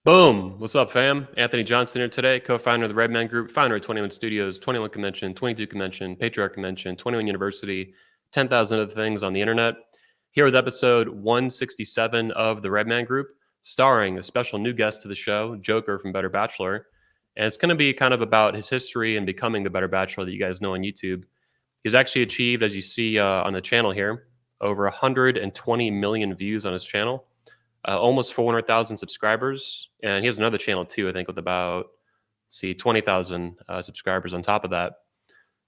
Boom! What's up, fam? Anthony Johnson here today, co-founder of the Redman Group, founder of 21 Studios, 21 Convention, 22 Convention, Patriarch Convention, 21 University, 10,000 other things on the internet. Here with episode 167 of the Redman Group, starring a special new guest to the show, Joker from Better Bachelor. And it's going to be kind of about his history and becoming the Better Bachelor that you guys know on YouTube. He's actually achieved, as you see on the channel here, over 120 million views on his channel. Almost 400,000 subscribers, and he has another channel too, I think, with about 20,000 subscribers on top of that.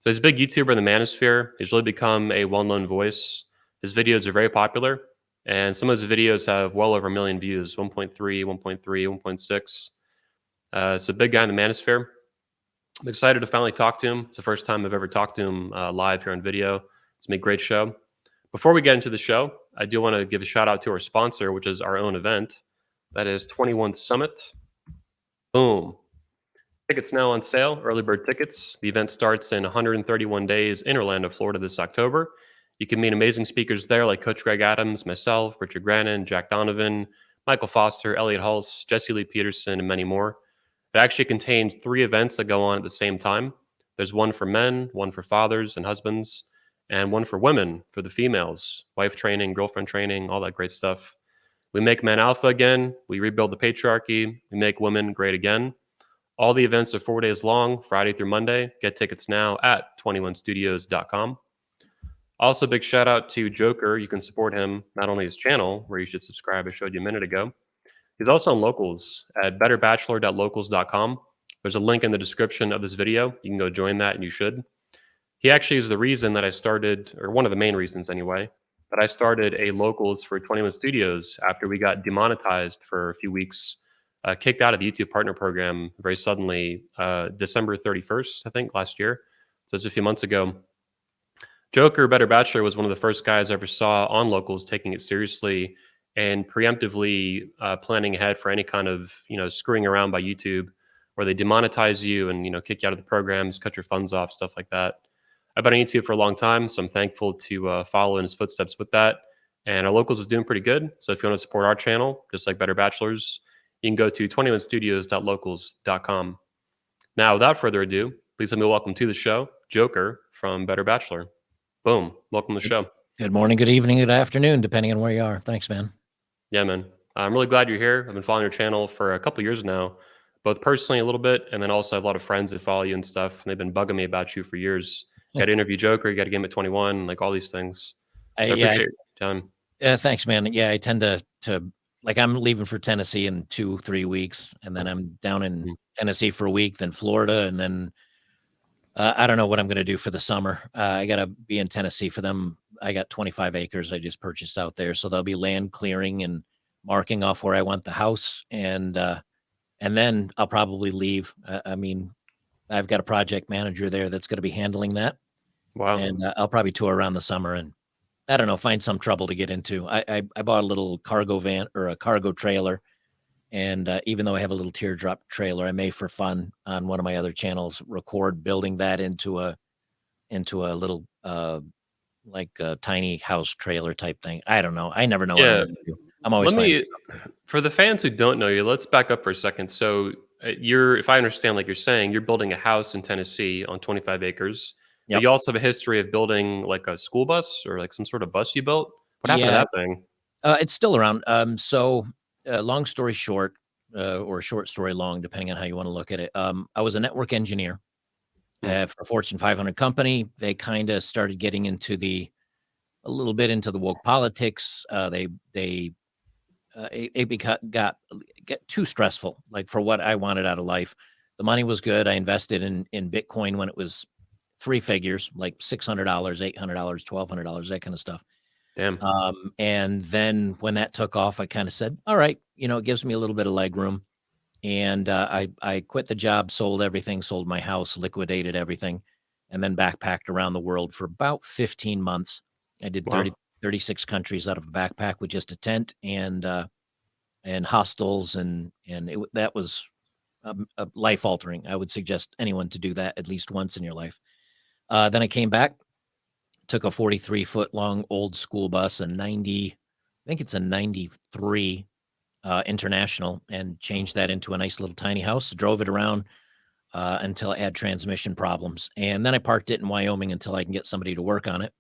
So he's a big YouTuber in the manosphere. He's really become a well-known voice. His videos are very popular, and some of his videos have well over 1 million views, 1.3, 1.3, 1.6. It's a big guy in the manosphere. I'm excited to finally talk to him. It's the first time I've ever talked to him live here on video. It's been a great show. Before we get into the show, I do want to give a shout out to our sponsor, which is our own event. That is 21 Summit. Boom. Tickets now on sale, early bird tickets. The event starts in 131 days in Orlando, Florida this October. You can meet amazing speakers there like Coach Greg Adams, myself, Richard Grannon, Jack Donovan, Michael Foster, Elliot Hulse, Jesse Lee Peterson, and many more. It actually contains 3 events that go on at the same time. There's one for men, one for fathers and husbands, and one for women, for the females, wife training, girlfriend training, all that great stuff. We make men alpha again. We rebuild the patriarchy. We make women great again. All the events are 4 days long, Friday through Monday. Get tickets now at 21studios.com. Also, big shout out to Joker. You can support him, not only his channel, where you should subscribe, I showed you a minute ago. He's also on Locals at betterbachelor.locals.com. There's a link in the description of this video. You can go join that, and you should. He actually is the reason that I started, or one of the main reasons anyway, that I started a Locals for 21 Studios after we got demonetized for a few weeks, kicked out of the YouTube Partner Program very suddenly, December 31st, I think, last year. So it's a few months ago. Joker, Better Bachelor, was one of the first guys I ever saw on Locals taking it seriously and preemptively planning ahead for any kind of, screwing around by YouTube where they demonetize you and, kick you out of the programs, cut your funds off, stuff like that. I've been on YouTube for a long time, so I'm thankful to follow in his footsteps with that. And our Locals is doing pretty good. So if you want to support our channel, just like Better Bachelors, you can go to 21studios.locals.com. Now, without further ado, please let me welcome to the show, Joker from Better Bachelor. Boom. Welcome to the show. Good morning, good evening, good afternoon, depending on where you are. Thanks, man. Yeah, man. I'm really glad you're here. I've been following your channel for a couple years now, both personally a little bit, and then also I have a lot of friends that follow you and stuff, and they've been bugging me about you for years. You got to interview Joker, you got to get him at 21, like all these things. So I appreciate your time. Thanks, man. Yeah, I tend to like, I'm leaving for Tennessee in 2-3 weeks, and then I'm down in Tennessee for a week, then Florida, and then I don't know what I'm going to do for the summer. I got to be in Tennessee for them. I got 25 acres I just purchased out there, so there'll be land clearing and marking off where I want the house, and then I'll probably leave. I mean, I've got a project manager there that's going to be handling that. Wow. And I'll probably tour around the summer and, I don't know, find some trouble to get into. I bought a little cargo van or a cargo trailer. And even though I have a little teardrop trailer, I may, for fun, on one of my other channels, record building that into a little, like a tiny house trailer type thing. I don't know. I never know what I'm going to do. I'm always finding something. For the fans who don't know you, let's back up for a second. So if I understand, like you're saying, you're building a house in Tennessee on 25 acres. But Yep. you also have a history of building like a school bus or like some sort of bus you built. What happened to that thing? It's still around. Long story short, or short story long, depending on how you want to look at it. I was a network engineer for a Fortune 500 company. They kind of started getting into a little bit into the woke politics. It got too stressful, like, for what I wanted out of life. The money was good. I invested in Bitcoin when it was 3 figures, like $600, $800, $1,200, that kind of stuff. Damn. And then when that took off, I kind of said, all right, it gives me a little bit of leg room. And I quit the job, sold everything, sold my house, liquidated everything, and then backpacked around the world for about 15 months. I did 36 countries out of a backpack with just a tent and hostels. And that was life altering. I would suggest anyone to do that at least once in your life. Then I came back, took a 43-foot long old school bus, I think it's a 93 International, and changed that into a nice little tiny house. Drove it around until it had transmission problems. And then I parked it in Wyoming until I can get somebody to work on it,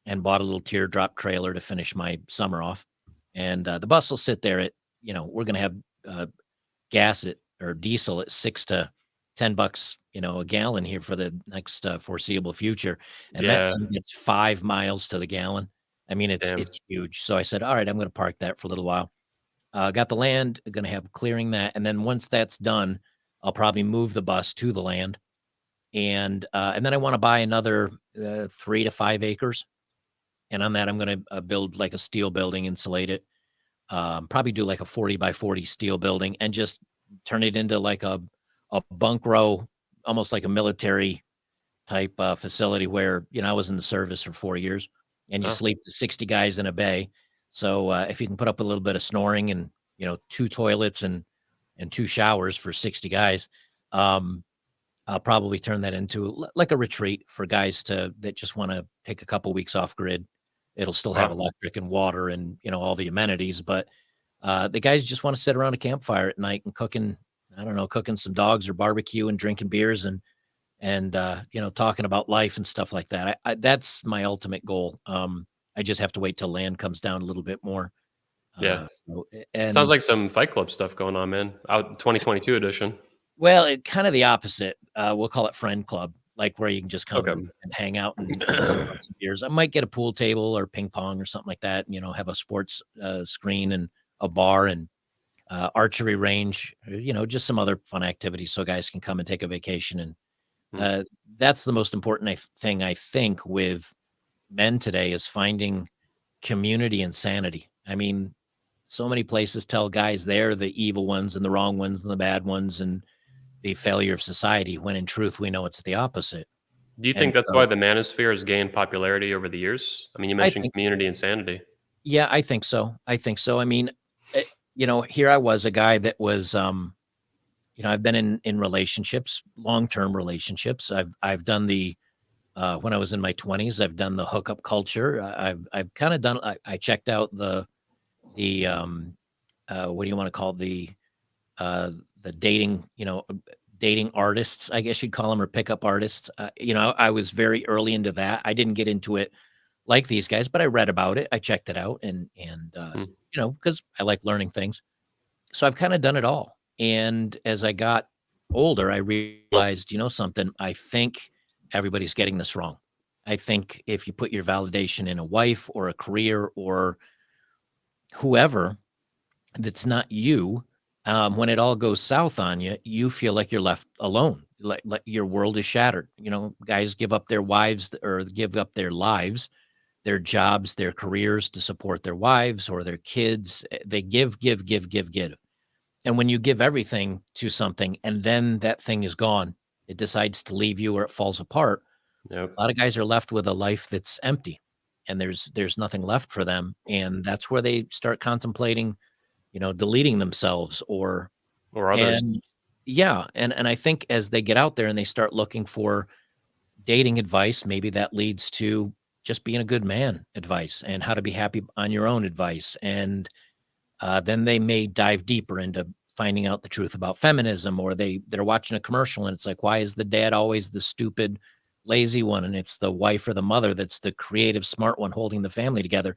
and bought a little teardrop trailer to finish my summer off. And the bus will sit there at, we're going to have gas at, or diesel at $6 to $10, a gallon here for the next foreseeable future. And that Yeah. thing gets 5 miles to the gallon. I mean, Damn. it's huge. So I said, all right, I'm going to park that for a little while. Got the land, going to have clearing that. And then once that's done, I'll probably move the bus to the land. And then I want to buy another 3 to 5 acres. And on that, I'm going to build like a steel building, insulate it, probably do like a 40 by 40 steel building, and just turn it into like a bunk row, almost like a military type facility where, I was in the service for 4 years, and you Oh, sleep to 60 guys in a bay. So if you can put up a little bit of snoring and, two toilets and two showers for 60 guys, um, I'll probably turn that into like a retreat for guys that just want to take a couple weeks off grid. It'll still have wow. electric and water and, all the amenities, but the guys just want to sit around a campfire at night and cooking, I don't know, cooking some dogs or barbecue and drinking beers and talking about life and stuff like that. That's my ultimate goal. I just have to wait till land comes down a little bit more. Yeah. Sounds And like some Fight Club stuff going on, man. Out 2022 edition. well, it kind of the opposite. We'll call it friend club, like where you can just come Okay. and hang out and sip on some beers. I might get a pool table or ping pong or something like that. Have a sports screen and a bar and archery range. Just some other fun activities so guys can come and take a vacation. And Hmm. uh, that's the most important thing I think with men today is finding community and sanity. I mean, so many places tell guys they're the evil ones and the wrong ones and the bad ones and the failure of society, when in truth we know it's the opposite. Do you And think that's why so the manosphere has gained popularity over the years? I mean, you I mentioned think, community and sanity. yeah, I think so. I think so. I mean, here I was, a guy that was, I've been in relationships, long-term relationships. I've done the when I was in my 20s, I've done the hookup culture. I've kind of done. I checked out the what do you want to call uh, the dating, dating artists, I guess you'd call them, or pickup artists. I was very early into that. I didn't get into it like these guys, but I read about it. I checked it out, and Hmm. because I like learning things. So I've kind of done it all. And as I got older, I realized, something. I think everybody's getting this wrong. I think if you put your validation in a wife or a career or whoever, that's not you. When it all goes south on you, you feel like you're left alone. Like your world is shattered. Guys give up their wives or give up their lives, their jobs, their careers to support their wives or their kids. They give, give, give, give, give. And when you give everything to something and then that thing is gone, it decides to leave you or it falls apart. Yep. A lot of guys are left with a life that's empty, and there's nothing left for them. And that's where they start contemplating, deleting themselves or Or others. and yeah, and I think as they get out there and they start looking for dating advice, maybe that leads to just being a good man advice and how to be happy on your own advice. And then they may dive deeper into finding out the truth about feminism, or they're watching a commercial and it's like, why is the dad always the stupid, lazy one, and it's the wife or the mother that's the creative, smart one holding the family together?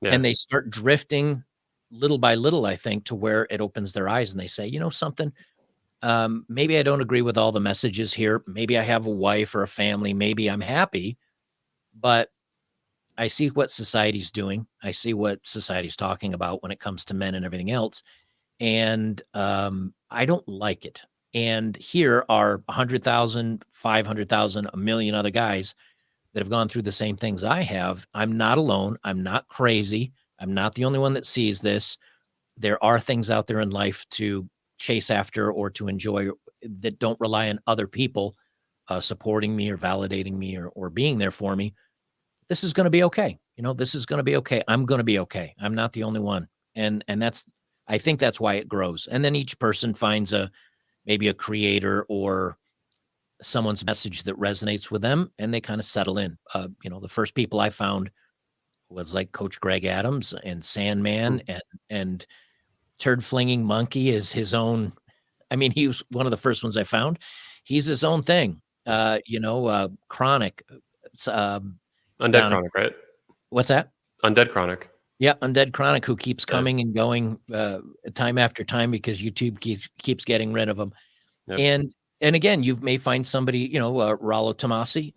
Yeah. And they start drifting little by little, I think, to where it opens their eyes and they say, something, maybe I don't agree with all the messages here. Maybe I have a wife or a family. Maybe I'm happy, but I see what society's doing. I see what society's talking about when it comes to men and everything else. And I don't like it. And here are 100,000, 500,000, a million other guys that have gone through the same things I have. I'm not alone. I'm not crazy. I'm not the only one that sees this. There are things out there in life to chase after or to enjoy that don't rely on other people supporting me or validating me or being there for me. This is going to be okay. This is going to be okay. I'm going to be okay. I'm not the only one. And that's, I think that's why it grows. And then each person finds maybe a creator or someone's message that resonates with them, and they kind of settle in. The first people I found was like Coach Greg Adams and Hmm. Sandman and turd flinging monkey is his own. I mean, he was one of the first ones I found. He's his own thing. Chronic. It's, Undead down. Chronic, right? What's that? Undead Chronic. Yeah, Undead Chronic, who keeps Yeah. coming and going time after time because YouTube keeps getting rid of him. Yep. And again, you may find somebody, Rollo Tomasi.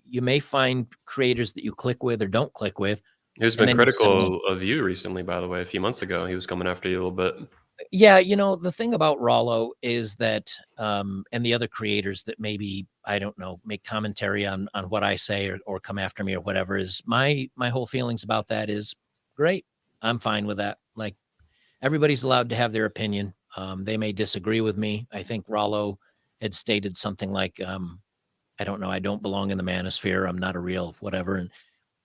You may find creators that you click with or don't click with, Who's and been then you settle in. critical of you recently, by the way, a few months ago. He was coming after you a little bit. Yeah, the thing about Rollo is that, and the other creators that maybe, I don't know, make commentary on what I say or come after me or whatever, is my whole feelings about that is great. I'm fine with that. Like, everybody's allowed to have their opinion. They may disagree with me. I think Rollo had stated something like, I don't know, I don't belong in the manosphere. I'm not a real whatever. And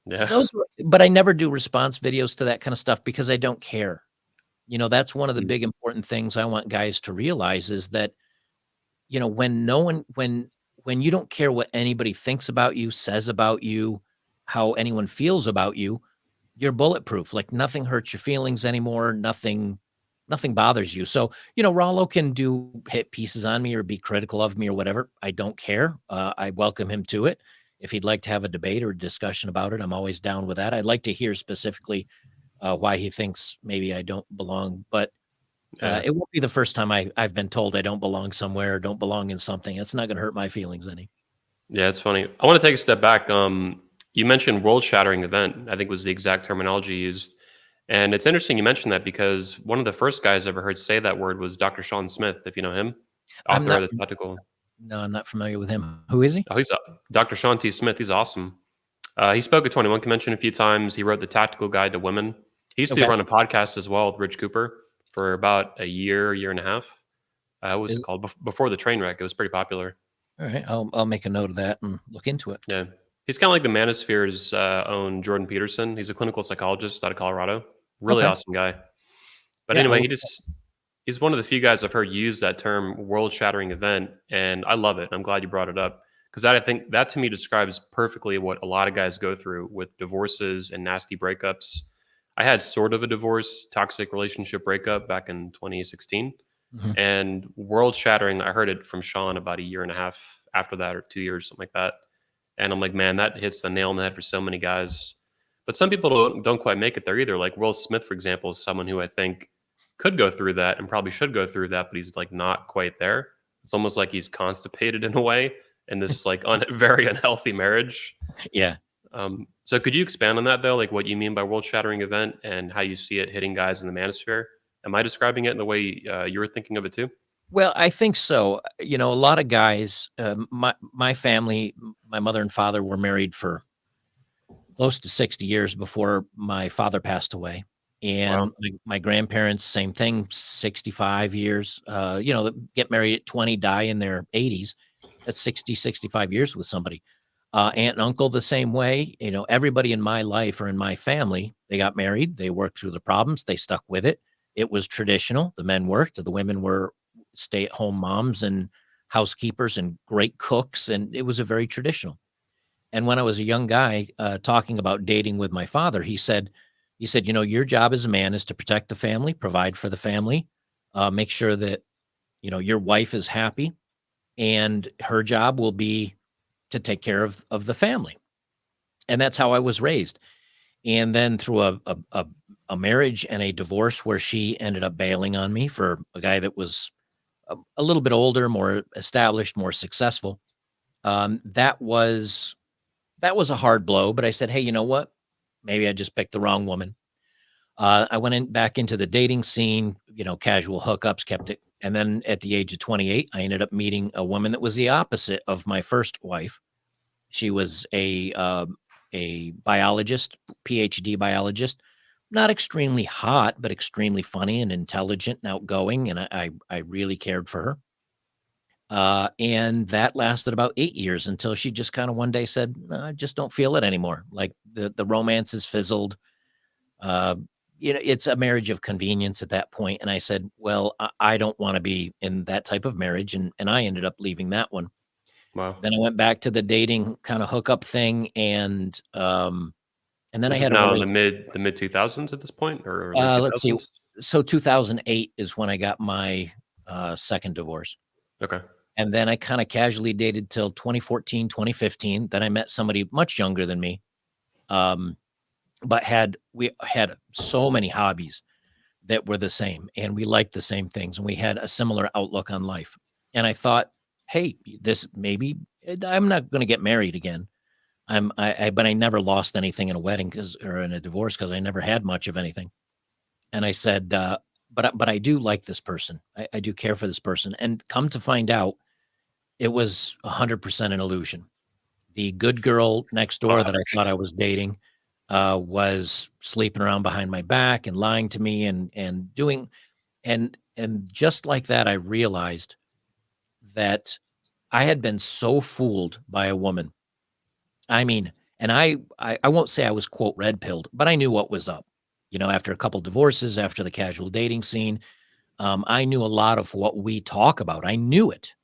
Yeah. but I never do response videos to that kind of stuff because I don't care. That's one of the Mm. big important things I want guys to realize is that, when no one, when you don't care what anybody thinks about you, says about you, how anyone feels about you, you're bulletproof. Like, nothing hurts your feelings anymore. Nothing bothers you. So, Rollo can hit pieces on me or be critical of me or whatever. I don't care. I welcome him to it. If he'd like to have a debate or a discussion about it, I'm always down with that. I'd like to hear specifically why he thinks maybe I don't belong, but Yeah. it won't be the first time I've been told I don't belong somewhere or don't belong in something. It's not going to hurt my feelings any. Yeah, it's funny. I want to take a step back. You mentioned world-shattering event, I think was the exact terminology used. And it's interesting you mentioned that because one of the first guys I ever heard say that word was Dr. Sean Smith, if you know him, I'm author not. of the Tactical. No, I'm not familiar with him. Who is he? Oh, he's Dr. Sean T. Smith. He's awesome. He spoke at 21 Convention a few times. He wrote the Tactical Guide to Women. He used to Okay. run a podcast as well with Rich Cooper for about a year and a half. What was it Is called? Before the train wreck. It was pretty popular. All right. I'll make a note of that and look into it. Yeah. He's kind of like the Manosphere's own Jordan Peterson. He's a clinical psychologist out of Colorado. Really Okay. awesome guy. But Yeah. anyway, he's one of the few guys I've heard use that term world-shattering event, and I love it. I'm glad you brought it up because I think that to me describes perfectly what a lot of guys go through with divorces and nasty breakups. I had sort of a divorce, toxic relationship breakup back in 2016, Mhm. and world-shattering. I heard it from Sean about a year and a half after that, or 2 years, something like that. And I'm like, man, that hits the nail on the head for so many guys. But some people don't quite make it there either. Like Will Smith, for example, is someone who I think could go through that and probably should go through that, but he's like not quite there. It's almost like he's constipated in a way in this like very unhealthy marriage. Yeah. So could you expand on that though, like what you mean by world shattering event and how you see it hitting guys in the manosphere? Am I describing it in the way you were thinking of it too? Well, I think so. A lot of guys, my family, my mother and father were married for close to 60 years before my father passed away. Wow. And my grandparents, same thing, 65 years. Get married at 20, die in their 80s. That's 60, 65 years with somebody. Aunt and uncle, the same way. Everybody in my life or in my family, they got married, they worked through the problems, they stuck with it. It was traditional. The men worked, the women were stay-at-home moms and housekeepers and great cooks, and it was a very traditional. And when I was a young guy talking about dating with my father, he said, your job as a man is to protect the family, provide for the family, make sure that your wife is happy, and her job will be to take care of the family. And that's how I was raised. And then through a marriage and a divorce where she ended up bailing on me for a guy that was a little bit older, more established, more successful. That was a hard blow, but I said, "Hey, you know what? Maybe I just picked the wrong woman." I went back into the dating scene, casual hookups, kept it. And then at the age of 28, I ended up meeting a woman that was the opposite of my first wife. She was a biologist, PhD biologist, not extremely hot, but extremely funny and intelligent and outgoing. And I really cared for her. And that lasted about 8 years until she just kind of one day said, "No, I just don't feel it anymore." Like the romance has fizzled. Uh, it's a marriage of convenience at that point. And I said, well, I don't want to be in that type of marriage. And I ended up leaving that one. Wow. Then I went back to the dating kind of hookup thing. And then I This is had a now in relation. the mid 2000s at this point or late Let's see. 2000s. So 2008 is when I got my second divorce. Okay. And then I kind of casually dated till 2014, 2015. Then I met somebody much younger than me. Um, but we had so many hobbies that were the same, and we liked the same things, and we had a similar outlook on life. And I thought, hey, this maybe I'm not going to get married again. But I never lost anything in a wedding or in a divorce because I never had much of anything. And I said, but I do like this person. I do care for this person. And come to find out, it was 100% an illusion. The good girl next door that I thought I was dating was sleeping around behind my back and lying to me and doing and just like that, I realized that I had been so fooled by a woman. I mean, and I won't say I was quote red pilled, but I knew what was up. After a couple divorces, after the casual dating scene, I knew a lot of what we talk about. I knew it,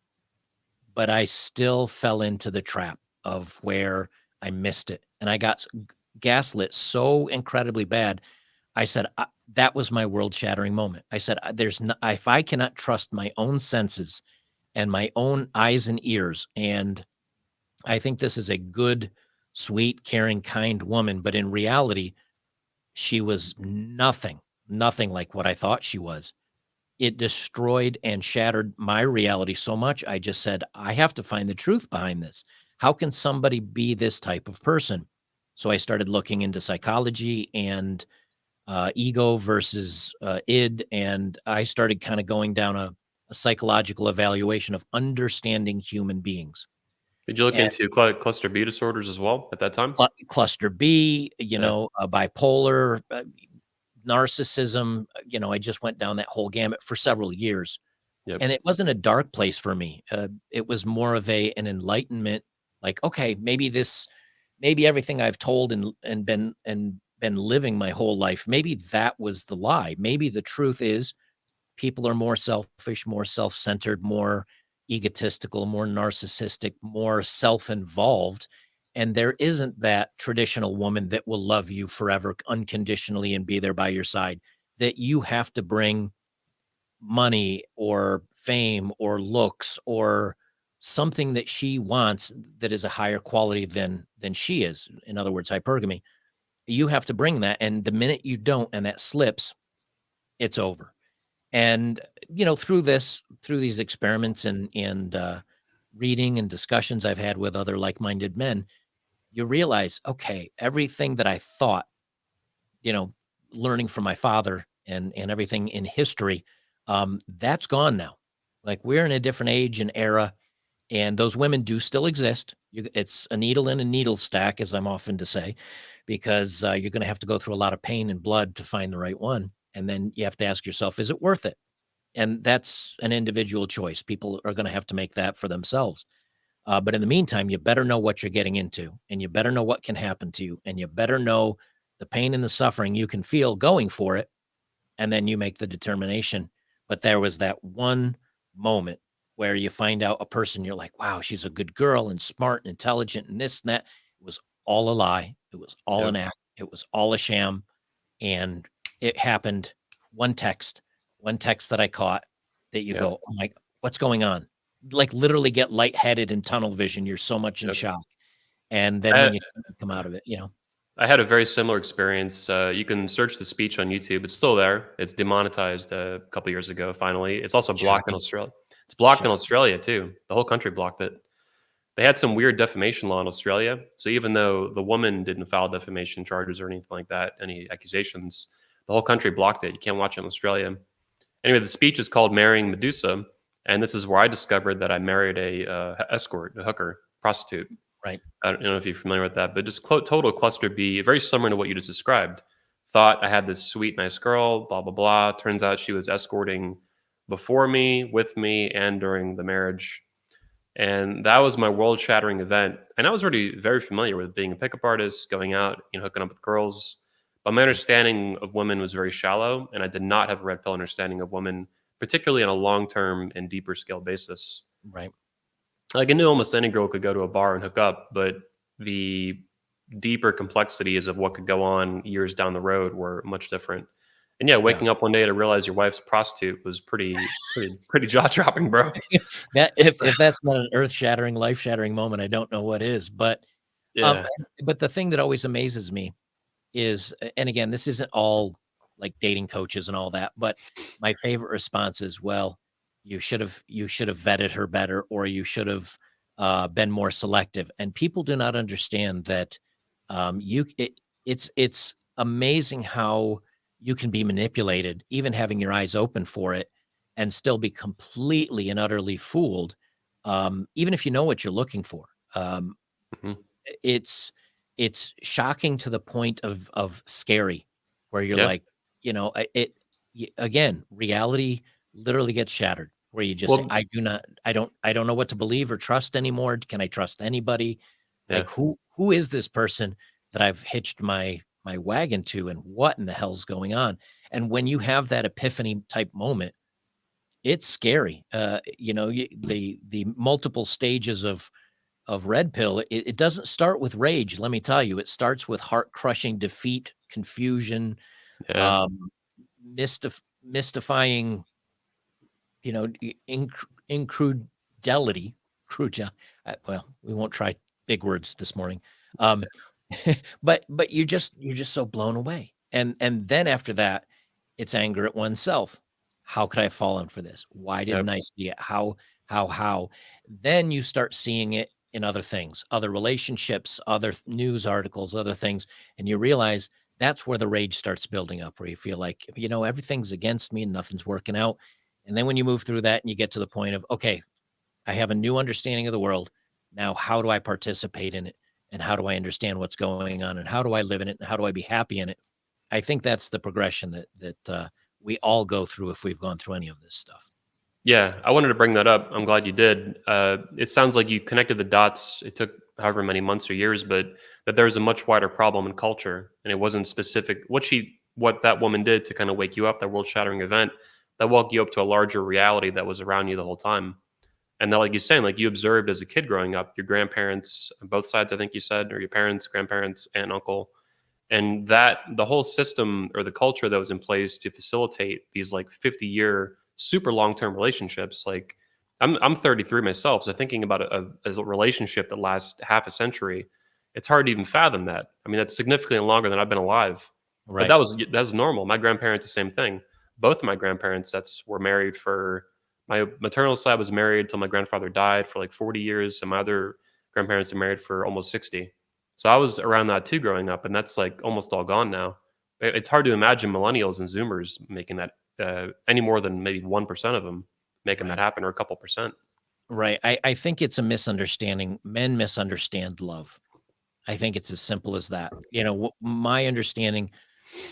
but I still fell into the trap of where I missed it, and I got gaslit so incredibly bad. I said, that was my world-shattering moment. I said, there's no if I cannot trust my own senses and my own eyes and ears, and I think this is a good, sweet, caring, kind woman, but in reality, she was nothing like what I thought she was. It destroyed and shattered my reality so much, I just said, "I have to find the truth behind this. How can somebody be this type of person?" So I started looking into psychology and ego versus id, and I started kind of going down a psychological evaluation of understanding human beings. Did you look And into cluster B disorders as well at that time? cluster B, Yeah. bipolar, narcissism. I just went down that whole gamut for several years, Yep. and it wasn't a dark place for me. It was more of an enlightenment. Like, okay, maybe everything I've told and been living my whole life, maybe that was the lie. Maybe the truth is people are more selfish, more self-centered, more egotistical, more narcissistic, more self-involved. And there isn't that traditional woman that will love you forever unconditionally and be there by your side, that you have to bring money or fame or looks or something that she wants that is a higher quality than she is. In other words, hypergamy. You have to bring that. And the minute you don't and that slips, it's over. And, through these experiments and reading and discussions I've had with other like-minded men, you realize, okay, everything that I thought, you know, learning from my father and everything in history, that's gone now. Like, we're in a different age and era, and those women do still exist. It's a needle in a needle stack, as I'm often to say, because you're going to have to go through a lot of pain and blood to find the right one. And then you have to ask yourself, is it worth it? And that's an individual choice. People are going to have to make that for themselves. But in the meantime, you better know what you're getting into, and you better know what can happen to you, and you better know the pain and the suffering you can feel going for it, and then you make the determination. But there was that one moment where you find out a person, you're like, wow, she's a good girl and smart and intelligent and this and that. It was all a lie. It was all an Yep. act. It was all a sham. And it happened one text, one text that I caught that you Yep. go, "Oh my, what's going on?" Like, literally get lightheaded and tunnel vision, you're so much in Yep. shock, and then I when you come out of it. I had a very similar experience. You can search the speech on YouTube. It's still there. It's demonetized a couple years ago. Finally, it's also blocked in Shocking, Australia. It's blocked in shocking. Australia too. The whole country blocked it. They had some weird defamation law in Australia. So even though the woman didn't file defamation charges or anything like that, any accusations, the whole country blocked it. You can't watch it in Australia. Anyway, the speech is called "Marrying Medusa," and this is where I discovered that I married a escort, a hooker, prostitute. Right. I don't know if you're familiar with that, but just total cluster B, very similar to what you just described. Thought I had this sweet, nice girl, blah, blah, blah. Turns out she was escorting before me, with me, and during the marriage. And that was my world shattering event. And I was already very familiar with being a pickup artist, going out, hooking up with girls. But my Right. understanding of women was very shallow, and I did not have a red pill understanding of women, particularly on a long term and deeper scale basis. Right. Like I knew almost any girl could go to a bar and hook up, but the deeper complexities of what could go on years down the road were much different. And yeah, Yeah. waking up one day to realize your wife's a prostitute was pretty jaw dropping, bro. That if that's not an earth-shattering, life-shattering moment, I don't know what is. Um, Yeah. but the thing that always amazes me is, and again, this isn't all like dating coaches and all that, but my favorite response is, well, you should have vetted her better, or you should have been more selective. And people do not understand that it's amazing how you can be manipulated, even having your eyes open for it, and still be completely and utterly fooled, even if you know what you're looking for. Um, Mhm. it's it's shocking to the point of scary, where you're Yeah. like, again, reality literally gets shattered, where you just say, Well, I don't know what to believe or trust anymore. Can I trust anybody? yeah. Like, who is this person that I've hitched my wagon to, and what in the hell's going on? And when you have that epiphany type moment, it's scary. The multiple stages of red pill, it doesn't start with rage, let me tell you. It starts with heart-crushing defeat, confusion, Yeah. um, mystifying, incrudelity, cruja well, we won't try big words this morning. Um, but you're just so blown away, and then after that, it's anger at oneself. How could I have fallen for this? Why Yep. didn't I see it? How? Then you start seeing it in other things, other relationships, other news articles, other things, and you realize that's where the rage starts building up, where you feel like, everything's against me and nothing's working out. And then when you move through that and you get to the point of, okay, I have a new understanding of the world. Now, how do I participate in it? And how do I understand what's going on? And how do I live in it? And how do I be happy in it? I think that's the progression that we all go through if we've gone through any of this stuff. Yeah, I wanted to bring that up. I'm glad you did. It sounds like you connected the dots. It took however many months or years, but that there's a much wider problem in culture, and it wasn't specific. What that woman did to kind of wake you up, that world-shattering event, that woke you up to a larger reality that was around you the whole time. And that, like you're saying, like you observed as a kid growing up, your grandparents, on both sides, I think you said, or your parents, grandparents, aunt, uncle, and that the whole system or the culture that was in place to facilitate these like 50-year super long-term relationships. Like I'm 33 myself, so thinking about a relationship that lasts half a century, it's hard to even fathom that. I mean, that's significantly longer than I've been alive. But Right. that's normal. My grandparents, the same thing. Both of my grandparents that's were married for, my maternal side was married until my grandfather died for like 40 years, and my other grandparents are married for almost 60. So I was around that too growing up, and that's like almost all gone now. It's hard to imagine millennials and Zoomers making that, any more than maybe 1% of them making that Right. happen, or a couple percent. Right. I think it's a misunderstanding. Men misunderstand love. I think it's as simple as that. My understanding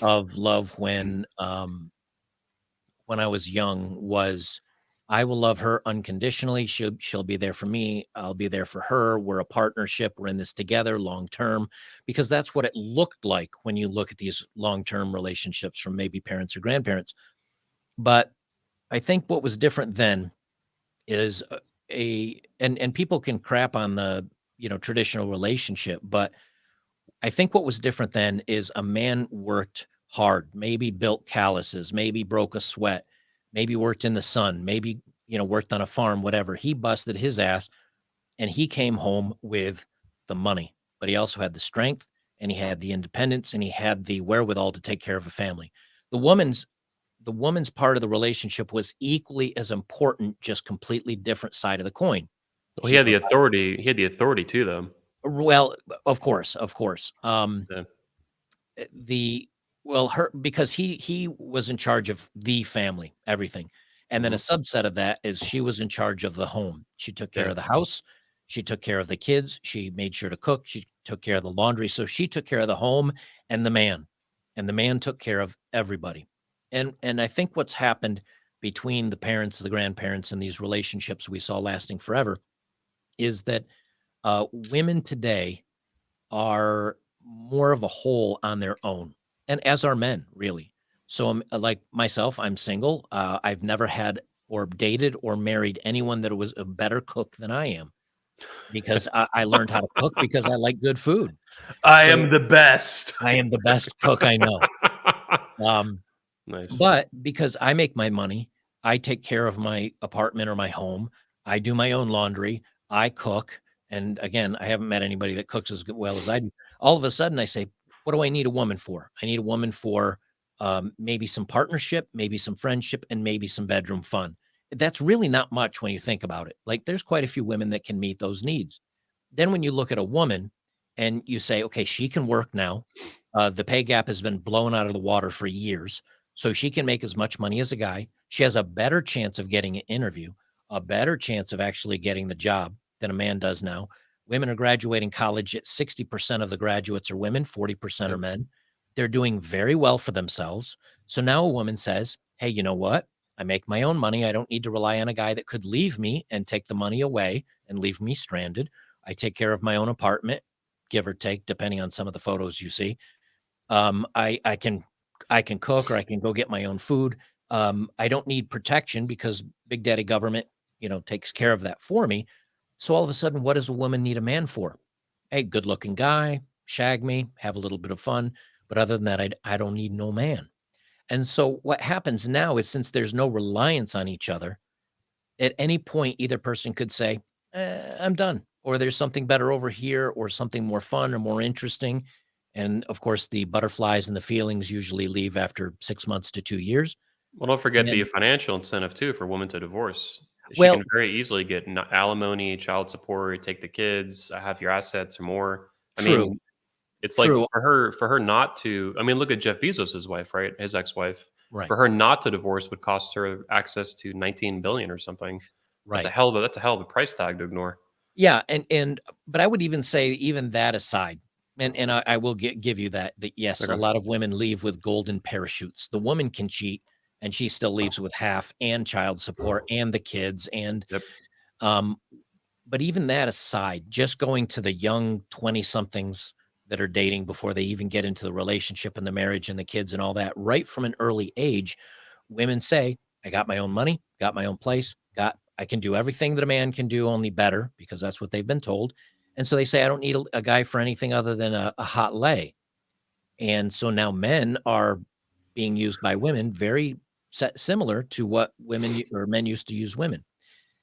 of love when I was young was, I will love her unconditionally. She'll be there for me. I'll be there for her. We're a partnership. We're in this together long term, because that's what it looked like when you look at these long term relationships from maybe parents or grandparents. But I think what was different then is and people can crap on the traditional relationship, but I think what was different then is a man worked hard, maybe built calluses, maybe broke a sweat, maybe worked in the sun, maybe, worked on a farm, whatever. He busted his ass and he came home with the money, but he also had the strength, and he had the independence, and he had the wherewithal to take care of a family. The woman's the woman's part of the relationship was equally as important, just completely different side of the coin. Well, he She had the provided, authority. He had the authority too, though. well, of course, of course. Yeah. The well, her because he was in charge of the family, everything. And then a Hmm. subset of that is she was in charge of the home. She took care Yeah. of the house, she took care of the kids, she made sure to cook, she took care of the laundry. So she took care of the home and the man took care of everybody. And I think what's happened between the parents, the grandparents, and these relationships we saw lasting forever is that women today are more of a whole on their own, and as are men, really. So, like myself, I'm single. I've never had or dated or married anyone that was a better cook than I am, because I learned how to cook because I like good food. I So am the best. I am the best cook I know. Um, Nice. But because I make my money, I take care of my apartment or my home. I do my own laundry. I cook. And again, I haven't met anybody that cooks as well as I do. All of a sudden, I say, what do I need a woman for? I need a woman for maybe some partnership, maybe some friendship, and maybe some bedroom fun. That's really not much when you think about it. Like, there's quite a few women that can meet those needs. Then when you look at a woman and you say, okay, she can work now. The pay gap has been blown out of the water for years. So she can make as much money as a guy. She has a better chance of getting an interview, a better chance of actually getting the job than a man does now. Women are graduating college at 60% of the graduates are women, 40% are Yep. men. They're doing very well for themselves. So now a woman says, hey, you know what? I make my own money. I don't need to rely on a guy that could leave me and take the money away and leave me stranded. I take care of my own apartment, give or take, depending on some of the photos you see. I can cook or I can go get my own food. I don't need protection because Big Daddy government, takes care of that for me. So all of a sudden, what does a woman need a man for? Hey, good looking guy, shag me, have a little bit of fun. But other than that, I don't need no man. And so what happens now is since there's no reliance on each other, at any point, either person could say, I'm done, or there's something better over here, or something more fun or more interesting. And of course, the butterflies and the feelings usually leave after 6 months to 2 years. Well, don't forget the And financial incentive too for women to divorce. She well, can very easily get alimony, child support, take the kids, have your assets or more. I true, mean, it's like true. for her not to. I mean, look at Jeff Bezos's wife, right? His ex-wife. Right, For her not to divorce would cost her access to 19 billion or something. right. That's a hell of a price tag to ignore. Yeah, but I would even say even that aside, and I will give you that yes, a Okay. lot of women leave with golden parachutes. The woman can cheat, and she still leaves with half and child support and the kids and Yep. um but even that aside, just going to the young 20 somethings that are dating before they even get into the relationship and the marriage and the kids and all that, right from an early age, women say, I got my own money, got my own place, I can do everything that a man can do, only better, because that's what they've been told. And so they say, I don't need a guy for anything other than a hot lay. And so now men are being used by women very similar to what or men used to use women.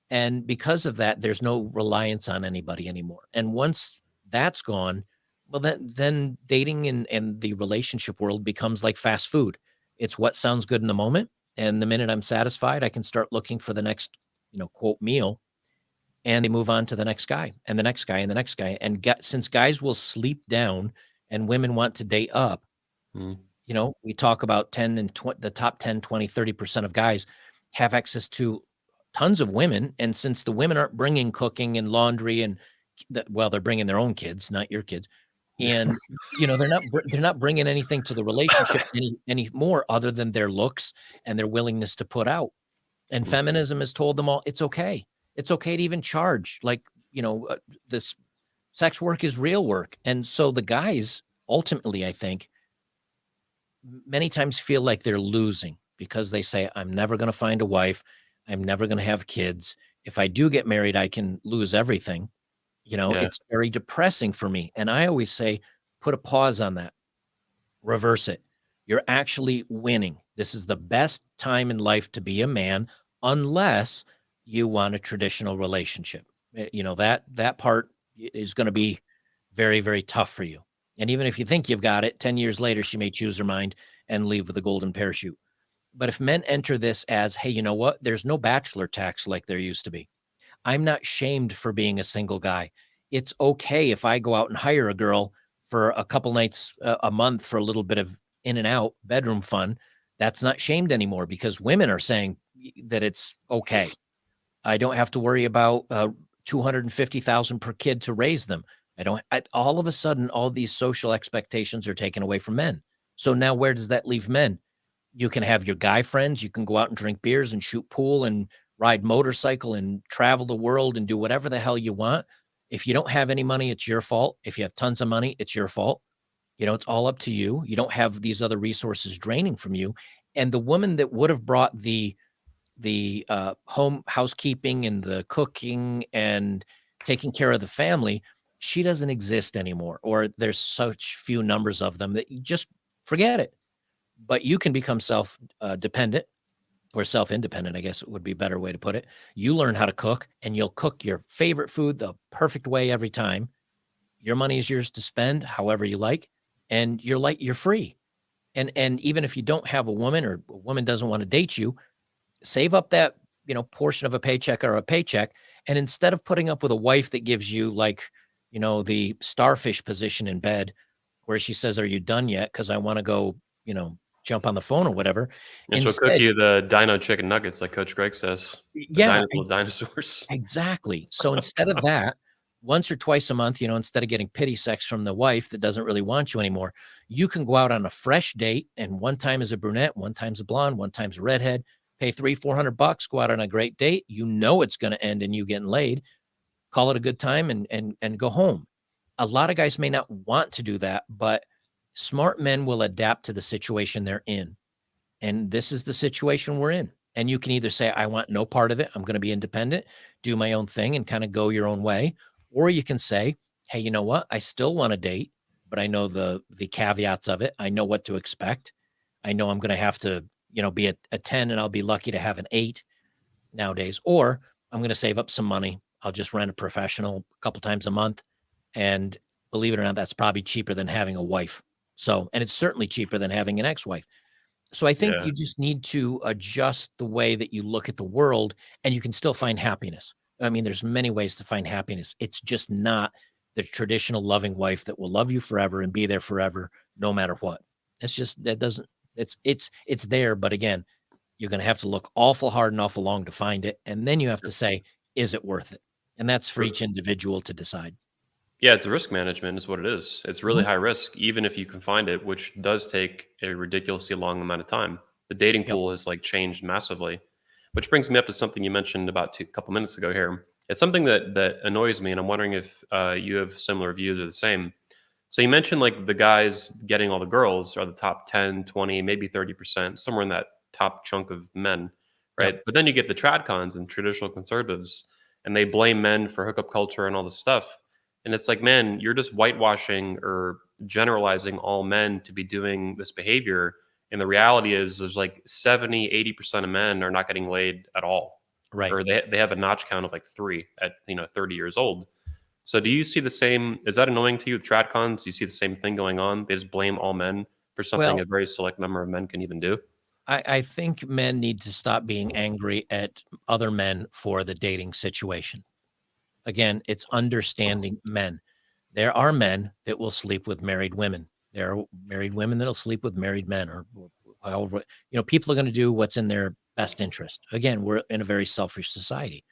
And because of that, there's no reliance on anybody anymore. And once that's gone, well, then dating and the relationship world becomes like fast food. It's what sounds good in the moment. And the minute I'm satisfied, I can start looking for the next, quote meal. And they move on to the next guy and the next guy and the next guy. And since guys will sleep down and women want to date up, Mm. we talk about 10 and the top 10, 20, 30% of guys have access to tons of women. And since the women aren't bringing cooking and laundry and well, they're bringing their own kids, not your kids. And, they're not bringing anything to the relationship anymore other than their looks and their willingness to put out. And Mm. feminism has told them all it's okay. It's okay to even charge like, this sex work is real work. And so the guys ultimately, I think, many times feel like they're losing because they say, I'm never going to find a wife. I'm never going to have kids. If I do get married, I can lose everything. Yeah. It's very depressing for me. And I always say, put a pause on that, reverse it. You're actually winning. This is the best time in life to be a man, unless you want a traditional relationship. That part is going to be very, very tough for you. And even if you think you've got it, 10 years later, she may choose her mind and leave with a golden parachute. But if men enter this as, hey, you know what? There's no bachelor tax like there used to be. I'm not shamed for being a single guy. It's okay if I go out and hire a girl for a couple nights a month for a little bit of in and out bedroom fun. That's not shamed anymore because women are saying that it's okay. I don't have to worry about 250,000 per kid to raise them. All of a sudden, all these social expectations are taken away from men. So now where does that leave men? You can have your guy friends. You can go out and drink beers and shoot pool and ride motorcycle and travel the world and do whatever the hell you want. If you don't have any money, it's your fault. If you have tons of money, it's your fault. It's all up to you. You don't have these other resources draining from you. And the woman that would have brought the home housekeeping and the cooking and taking care of the family, she doesn't exist anymore, or there's such few numbers of them that you just forget it. but you can become self dependent or self independent, I guess it would be a better way to put it. You learn how to cook and you'll cook your favorite food the perfect way every time. Your money is yours to spend however you like, and you're free. And even if you don't have a woman or a woman doesn't want to date you, save up that, portion of a paycheck or a paycheck. And instead of putting up with a wife that gives you like, the starfish position in bed where she says, "Are you done yet? Because I want to go, jump on the phone or whatever." And she'll cook Instead, you the dino chicken nuggets like Coach Greg says, the yeah, little dinosaurs. exactly. So instead of that, once or twice a month, instead of getting pity sex from the wife that doesn't really want you anymore, you can go out on a fresh date. And one time is a brunette, one time's a blonde, one time's a redhead. Pay 300-400 bucks, go out on a great date. You know it's going to end in you getting laid. Call it a good time and go home. A lot of guys may not want to do that, but smart men will adapt to the situation they're in. And this is the situation we're in. And you can either say, I want no part of it. I'm going to be independent, do my own thing and kind of go your own way. Or you can say, hey, you know what? I still want to date, but I know the caveats of it. I know what to expect. I know I'm going to have to, be a 10 and I'll be lucky to have an 8 nowadays. Or I'm going to save up some money. I'll just rent a professional a couple times a month. And believe it or not, that's probably cheaper than having a wife. So, and it's certainly cheaper than having an ex-wife. So I think Yeah. you just need to adjust the way that you look at the world, and you can still find happiness. I mean, there's many ways to find happiness. It's just not the traditional loving wife that will love you forever and be there forever, no matter what. It's just that doesn't. It's there, but again, you're going to have to look awful hard and awful long to find it, and then you have to say, is it worth it? And that's for each individual to decide. Yeah, it's risk management is what it is. It's really Mhm. high risk, even if you can find it, which does take a ridiculously long amount of time. The dating Yep. pool has like changed massively, which brings me up to something you mentioned about a couple minutes ago here. It's something that annoys me, and I'm wondering if you have similar views or the same. So you mentioned like the guys getting all the girls are the top 10, 20, maybe 30%, somewhere in that top chunk of men, Yep. right? But then you get the tradcons and traditional conservatives, and they blame men for hookup culture and all this stuff. And it's like, man, you're just whitewashing or generalizing all men to be doing this behavior. And the reality is there's like 70, 80% of men are not getting laid at all. Right. Or they have a notch count of like 3 at 30 years old. So do you see the same? Is that annoying to you with tradcons? Do you see the same thing going on? They just blame all men for something Well, a very select number of men can even do? I think men need to stop being angry at other men for the dating situation. Again, it's understanding men. There are men that will sleep with married women. There are married women that'll sleep with married men, or however, people are going to do what's in their best interest. Again, we're in a very selfish society.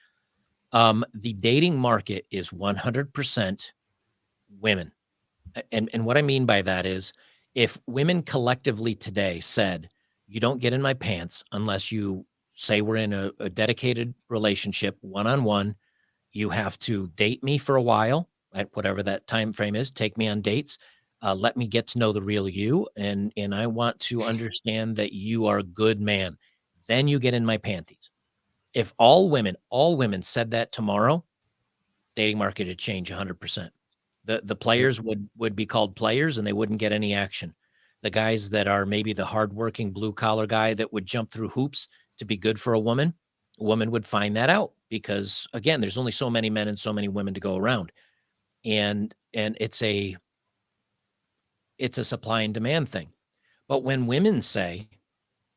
The dating market is 100% women. And what I mean by that is if women collectively today said, you don't get in my pants unless you say we're in a dedicated relationship one on one, you have to date me for a while at whatever that time frame is, take me on dates, let me get to know the real you, and I want to understand that you are a good man. Then you get in my panties. If all women said that tomorrow, dating market would change 100%. The Yep. players would be called players and they wouldn't get any action. The guys that are maybe the hardworking blue collar guy that would jump through hoops to be good for a woman would find that out because again, there's only so many men and so many women to go around. And it's a supply and demand thing. But when women say,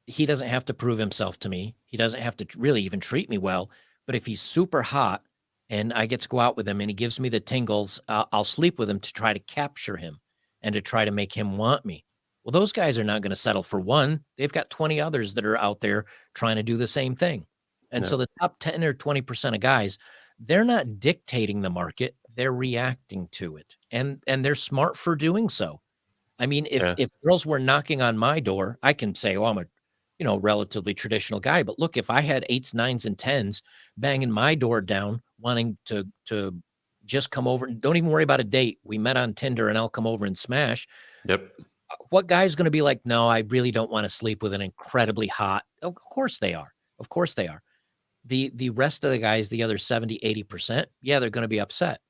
he doesn't have to prove himself to me. He doesn't have to really even treat me well. But if he's super hot and I get to go out with him and he gives me the tingles, I'll sleep with him to try to capture him and to try to make him want me. Well, those guys are not going to settle for one. They've got 20 others that are out there trying to do the same thing. And so Yep. the top 10 or 20% of guys, they're not dictating the market, they're reacting to it. And they're smart for doing so. I mean, if Yeah. if girls were knocking on my door, I can say, "Oh, I'm a, relatively traditional guy." But look, if I had eights, nines, and tens banging my door down, wanting to just come over, and don't even worry about a date. We met on Tinder, and I'll come over and smash. Yep. What guy's going to be like? No, I really don't want to sleep with an incredibly hot. Of course they are. Of course they are. The rest of the guys, the other 70, 80%, yeah, they're going to be upset.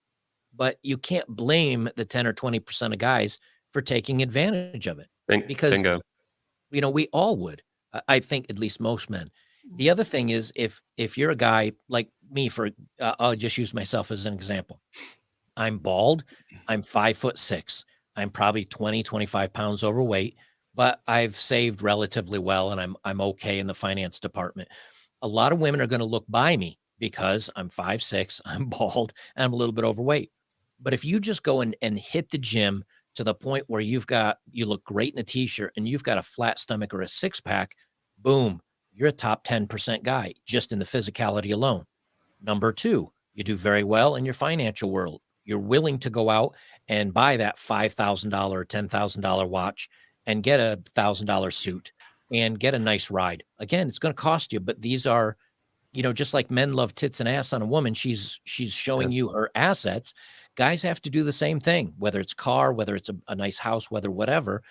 But you can't blame the 10 or 20% of guys for taking advantage of it because Bingo. We all would. I think at least most men. The other thing is if you're a guy like me, I'll just use myself as an example. I'm bald. I'm 5'6". I'm probably 20, 25 pounds overweight, but I've saved relatively well and I'm okay in the finance department. A lot of women are going to look by me because I'm 5'6", I'm bald, and I'm a little bit overweight. But if you just go and hit the gym to the point where you look great in a t-shirt and you've got a flat stomach or a six pack, boom, you're a top 10% guy just in the physicality alone. Number two, you do very well in your financial world. You're willing to go out and buy that $5,000, $10,000 watch and get a $1,000 suit and get a nice ride. Again, it's going to cost you, but these are, just like men love tits and ass on a woman, she's Yeah. showing you her assets. Guys have to do the same thing, whether it's car, whether it's a nice house, whether whatever.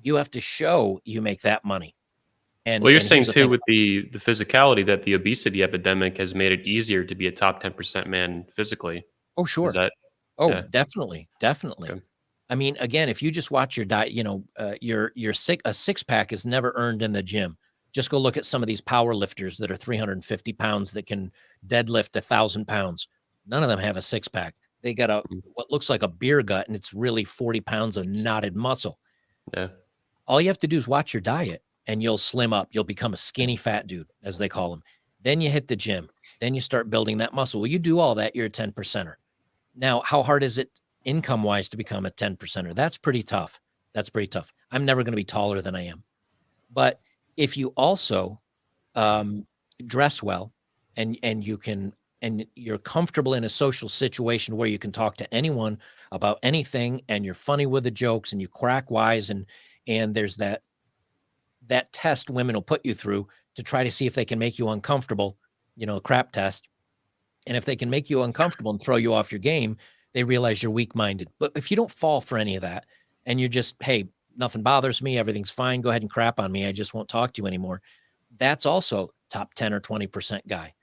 You have to show you make that money. Well, you're And saying here's the too thing. with the physicality that the obesity epidemic has made it easier to be a top 10% man physically. Oh, Is sure. that Oh, yeah, definitely, definitely. okay. I mean, again, if you just watch your diet, a six pack is never earned in the gym. Just go look at some of these power lifters that are 350 pounds that can deadlift 1,000 pounds. None of them have a six pack. They got Mhm. what looks like a beer gut, and it's really 40 pounds of knotted muscle. Yeah. All you have to do is watch your diet, and you'll slim up. You'll become a skinny fat dude, as they call them. Then you hit the gym. Then you start building that muscle. Well, you do all that, you're a 10 percenter. Now, how hard is it income wise to become a 10 percenter? That's pretty tough. That's pretty tough. I'm never going to be taller than I am. But if you also um, dress well and you can and you're comfortable in a social situation where you can talk to anyone about anything and you're funny with the jokes and you crack wise and there's that test women will put you through to try to see if they can make you uncomfortable, a crap test. And if they can make you uncomfortable and throw you off your game, they realize you're weak minded. But if you don't fall for any of that and you're just, hey, nothing bothers me, everything's fine, go ahead and crap on me, I just won't talk to you anymore. That's also top 10 or 20% guy.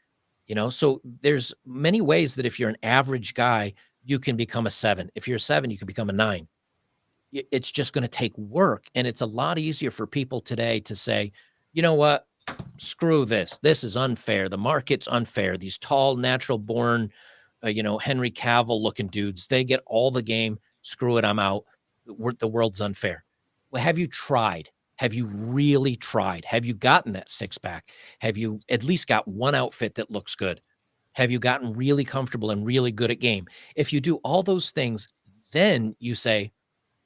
So there's many ways that if you're an average guy, you can become a 7. If you're a 7, you can become a 9. It's just going to take work. And it's a lot easier for people today to say, you know what? Screw this. This is unfair. The market's unfair. These tall, natural born, Henry Cavill looking dudes, they get all the game. Screw it. I'm out. The world's unfair. Well, have you tried? Have you really tried? Have you gotten that six pack? Have you at least got one outfit that looks good? Have you gotten really comfortable and really good at game? If you do all those things, then you say,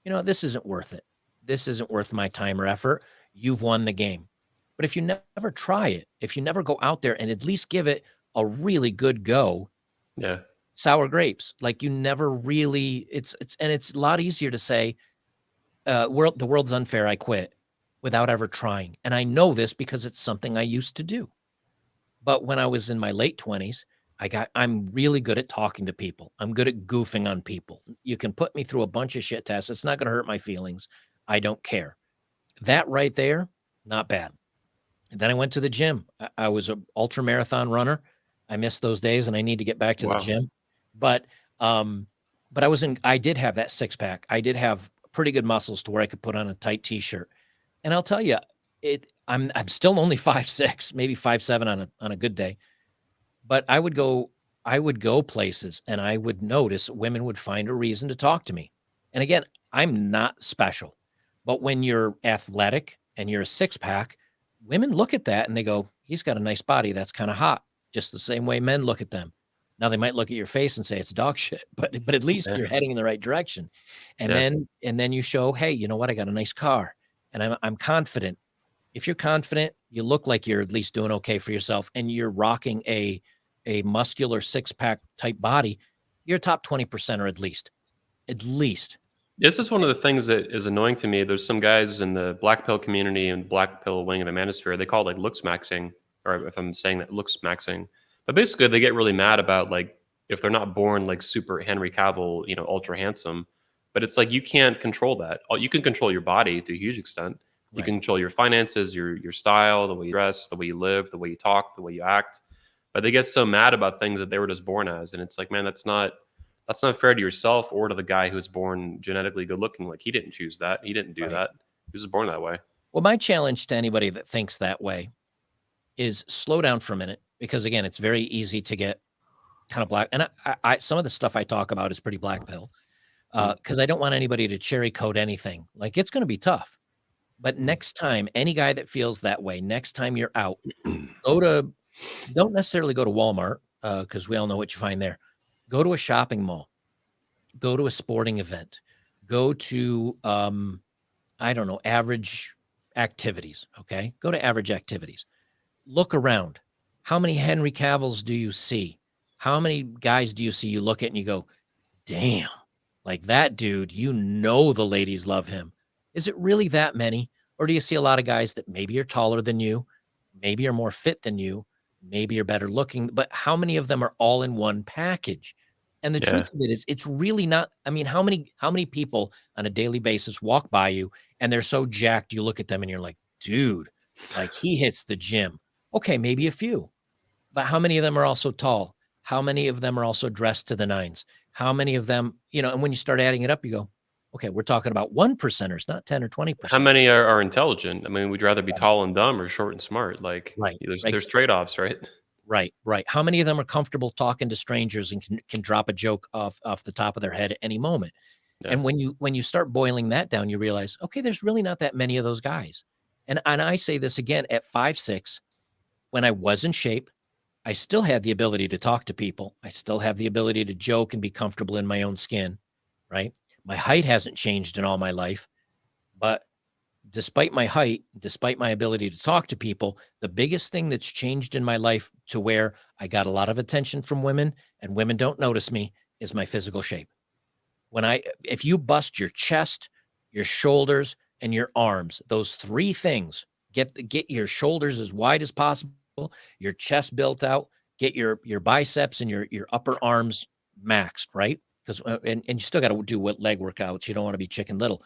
this isn't worth it. This isn't worth my time or effort. You've won the game. But if you never try it, if you never go out there and at least give it a really good go, Yeah. sour grapes, like you never really, it's a lot easier to say, the world's unfair. I quit without ever trying. And I know this because it's something I used to do. But when I was in my late 20s, I'm really good at talking to people. I'm good at goofing on people. You can put me through a bunch of shit tests. It's not going to hurt my feelings. I don't care. That right there, not bad. And then I went to the gym. I was an ultra marathon runner. I missed those days and I need to get back to the Wow. gym. But I did have that six pack. I did have pretty good muscles to where I could put on a tight t-shirt. And I'll tell you, I'm still only 5'6", maybe 5'7" on a good day. But I would go places and I would notice women would find a reason to talk to me. And again, I'm not special. But when you're athletic and you're a six pack, women look at that and they go, he's got a nice body. That's kind of hot. Just the same way men look at them. Now they might look at your face and say it's dog shit, but at least Yeah. you're heading in the right direction. And Yeah. then you show, hey, you know what? I got a nice car and I'm confident. If you're confident, you look like you're at least doing okay for yourself and you're rocking a muscular six pack type body, you're a top 20% or at least. At least. This is one of the things that is annoying to me. There's some guys in the black pill community and black pill wing of the manosphere. They call it like looks maxing, or if I'm saying that, looks maxing. But basically, they get really mad about like if they're not born like super Henry Cavill, ultra handsome. But it's like you can't control that. You can control your body to a huge extent. You Right. can control your finances, your style, the way you dress, the way you live, the way you talk, the way you act. But they get so mad about things that they were just born as, and it's like, man, that's not fair to yourself or to the guy who's born genetically good looking. Like he didn't choose that. He didn't do Right. that. He was just born that way. Well, my challenge to anybody that thinks that way is slow down for a minute, because again, it's very easy to get kind of black. And some of the stuff I talk about is pretty black pill, Mm, because I don't want anybody to cherry coat anything. Like, it's going to be tough. But next time, any guy that feels that way, next time you're out, go to, don't necessarily go to Walmart, because we all know what you find there. Go to a shopping mall, go to a sporting event, go to, I don't know, average activities. Okay. Go to average activities. Look around. How many Henry Cavills do you see? How many guys do you see you look at and you go, damn, like that dude, the ladies love him. Is it really that many? Or do you see a lot of guys that maybe are taller than you, maybe are more fit than you, maybe are better looking, but how many of them are all in one package? And the yeah. truth of it is, it's really not. I mean, how many people on a daily basis walk by you and they're so jacked, you look at them and you're like, dude, like he hits the gym. Okay, maybe a few, but how many of them are also tall? How many of them are also dressed to the nines? How many of them, and when you start adding it up, you go, okay, we're talking about 1%ers, not 10 or How 20%. many are intelligent? I mean, would you rather be Right. tall and dumb or short and smart? Like, Right. there's trade-offs, right? Right. Right. How many of them are comfortable talking to strangers and can drop a joke off the top of their head at any moment? Yeah. And when you start boiling that down, you realize, okay, there's really not that many of those guys. And I say this again, at 5'6", when I was in shape, I still had the ability to talk to people. I still have the ability to joke and be comfortable in my own skin, right? My height hasn't changed in all my life, but despite my height, despite my ability to talk to people, the biggest thing that's changed in my life to where I got a lot of attention from women and women don't notice me is my physical shape. If you bust your chest, your shoulders, and your arms, those three things, get your shoulders as wide as possible, your chest built out, get your biceps and your upper arms maxed, right? Because and you still got to do what leg workouts. You don't want to be chicken little,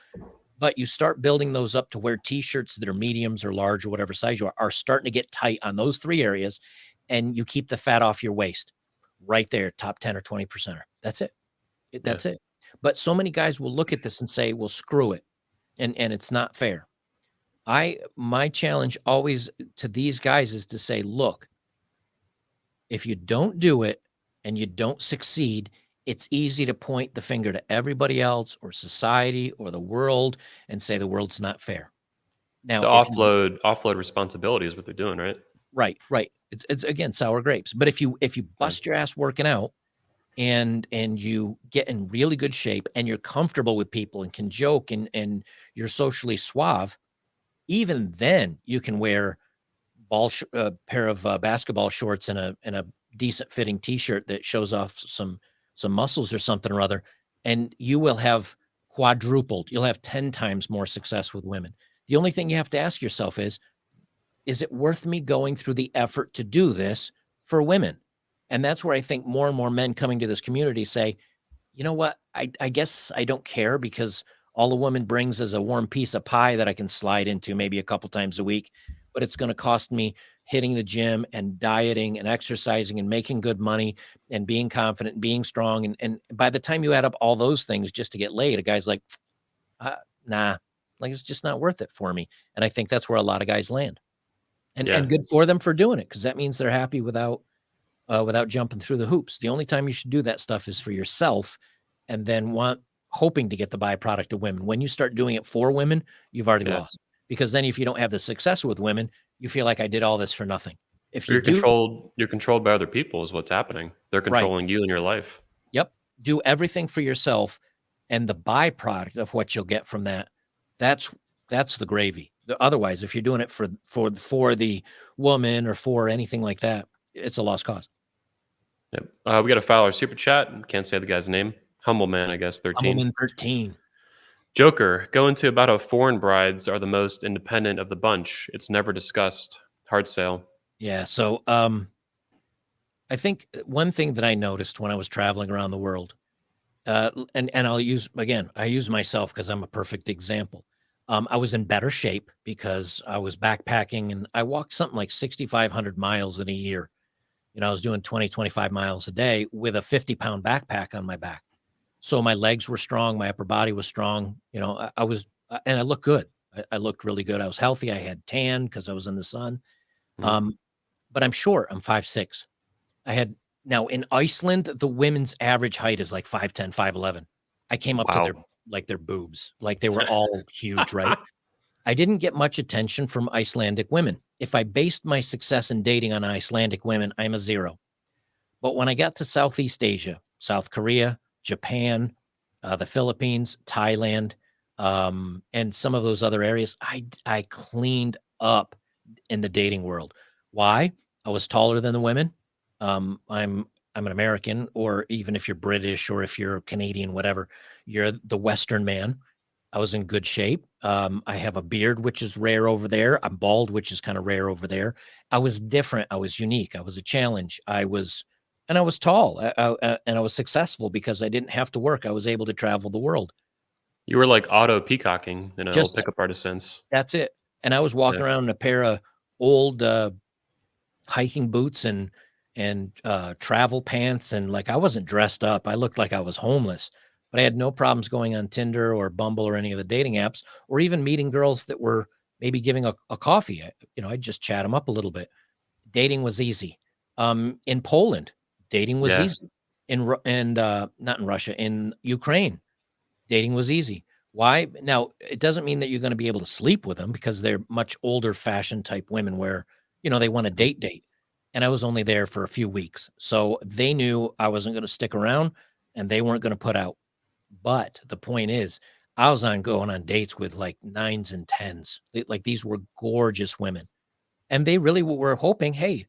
but you start building those up to where t-shirts that are mediums or large or whatever size you are starting to get tight on those three areas, and you keep the fat off your waist, right there, top 10 or 20%. That's it. Yeah. That's it. But so many guys will look at this and say, well, screw it. And it's not fair. My challenge always to these guys is to say, look, if you don't do it and you don't succeed, it's easy to point the finger to everybody else or society or the world and say the world's not fair. To Now, if you offload responsibility is what they're doing, right? right, right, it's again sour grapes. But if you Yeah. bust your ass working out and you get in really good shape and you're comfortable with people and can joke and you're socially suave, even then you can wear a pair of basketball shorts and a decent fitting t-shirt that shows off some muscles or something or other, and you will have quadrupled. You'll have 10 times more success with women. The only thing you have to ask yourself is it worth me going through the effort to do this for women? And that's where I think more and more men coming to this community say, you know what? I guess I don't care, because all a woman brings is a warm piece of pie that I can slide into maybe a couple times a week, but it's going to cost me hitting the gym and dieting and exercising and making good money and being confident and being strong. And by the time you add up all those things just to get laid, a guy's like, nah, like it's just not worth it for me. And I think that's where a lot of guys land. And Yeah. good for them for doing it, because that means they're happy without jumping through the hoops. The only time you should do that stuff is for yourself, and then hoping to get the byproduct of women. When you start doing it for women, you've already Yeah. lost, because then if you don't have the success with women, you feel like I did all this for nothing. If Or you do, you're controlled by other people is what's happening. They're right, controlling you and your life. yep, do everything for yourself, and the byproduct of what you'll get from that, that's that's the gravy. Otherwise, if you're doing it for the woman or for anything like that, it's a lost cause. Yep. We got to file our super chat. Can't say the guy's name. Humble man, I guess, 13. Humbleman 13. Joker, go into about how foreign brides are the most independent of the bunch. It's never discussed. Hard sale. Yeah. So I think one thing that I noticed when I was traveling around the world, and I use myself because I'm a perfect example. I was in better shape because I was backpacking, and I walked something like 6,500 miles in a year. I was doing 20, 25 miles a day with a 50-pound backpack on my back. So my legs were strong, my upper body was strong. I was, and I looked good. I looked really good. I was healthy. I had tan because I was in the sun. Mhm. Um, but I'm short. I'm 5'6". I had now in Iceland, the women's average height is like 5'10", 5'11". I came up to Wow. their boobs, like they were all huge, right? I didn't get much attention from Icelandic women. If I based my success in dating on Icelandic women, I'm a zero. But when I got to Southeast Asia, South Korea, Japan, the Philippines, Thailand, and some of those other areas, I cleaned up in the dating world. Why? I was taller than the women. I'm an American, or even if you're British or if you're Canadian, whatever, you're the Western man. I was in good shape. I have a beard, which is rare over there. I'm bald, which is kind of rare over there. I was different. I was unique. I was a challenge. And I was tall, and I was successful because I didn't have to work. I was able to travel the world. You were like auto peacocking in an old Just pickup artist sense. that's it. And I was Yeah. walking around in a pair of old hiking boots and travel pants, and like I wasn't dressed up. I looked like I was homeless, but I had no problems going on Tinder or Bumble or any of the dating apps, or even meeting girls that were maybe giving a coffee. I'd just chat them up a little bit. Dating was easy. In Poland, dating was Yeah. easy. Not in Russia, in Ukraine, dating was easy. Why? Now, it doesn't mean that you're going to be able to sleep with them because they're much older fashioned type women where, they want to Mhm. date. And I was only there for a few weeks. So they knew I wasn't going to stick around and they weren't going to put out. But the point is, I was going on dates with like nines and tens. Like these were gorgeous women. And they really were hoping, hey,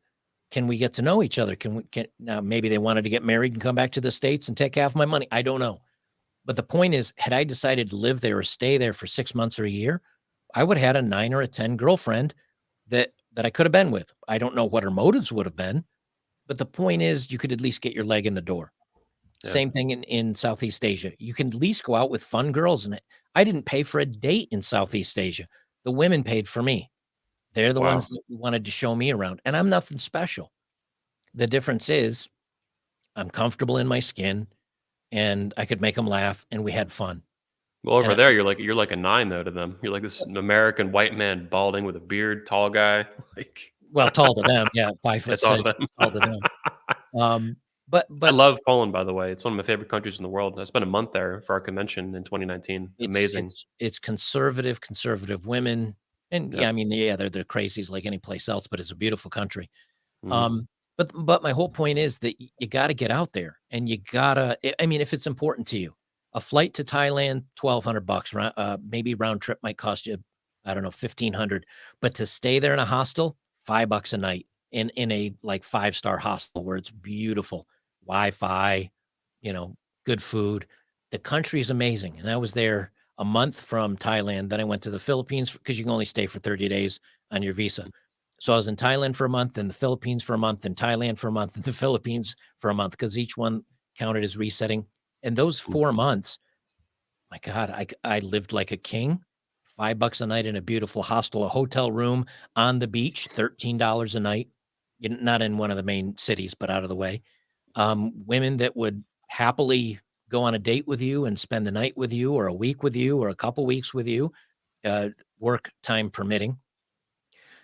can we get to know each other? Can now maybe they wanted to get married and come back to the States and take half my money. I don't know. But the point is, had I decided to live there or stay there for 6 months or a year, I would have had a 9 or a 10 girlfriend that I could have been with. I don't know what her motives would have been, but the point is you could at least get your leg in the door. Yeah. Same thing in Southeast Asia. You can at least go out with fun girls. And I didn't pay for a date in Southeast Asia. The women paid for me. They're the Wow. ones that wanted to show me around. And I'm nothing special. The difference is I'm comfortable in my skin and I could make them laugh and we had fun. Well, over And there, you're like a 9 though to them. You're like this American white man balding with a beard, tall guy. Like Well, tall to them, yeah, 5 foot it's all 6, of them. tall to them. Um, but I but love Poland, by the way. It's one of my favorite countries in the world. I spent a month there for our convention in 2019. it's Amazing. it's it's conservative women, and Yeah. yeah, I mean, yeah, they're crazies like any place else, but it's a beautiful country. Mhm. But my whole point is that you gotta get out there, and you gotta I mean, if it's important to you, a flight to Thailand, $1,200, maybe round trip might cost you, I don't know, 1,500, but to stay there in a hostel, $5 a night in a, like, five-star hostel where it's beautiful, Wi-Fi, you know, good food. The country is amazing, and I was there a month from Thailand, then I went to the Philippines because you can only stay for 30 days on your visa. So I was in Thailand for a month, in the Philippines for a month, in Thailand for a month, in the Philippines for a month because each one counted as resetting. And those Mm. 4 months, my God, I lived like a king. $5 a night in a beautiful hostel, a hotel room on the beach, $13 a night. Not in one of the main cities, but out of the way. Women that would happily go on a date with you and spend the night with you, or a week with you, or a couple weeks with you, uh, work time permitting.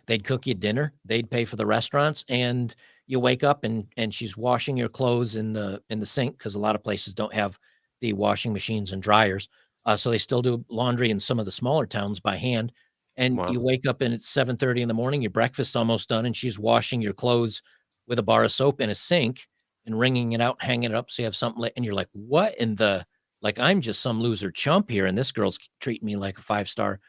They'd cook you dinner, they'd pay for the restaurants, and you wake up and she's washing your clothes in the sink because a lot of places don't have the washing machines and dryers. So they still do laundry in some of the smaller towns by hand. And Wow. you wake up and it's 7:30 in the morning, your breakfast's almost done, and she's washing your clothes with a bar of soap in a sink and wringing it out, hanging it up so you have something. And you're like, what in the like? I'm just some loser chump here, and this girl's treating me like a 5-star.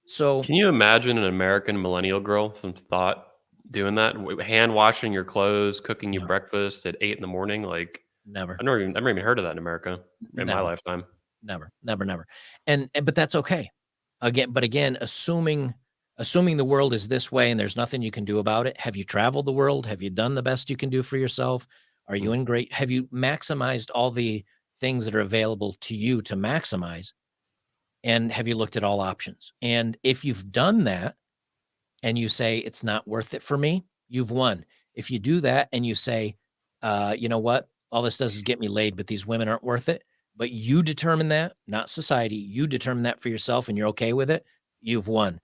So Can you imagine an American millennial girl, some thought, doing that? Hand washing your clothes, cooking you yeah, breakfast at 8 in the morning? Like, never, I've never even heard of that in America in my never. lifetime. Never, never, never. And but that's okay. Again, assuming the world is this way and there's nothing you can do about it. Have you traveled the world? Have you done the best you can do for yourself? Are you Mm. in great? Have you maximized all the things that are available to you to maximize? And have you looked at all options? And if you've done that and you say it's not worth it for me, you've won. If you do that and you say, you know what, all this does is get me laid, but these women aren't worth it. But you determine that, not society. You determine that for yourself, and you're okay with it. you've won.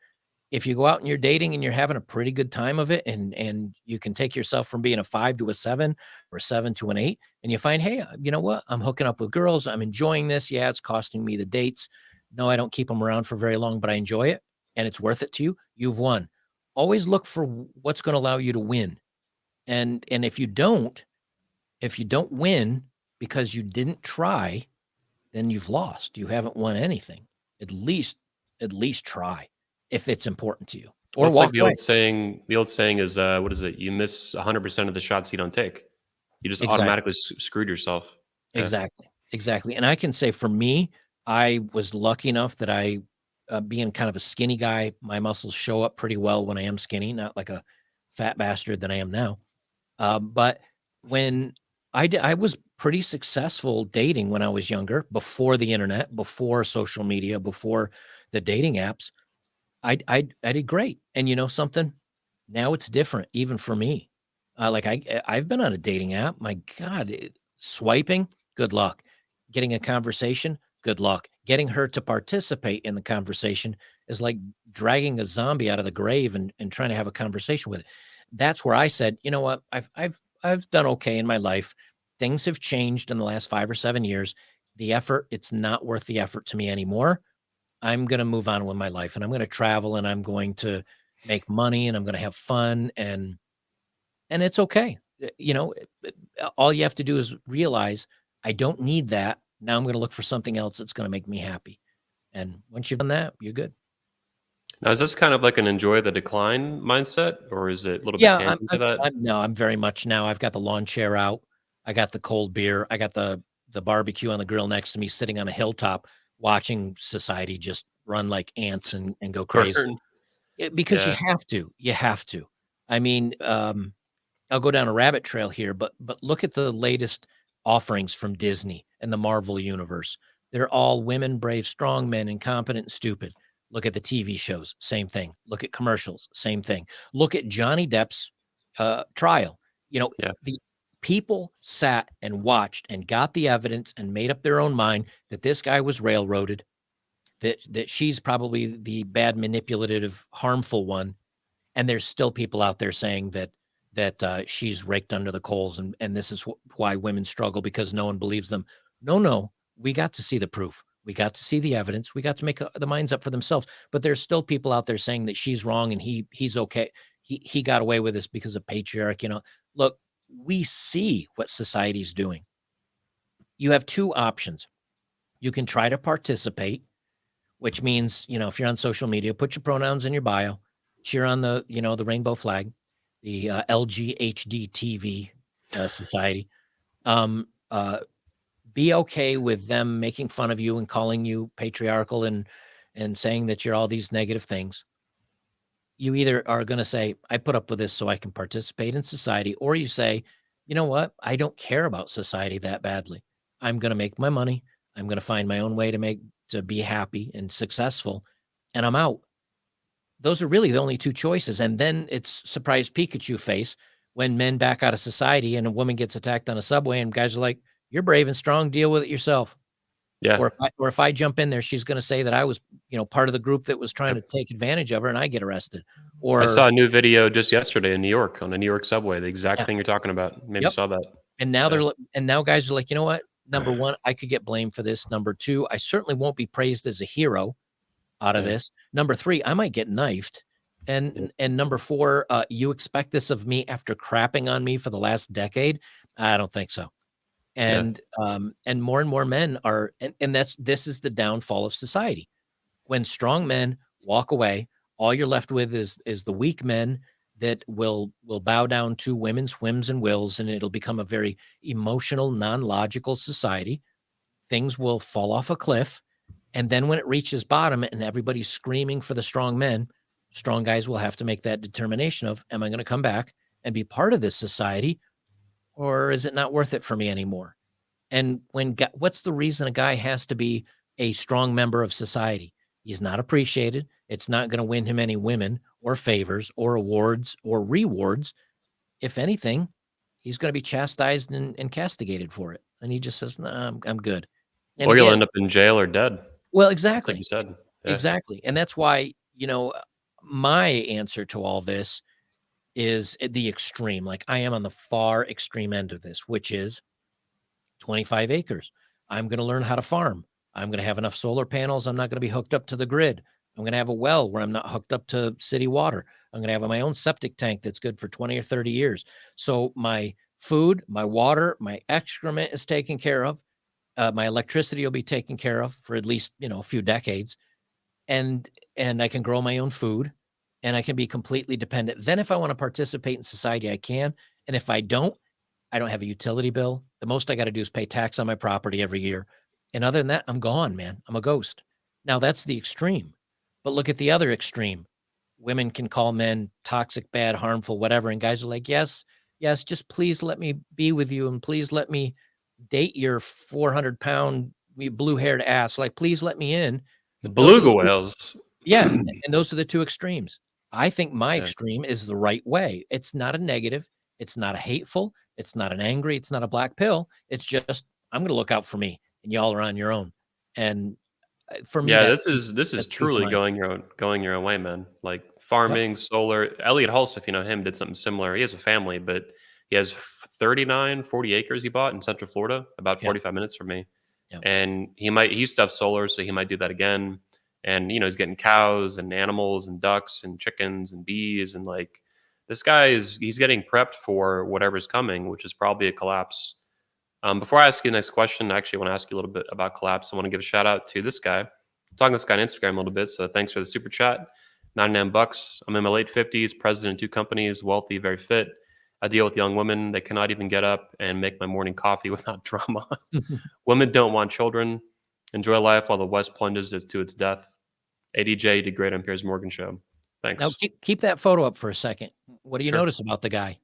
If you go out and you're dating and you're having a pretty good time of it, and you can take yourself from being a 5 to a 7 or a 7 to an 8, and you find, "Hey, you know what? I'm hooking up with girls. I'm enjoying this. Yeah, it's costing me the dates. No, I don't keep them around for very long, but I enjoy it, and it's worth it to you." You've won. Always look for what's gonna allow you to win. And if you don't win because you didn't try, then you've lost. You haven't won anything. At least at least try if it's important to you, Well, or it's like walk the away. old saying. The old saying is, what is it? You miss 100% of the shots you don't take. You just Exactly. automatically screwed yourself. Yeah. Exactly. Exactly. And I can say for me, I was lucky enough that being kind of a skinny guy, my muscles show up pretty well when I am skinny, not like a fat bastard that I am now. But when I was pretty successful dating when I was younger, before the internet, before social media, before the dating apps. I did great, and you know something? Now it's different even for me. Like I've been on a dating app. My God, swiping, good luck. Getting a conversation, good luck. Getting her to participate in the conversation is like dragging a zombie out of the grave and trying to have a conversation with it. That's where I said, you know what? I've done okay in my life. Things have changed in the last 5 or 7 years. The effort, it's not worth the effort to me anymore. I'm gonna move on with my life, and I'm gonna travel, and I'm going to make money, and I'm gonna have fun, and it's okay. All you have to do is realize, "I don't need that. Now I'm gonna look for something else that's gonna make me happy." And once you've done that, you're good. Now, is this kind of like an enjoy the decline mindset, or is it a little bit Yeah, I'm tangent to I'm that? I'm no, I'm very much now. I've got the lawn chair out. I got the cold beer. I got the barbecue on the grill next to me, sitting on a hilltop, watching society just run like ants and go crazy. Burn. Because Yeah. you have to. I mean, I'll go down a rabbit trail here, but look at the latest offerings from Disney and the Marvel universe. They're all women, brave, strong men, incompetent, and stupid. Look at the TV shows, same thing. Look at commercials, same thing. Look at Johnny Depp's trial. Yeah. The people sat and watched and got the evidence and made up their own mind that this guy was railroaded, that she's probably the bad, manipulative, harmful one, and there's still people out there saying that she's raked under the coals, and this is why women struggle because no one believes them. No, no, we got to see the proof. We got to see the evidence. We got to make the minds up for themselves. But there's still people out there saying that she's wrong and he's okay. He got away with this because of patriarch. Look, we see what society's doing. You have two options. You can try to participate, which means, if you're on social media, put your pronouns in your bio, cheer on the rainbow flag, the LGHDTV society. Um, uh, be okay with them making fun of you and calling you patriarchal and saying that you're all these negative things. You either are going to say, I put up with this so I can participate in society, or you say, you know what? I don't care about society that badly. I'm going to make my money. I'm going to find my own way to be happy and successful, and I'm out. Those are really the only two choices. And then it's surprise Pikachu face when men back out of society and a woman gets attacked on a subway and guys are like, you're brave and strong, deal with it yourself. Yeah. Or if I jump in there, she's going to say that I was, part of the group that was trying to Yep. take advantage of her and I get arrested. I Or saw a new video just yesterday in New York on a New York subway. The exact yeah, thing you're talking about. Maybe you yep. saw that. And now Yeah. and now guys are like, you know what? Number one, I could get blamed for this. Number two, I certainly won't be praised as a hero out of Yeah. this. Number three, I might get knifed. Yeah. And number four, you expect this of me after crapping on me for the last decade? I don't think so. Yeah. And more and more men are, and this is the downfall of society. When strong men walk away, all you're left with is the weak men that will bow down to women's whims and wills, and it'll become a very emotional, non-logical society. Things will fall off a cliff, and then when it reaches bottom and everybody's screaming for the strong men, strong guys will have to make that determination of, am I going to come back and be part of this society, or is it not worth it for me anymore? And what's the reason a guy has to be a strong member of society? He's not appreciated. It's not going to win him any women or favors or awards or rewards. If anything, he's going to be chastised and castigated for it. And he just says, nah, I'm good. And Or you'll again, end up in jail or dead, well, just like exactly. you said. Yeah. Exactly. And that's why, you know, my answer to all this is the extreme. Like I am on the far extreme end of this, which is 25 acres. I'm going to learn how to farm. I'm going to have enough solar panels. I'm not going to be hooked up to the grid. I'm going to have a well where I'm not hooked up to city water. I'm going to have my own septic tank that's good for 20 or 30 years. So my food, my water, my excrement is taken care of. My electricity will be taken care of for at least, a few decades. And I can grow my own food and I can be completely dependent. Then if I want to participate in society, I can. And if I don't have a utility bill. The most I got to do is pay tax on my property every year. And other than that, I'm gone, man. I'm a ghost. Now that's the extreme. But look at the other extreme. Women can call men toxic, bad, harmful, whatever. And guys are like, yes, yes, just please let me be with you. And please let me date your 400-pound blue haired ass. Like, please let me in. The Those are beluga the two, whales. yeah. And those are the two extremes. I think my Yeah. extreme is the right way. It's not a negative. It's not a hateful. It's not an angry. It's not a black pill. It's just, I'm going to look out for me and y'all are on your own. And for me, Yeah, this is that's peace of truly mind. going your own way, man. Like Yep. farming, solar. Elliot Hulse, if you know him, did something similar. He has a family, but he has 39, 40 acres he bought in Central Florida, about Yeah. 45 minutes from me. Yeah. And he used to have solar, so he might do that again. And he's getting cows and animals and ducks and chickens and bees and like this guy he's getting prepped for whatever's coming, which is probably a collapse. Before I ask you the next question, I actually want to ask you a little bit about collapse. I want to give a shout out to this guy. I'm talking to this guy on Instagram a little bit, so thanks for the super chat. 99 bucks. I'm in my late 50s, president of 2 companies, wealthy, very fit. I deal with young women. They cannot even get up and make my morning coffee without drama. Women don't want children. Enjoy life while the West plunges it to its death. ADJ, the Great on Piers Morgan Show. Now Thanks. keep that photo up for a second. What do you Sure. notice about the guy?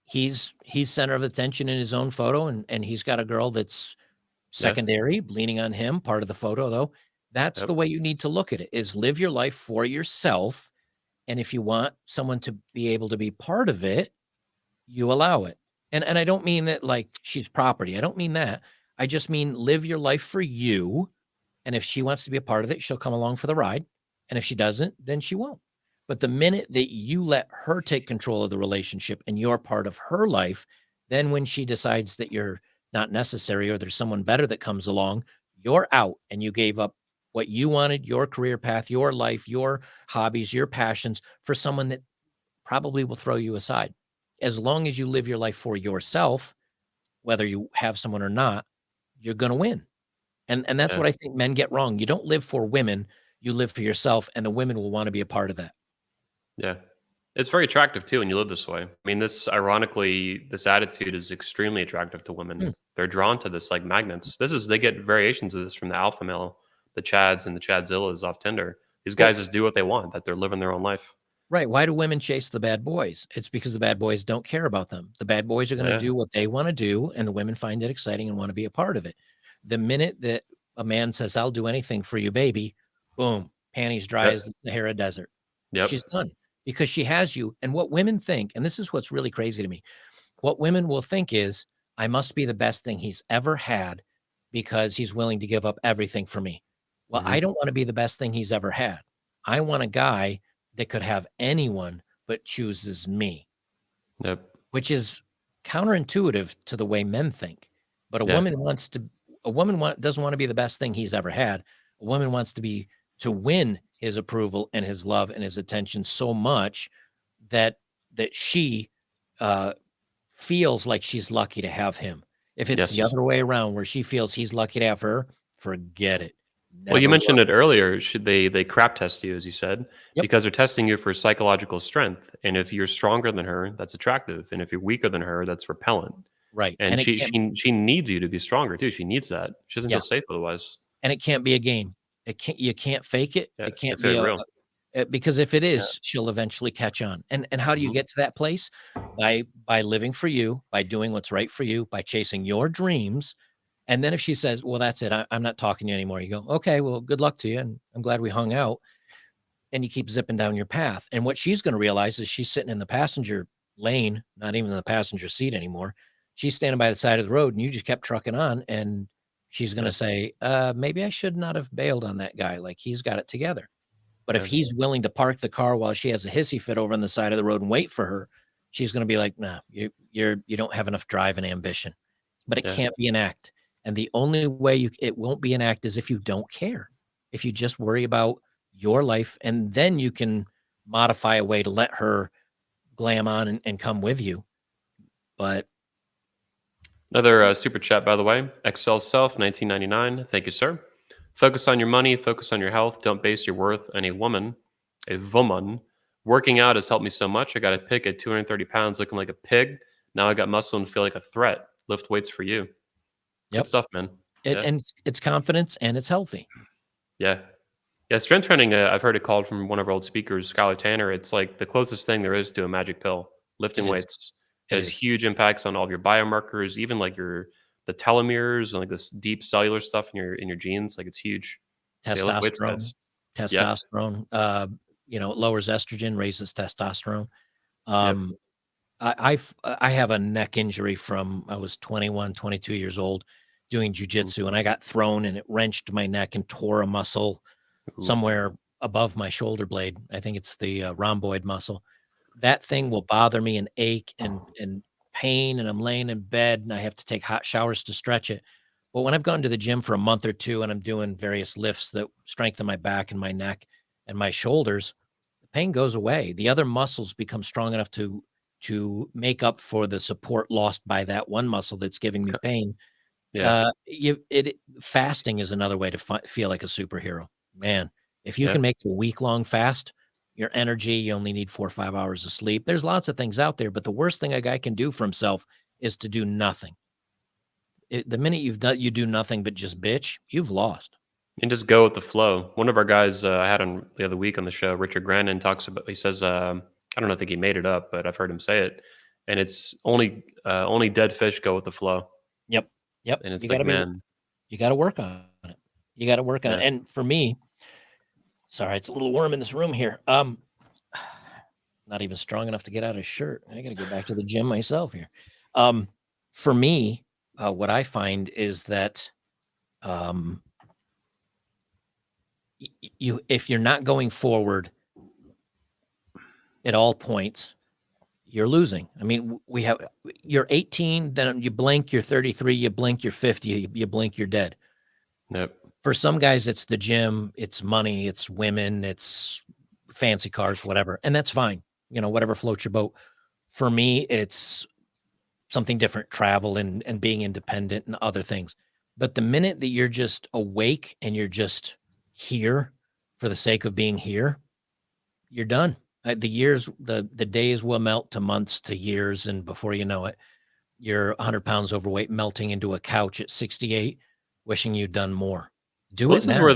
He's center of attention in his own photo, and he's got a girl that's Yeah. secondary, leaning on him, part of the photo though. That's Yep. the way you need to look at it, is live your life for yourself. And if you want someone to be able to be part of it, you allow it. And I don't mean that like she's property. I don't mean that. I just mean live your life for you. And if she wants to be a part of it, she'll come along for the ride. And if she doesn't, then she won't. But the minute that you let her take control of the relationship and you're part of her life, then when she decides that you're not necessary or there's someone better that comes along, you're out and you gave up what you wanted, your career path, your life, your hobbies, your passions for someone that probably will throw you aside. As long as you live your life for yourself, whether you have someone or not, you're going to win. And that's Yeah. what I think men get wrong. You don't live for women, you live for yourself, and the women will want to be a part of that. Yeah. It's very attractive too when you live this way. I mean, this attitude is extremely attractive to women. Hmm. They're drawn to this like magnets. They get variations of this from the alpha male, the Chads and the Chadzillas off Tinder. These Well, guys just do what they want, that they're living their own life. right. Why do women chase the bad boys? It's because the bad boys don't care about them. The bad boys are going to Yeah. do what they want to do, and the women find it exciting and want to be a part of it. The minute that a man says, I'll do anything for you, baby, boom, panties dry Yep. as the Sahara Desert. Yep. She's done because she has you. And what women think, and this is what's really crazy to me, what women will think is, I must be the best thing he's ever had because he's willing to give up everything for me. Well, Hmm. I don't want to be the best thing he's ever had. I want a guy that could have anyone but chooses me, Yep. which is counterintuitive to the way men think. But Yeah. doesn't want to be the best thing he's ever had. A woman wants to win his approval and his love and his attention so much that she uh, feels like she's lucky to have him. If it's the Yes. other way around where she feels he's lucky to have her, forget it. Well, you Never mentioned work. it earlier. Should they crap test you, as you said, Yep. because they're testing you for psychological strength. And if you're stronger than her, that's attractive. And if you're weaker than her, that's repellent. Right. And And it she can't, she needs you to be stronger too. She needs that. She doesn't feel yeah. safe otherwise. And it can't be a game. You can't fake it. Yeah, It can't it's gotta be be real. because if it Yeah. is, she'll eventually catch on. And how do you Mhm. get to that place? By living for you, by doing what's right for you, by chasing your dreams. And then if she says, well, that's it, I'm not talking to you anymore. You go, okay, well, good luck to you. And I'm glad we hung out. And you keep zipping down your path. And what she's going to realize is she's sitting in the passenger lane, not even in the passenger seat anymore. She's standing by the side of the road and you just kept trucking on. And she's going Yeah. to say, maybe I should not have bailed on that guy. Like he's got it together. But if he's willing to park the car while she has a hissy fit over on the side of the road and wait for her, she's going to be like, nah, you don't have enough drive and ambition. But it can't be an act. And the only way it won't be an act is if you don't care, if you just worry about your life, and then you can modify a way to let her glam on and come with you. But Another super chat, by the way. Excel Self, 1999. Thank you, sir. Focus on your money. Focus on your health. Don't base your worth on a woman. A woman. Working out has helped me so much. I got a pic at 230 pounds looking like a pig. Now I got muscle and feel like a threat. Lift weights for you. Good stuff, man. And it's confidence and it's healthy. Yeah. Yeah, strength training, I've heard it called from one of our old speakers, Skylar Tanner. It's like the closest thing there is to a magic pill. Lifting weights has huge impacts on all of your biomarkers, even like the telomeres and like this deep cellular stuff in your genes. Like it's huge. Testosterone, it lowers estrogen, raises testosterone. I have a neck injury from I was 21, 22 years old doing jujitsu, and I got thrown and it wrenched my neck and tore a muscle somewhere above my shoulder blade. I think it's the rhomboid muscle. That thing will bother me and ache and pain, and I'm laying in bed and I have to take hot showers to stretch it. But when I've gone to the gym for a month or two and I'm doing various lifts that strengthen my back and my neck and my shoulders, the pain goes away. The other muscles become strong enough to make up for the support lost by that one muscle that's giving me pain. Fasting is another way to feel like a superhero. Man, if you can make a week-long fast, your energy, you only need 4 or 5 hours of sleep. There's lots of things out there, but the worst thing a guy can do for himself is to do nothing. The minute you do nothing but just bitch, you've lost. And just go with the flow. One of our guys I had on the other week on the show, Richard Grannon, he says, I don't know, I think he made it up, but I've heard him say it. And it's only dead fish go with the flow. Yep. And it's like, man, you got to work on it. You got to work on it. And for me, sorry, it's a little warm in this room here. Not even strong enough to get out a shirt. I got to go back to the gym myself here. For me, what I find is that if you're not going forward at all points, you're losing. I mean, you're 18, then you blink, you're 33, you blink, you're 50, you blink, you're dead. Yep. For some guys, it's the gym, it's money, it's women, it's fancy cars, whatever. And that's fine. Whatever floats your boat. For me, it's something different, travel and being independent and other things. But the minute that you're just awake and you're just here for the sake of being here, you're done. The days will melt to months to years, and before you know it, you're 100 pounds overweight, melting into a couch at 68, wishing you'd done more. This is where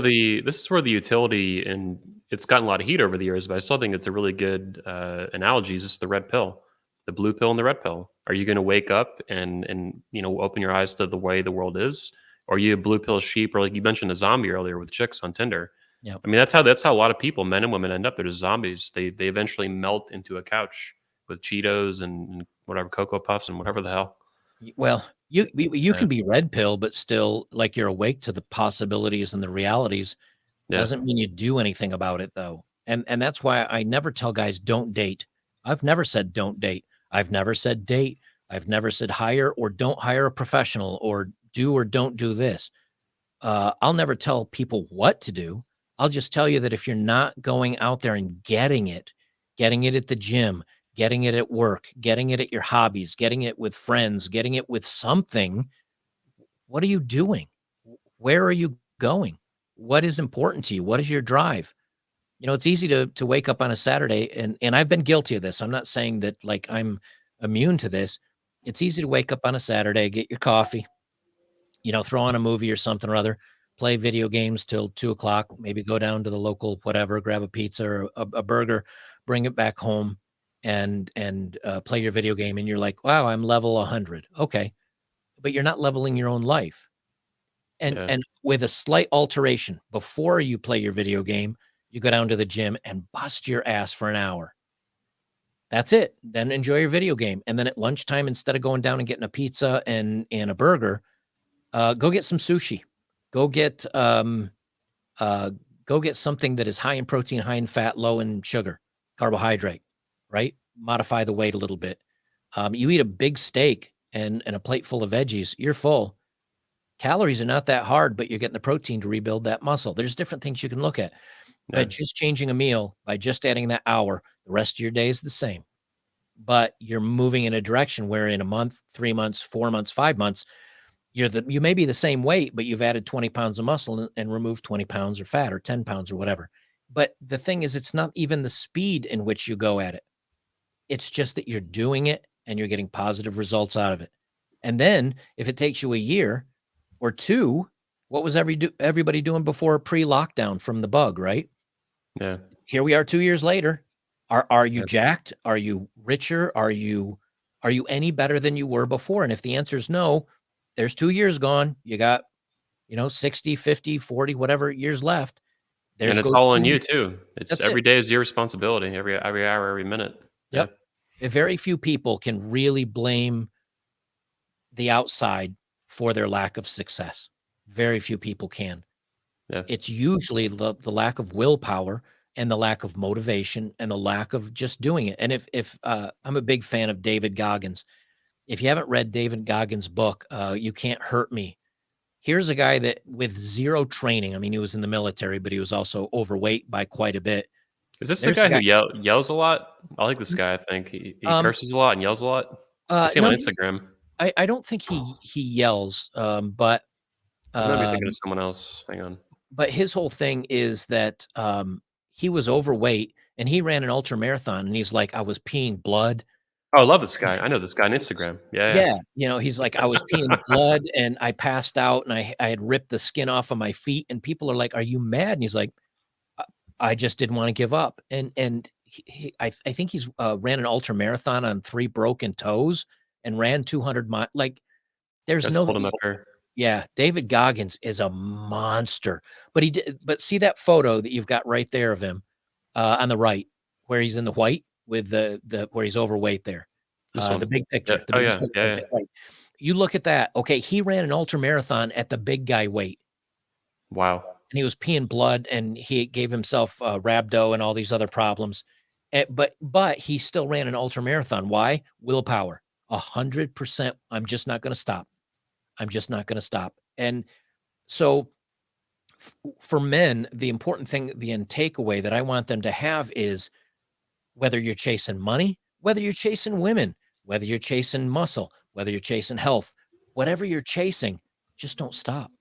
the utility, and it's gotten a lot of heat over the years, but I still think it's a really good analogy. Is just the red pill, the blue pill and the red pill. Are you going to wake up and open your eyes to the way the world is, or are you a blue pill sheep, or like you mentioned a zombie earlier with chicks on Tinder? Yeah, I mean that's how a lot of people, men and women, end up. They're just zombies. They eventually melt into a couch with Cheetos and whatever, Cocoa Puffs and whatever the hell. Well, you can be red pill, but still like you're awake to the possibilities and the realities. Doesn't mean you do anything about it though. And that's why I never tell guys don't date. I've never said don't date. I've never said date. I've never said hire or don't hire a professional or do or don't do this. I'll never tell people what to do. I'll just tell you that if you're not going out there and getting it at the gym, getting it at work, getting it at your hobbies, getting it with friends, getting it with something, what are you doing? Where are you going? What is important to you? What is your drive? It's easy to wake up on a Saturday, and I've been guilty of this. I'm not saying that like I'm immune to this. It's easy to wake up on a Saturday, get your coffee, throw on a movie or something or other, play video games till 2:00, maybe go down to the local whatever, grab a pizza or a burger, bring it back home and play your video game. And you're like, wow, I'm level 100. Okay. But you're not leveling your own life. And with a slight alteration, before you play your video game, you go down to the gym and bust your ass for an hour. That's it. Then enjoy your video game. And then at lunchtime, instead of going down and getting a pizza and a burger, go get some sushi. Go get go get something that is high in protein, high in fat, low in sugar, carbohydrate, right? Modify the weight a little bit. You eat a big steak and a plate full of veggies, you're full. Calories are not that hard, but you're getting the protein to rebuild that muscle. There's different things you can look at. By Yeah. just changing a meal, by just adding that hour, the rest of your day is the same. But you're moving in a direction where in a month, 3 months, 4 months, 5 months, you may be the same weight, but you've added 20 pounds of muscle and removed 20 pounds or fat or 10 pounds or whatever. But the thing is, it's not even the speed in which you go at it. It's just that you're doing it and you're getting positive results out of it. And then if it takes you a year or two, what was everybody doing before pre-lockdown from the bug, right? Yeah. Here we are 2 years later. Are you Yeah. jacked? Are you richer? Are you any better than you were before? And if the answer is no, there's 2 years gone. You got, 60, 50, 40, whatever years left. And There's it's goes all 2 on you years. too. It's That's it. every day is your responsibility. Every hour, every minute. Yeah. Yep. Very few people can really blame the outside for their lack of success. Very few people can. Yeah. It's usually the lack of willpower and the lack of motivation and the lack of just doing it. And if I'm a big fan of David Goggins. If you haven't read David Goggins' book, You Can't Hurt Me. Here's a guy that with zero training. I mean, he was in the military, but he was also overweight by quite a bit. Is this the There's guy a who guy. yells a lot? I like this guy. I think he Um, curses a lot and yells a lot. I see him no, on Instagram. I don't think he yells, I might be thinking of um, someone else. Hang on. but his whole thing is that he was overweight and he ran an ultra marathon and he's like, I was peeing blood. Oh, I love this guy. I know this guy on Instagram. Yeah. Yeah, he's like, I was peeing blood and I passed out and I had ripped the skin off of my feet and people are like, "Are you mad?" And he's like, I just didn't want to give up." And I think he's ran an ultra marathon on 3 broken toes and ran 200 miles. Like, there's Just no. pulled him up here. Yeah, David Goggins is a monster. But see that photo that you've got right there of him on the right, where he's in the white with the where he's overweight there. This The one. big Yeah. picture, the Oh biggest yeah. picture, Yeah. okay, right. You look at that. Okay, he ran an ultra marathon at the big guy weight, Wow. and he was peeing blood, and he gave himself rhabdo and all these other problems. But he still ran an ultra marathon. Why? Willpower. 100%. I'm just not going to stop. I'm just not going to stop. And so for men, the important thing, the end takeaway that I want them to have is whether you're chasing money, whether you're chasing women, whether you're chasing muscle, whether you're chasing health, whatever you're chasing, just don't stop.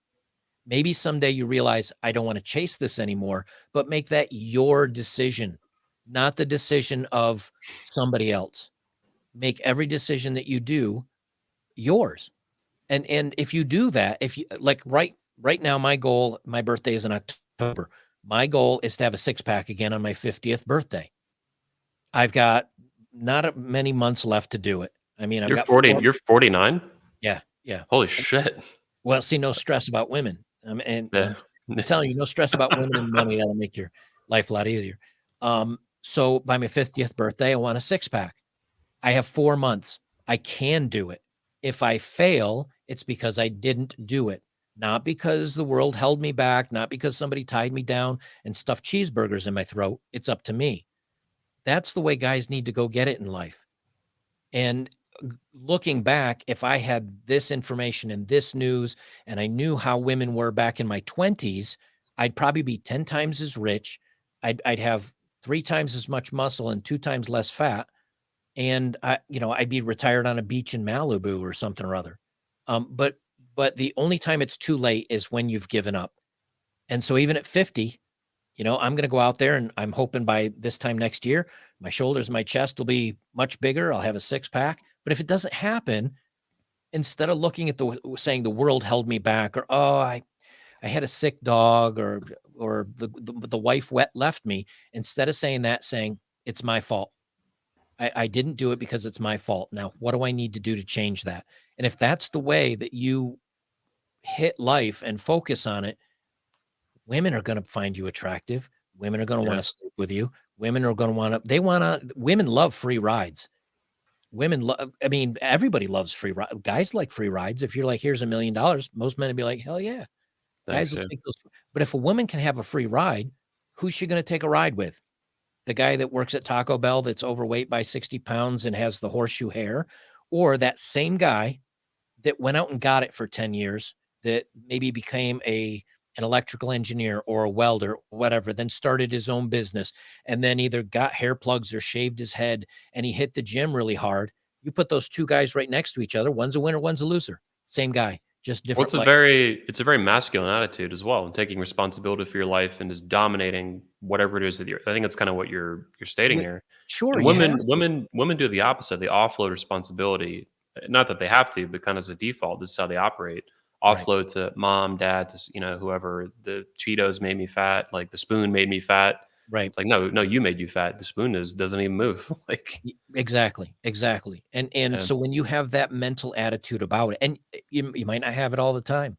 Maybe someday you realize I don't want to chase this anymore, but make that your decision, not the decision of somebody else. Make every decision that you do yours. And if you do that, if you like right now, my birthday is in October. My goal is to have a six pack again on my 50th birthday. I've got not many months left to do it. I mean, I've You're got 40. 4. You're 49. Yeah, yeah. Holy shit. Well, see, no stress about women. Yeah. I'm telling you, no stress about women and money. That'll make your life a lot easier. So by my 50th birthday, I want a six pack. I have 4 months. I can do it. If I fail, it's because I didn't do it. Not because the world held me back, not because somebody tied me down and stuffed cheeseburgers in my throat. It's up to me. That's the way guys need to go get it in life. And looking back, if I had this information and this news, and I knew how women were back in my 20s, I'd probably be 10 times as rich. I'd have 3 times as much muscle and 2 times less fat. And I'd be retired on a beach in Malibu or something or other. But the only time it's too late is when you've given up. And so even at 50, I'm going to go out there and I'm hoping by this time next year, my shoulders, my chest will be much bigger. I'll have a six pack. But if it doesn't happen, instead of looking at saying the world held me back, or, oh, I had a sick dog, or the wife left me, instead of saying that, saying it's my fault. I didn't do it because it's my fault. Now, what do I need to do to change that? And if that's the way that you hit life and focus on it, women are going to find you attractive. Women are going to want to sleep with you. Women are going to women love free rides. I mean, everybody loves free rides. Guys like free rides. If you're like, here's $1 million, most men would be like, hell yeah. Thanks. Guys will Yeah. take those. But if a woman can have a free ride, Who's she going to take a ride with? The guy that works at Taco Bell that's overweight by 60 pounds and has the horseshoe hair, or that same guy that went out and got it for 10 years, that maybe became an electrical engineer or a welder, or whatever, then started his own business and then either got hair plugs or shaved his head and he hit the gym really hard. You put those two guys right next to each other. One's a winner, one's a loser. Same guy, just Well, different life. it's a very masculine attitude as well, and taking responsibility for your life and just dominating whatever it is that you're. I think that's kind of what you're stating Wh- here. Sure, And you have to. women do the opposite. They offload responsibility, not that they have to, but kind of as a default. This is how they operate. Right, Offload to mom, dad, to whoever. The Cheetos made me fat. Like the spoon made me fat. right. It's like no, no, you made you fat. The spoon doesn't even move. Like Exactly, exactly. And yeah, so when you have that mental attitude about it, and you might not have it all the time.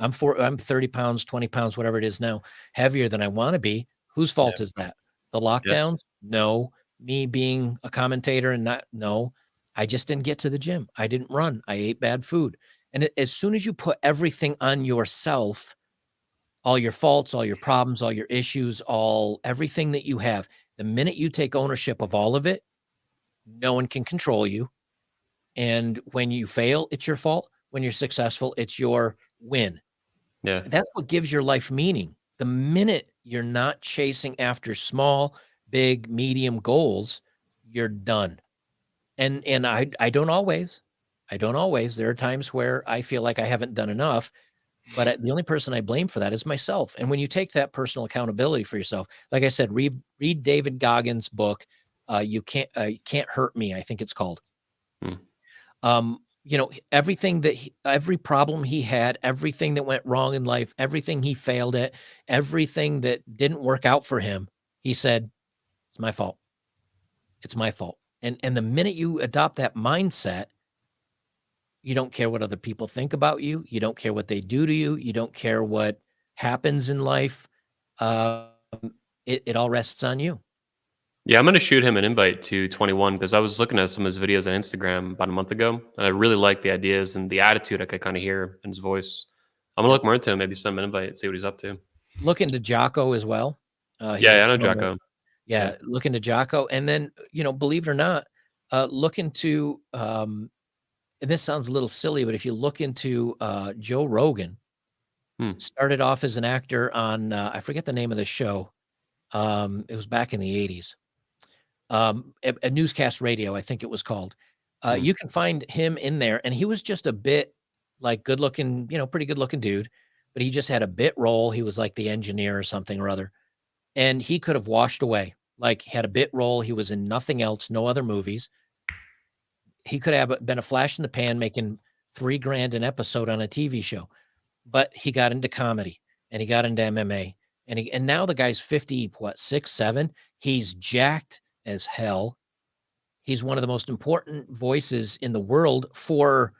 I'm 30 pounds, 20 pounds, whatever it is now, heavier than I want to be. Whose yeah, fault is that? The yeah, lockdowns? No. Me being a commentator and not, no. I just didn't get to the gym. I didn't run. I ate bad food. And as soon as you put everything on yourself, all your faults, all your problems, all your issues, all everything that you have, the minute you take ownership of all of it, no one can control you. And when you fail, it's your fault. When you're successful, it's your win. yeah. That's what gives your life meaning. The minute you're not chasing after small, big, medium goals, you're done. And I don't always. I don't always. There are times where I feel like I haven't done enough, but the only person I blame for that is myself. And when you take that personal accountability for yourself, like I said, read David Goggins' book. You can't hurt me. I think it's called. Hmm. Everything every problem he had, everything that went wrong in life, everything he failed at, everything that didn't work out for him, he said, it's my fault. It's my fault. And the minute you adopt that mindset, you don't care what other people think about you. You don't care what they do to you. You don't care what happens in life. Um, it all rests on you. Yeah, I'm gonna shoot him an invite to 21 because I was looking at some of his videos on Instagram about a month ago, and I really like the ideas and the attitude I could kind of hear in his voice. I'm gonna Yep. look more into him, maybe send him an invite, see what he's up to. Look into Jocko as well. Yeah, He's a yeah, I know former. Jocko. Yeah. Yeah, look into Jocko, and then, believe it or not, look into, and this sounds a little silly, but if you look into, Joe Rogan, Hmm. started off as an actor on, I forget the name of the show. It was back in the '80s. A newscast radio, I think it was called. Hmm. You can find him in there, and he was just a bit, like, good looking, pretty good looking dude, but he just had a bit role. He was like the engineer or something or other. And he could have washed away, like, he had a bit role, he was in nothing else, no other movies. He could have been a flash in the pan making 3 grand an episode on a TV show, but he got into comedy, and he got into MMA, and now the guy's 50, what, 6, 7? He's jacked as hell. He's one of the most important voices in the world for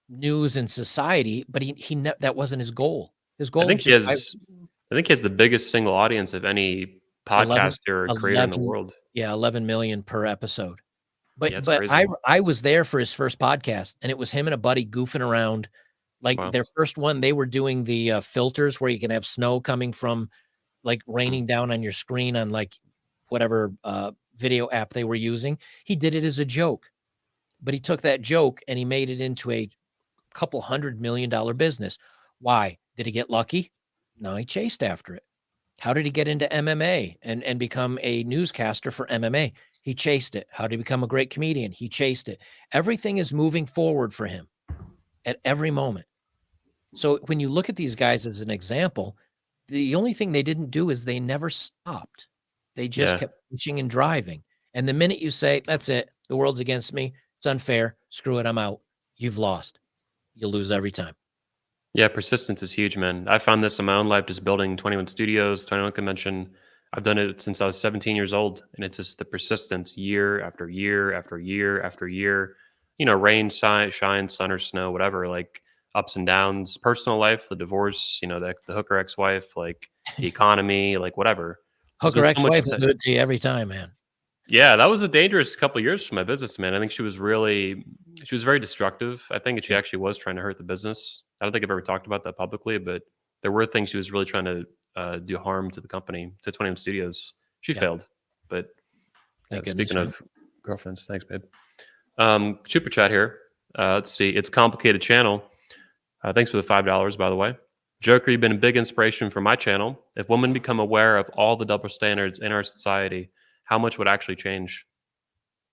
news and society, but that wasn't his goal. His I goal think he just has I think he has the biggest single audience of any 11, podcaster or creator in the 11, world. yeah, 11 million per episode. But Yeah, it's but I crazy. I was there for his first podcast, and it was him and a buddy goofing around. Like, Wow. their first one, they were doing the, filters where you can have snow coming from, like, Hmm. raining down on your screen on, like, whatever, video app they were using. He did it as a joke, but he took that joke and he made it into a couple $100 million business. Why? Did he get lucky? No, he chased after it. How did he get into MMA and become a newscaster for MMA? He chased it. How did he become a great comedian? He chased it. Everything is moving forward for him at every moment. So when you look at these guys as an example, the only thing they didn't do is they never stopped. They just Yeah. kept pushing and driving. And the minute you say, that's it, the world's against me, it's unfair, screw it, I'm out, you've lost. You'll lose every time. Yeah, persistence is huge, man. I found this in my own life just building 21 studios, 21 convention. I've done it since I was 17 years old. And it's just the persistence year after year after year after year. Rain, shine, sun or snow, whatever, like ups and downs, personal life, the divorce, the hooker ex wife, like the economy, like whatever. There's been Hooker so much. ex-wife will do it to you every time, man. Yeah, that was a dangerous couple of years for my business, man. I think she was very destructive. I think she Yeah. actually was trying to hurt the business. I don't think I've ever talked about that publicly, but there were things she was really trying to do harm to the company, to 21 Studios. She Yeah. failed, but Thank goodness, speaking right? of girlfriends, thanks, babe. Super chat here. Let's see. It's complicated channel. Thanks for the $5, by the way. Joker, you've been a big inspiration for my channel. If women become aware of all the double standards in our society, how much would actually change?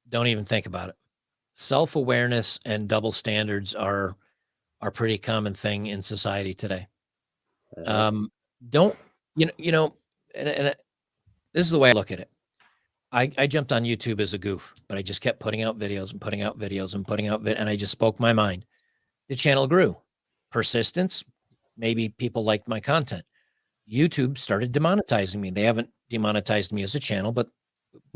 Don't even think about it. Self-awareness and double standards are a pretty common thing in society today. Don't and this is the way I look at it. I jumped on YouTube as a goof, but I just kept putting out videos and putting out videos and putting out and I just spoke my mind. The channel grew. Persistence, maybe people liked my content. YouTube started demonetizing me. They haven't demonetized me as a channel, but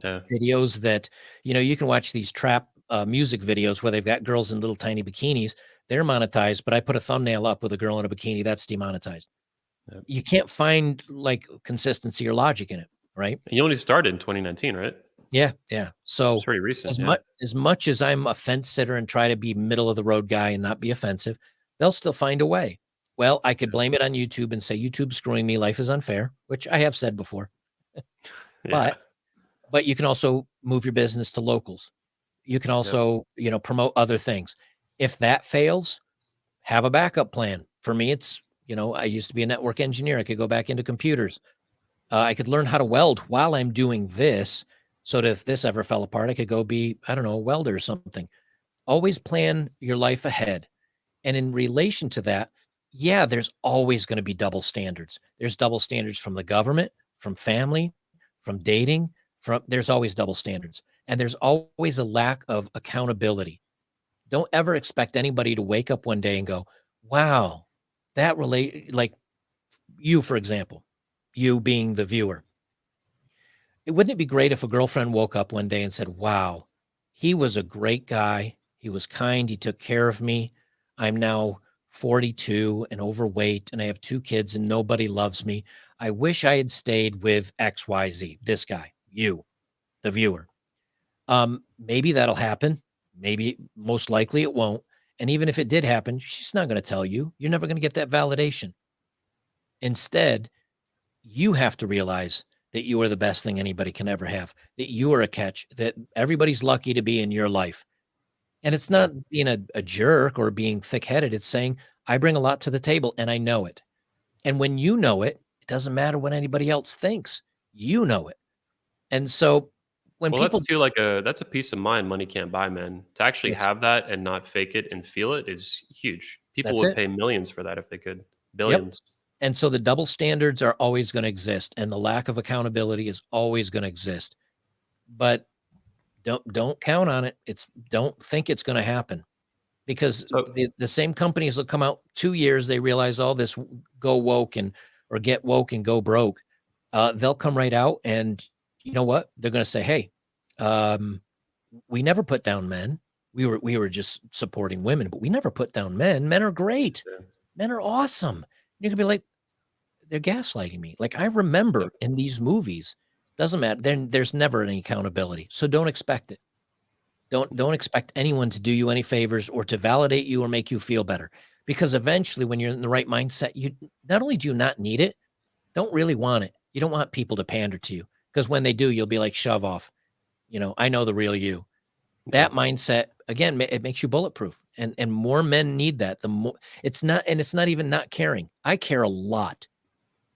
Yeah. videos that, you can watch these trap music videos where they've got girls in little tiny bikinis. They're monetized, but I put a thumbnail up with a girl in a bikini. That's demonetized. Yep. You can't find like consistency or logic in it, right? And you only started in 2019, right? Yeah. So it's So pretty recent. as Yeah. much as I'm a fence sitter and try to be middle of the road guy and not be offensive, they'll still find a way. Well, I could blame it on YouTube and say YouTube's screwing me, life is unfair, which I have said before. Yeah. But you can also move your business to locals. You can also, promote other things. If that fails, have a backup plan. For me, it's, I used to be a network engineer. I could go back into computers. I could learn how to weld while I'm doing this, so that if this ever fell apart, I could go be, I don't know, a welder or something. Always plan your life ahead. And in relation to that, yeah, there's always going to be double standards. There's double standards from the government, from family, from dating, there's always double standards. And there's always a lack of accountability. Don't ever expect anybody to wake up one day and go, wow, like you, for example, you being the viewer. Wouldn't it be great if a girlfriend woke up one day and said, wow, he was a great guy. He was kind. He took care of me. I'm now 42 and overweight and I have 2 kids and nobody loves me. I wish I had stayed with XYZ, this guy, you, the viewer. Maybe that'll happen. Maybe most likely it won't. And even if it did happen, she's not going to tell you. You're never going to get that validation. Instead, you have to realize that you are the best thing anybody can ever have, that you are a catch, that everybody's lucky to be in your life. And it's not being a jerk or being thick-headed. It's saying, I bring a lot to the table and I know it. And when you know it, it doesn't matter what anybody else thinks. You know it. And so when Well, people, that's a peace of mind money can't buy, man. To actually it's, have that and not fake it and feel it is huge. People that's would it. pay millions for that if they could. Yep. Billions. And so the double standards are always going to exist and the lack of accountability is always going to exist. But don't count on it. Don't think it's going to happen, because So the same companies will come out 2 years, they realize all this go woke or get woke and go broke. They'll come right out and you know what? They're going to say, hey, we never put down men. We were just supporting women, but we never put down men. Men are great. yeah. Men are awesome. You're gonna be like, they're gaslighting me. Like I remember in these movies, doesn't matter. Then there's never any accountability. So don't expect it. Don't expect anyone to do you any favors or to validate you or make you feel better. Because eventually when you're in the right mindset, you not only do you not need it, don't really want it. You don't want people to pander to you. Because when they do, you'll be like, shove off. I know the real you. That mindset, again, it makes you bulletproof. And more men need that. The more it's not even not caring. I care a lot.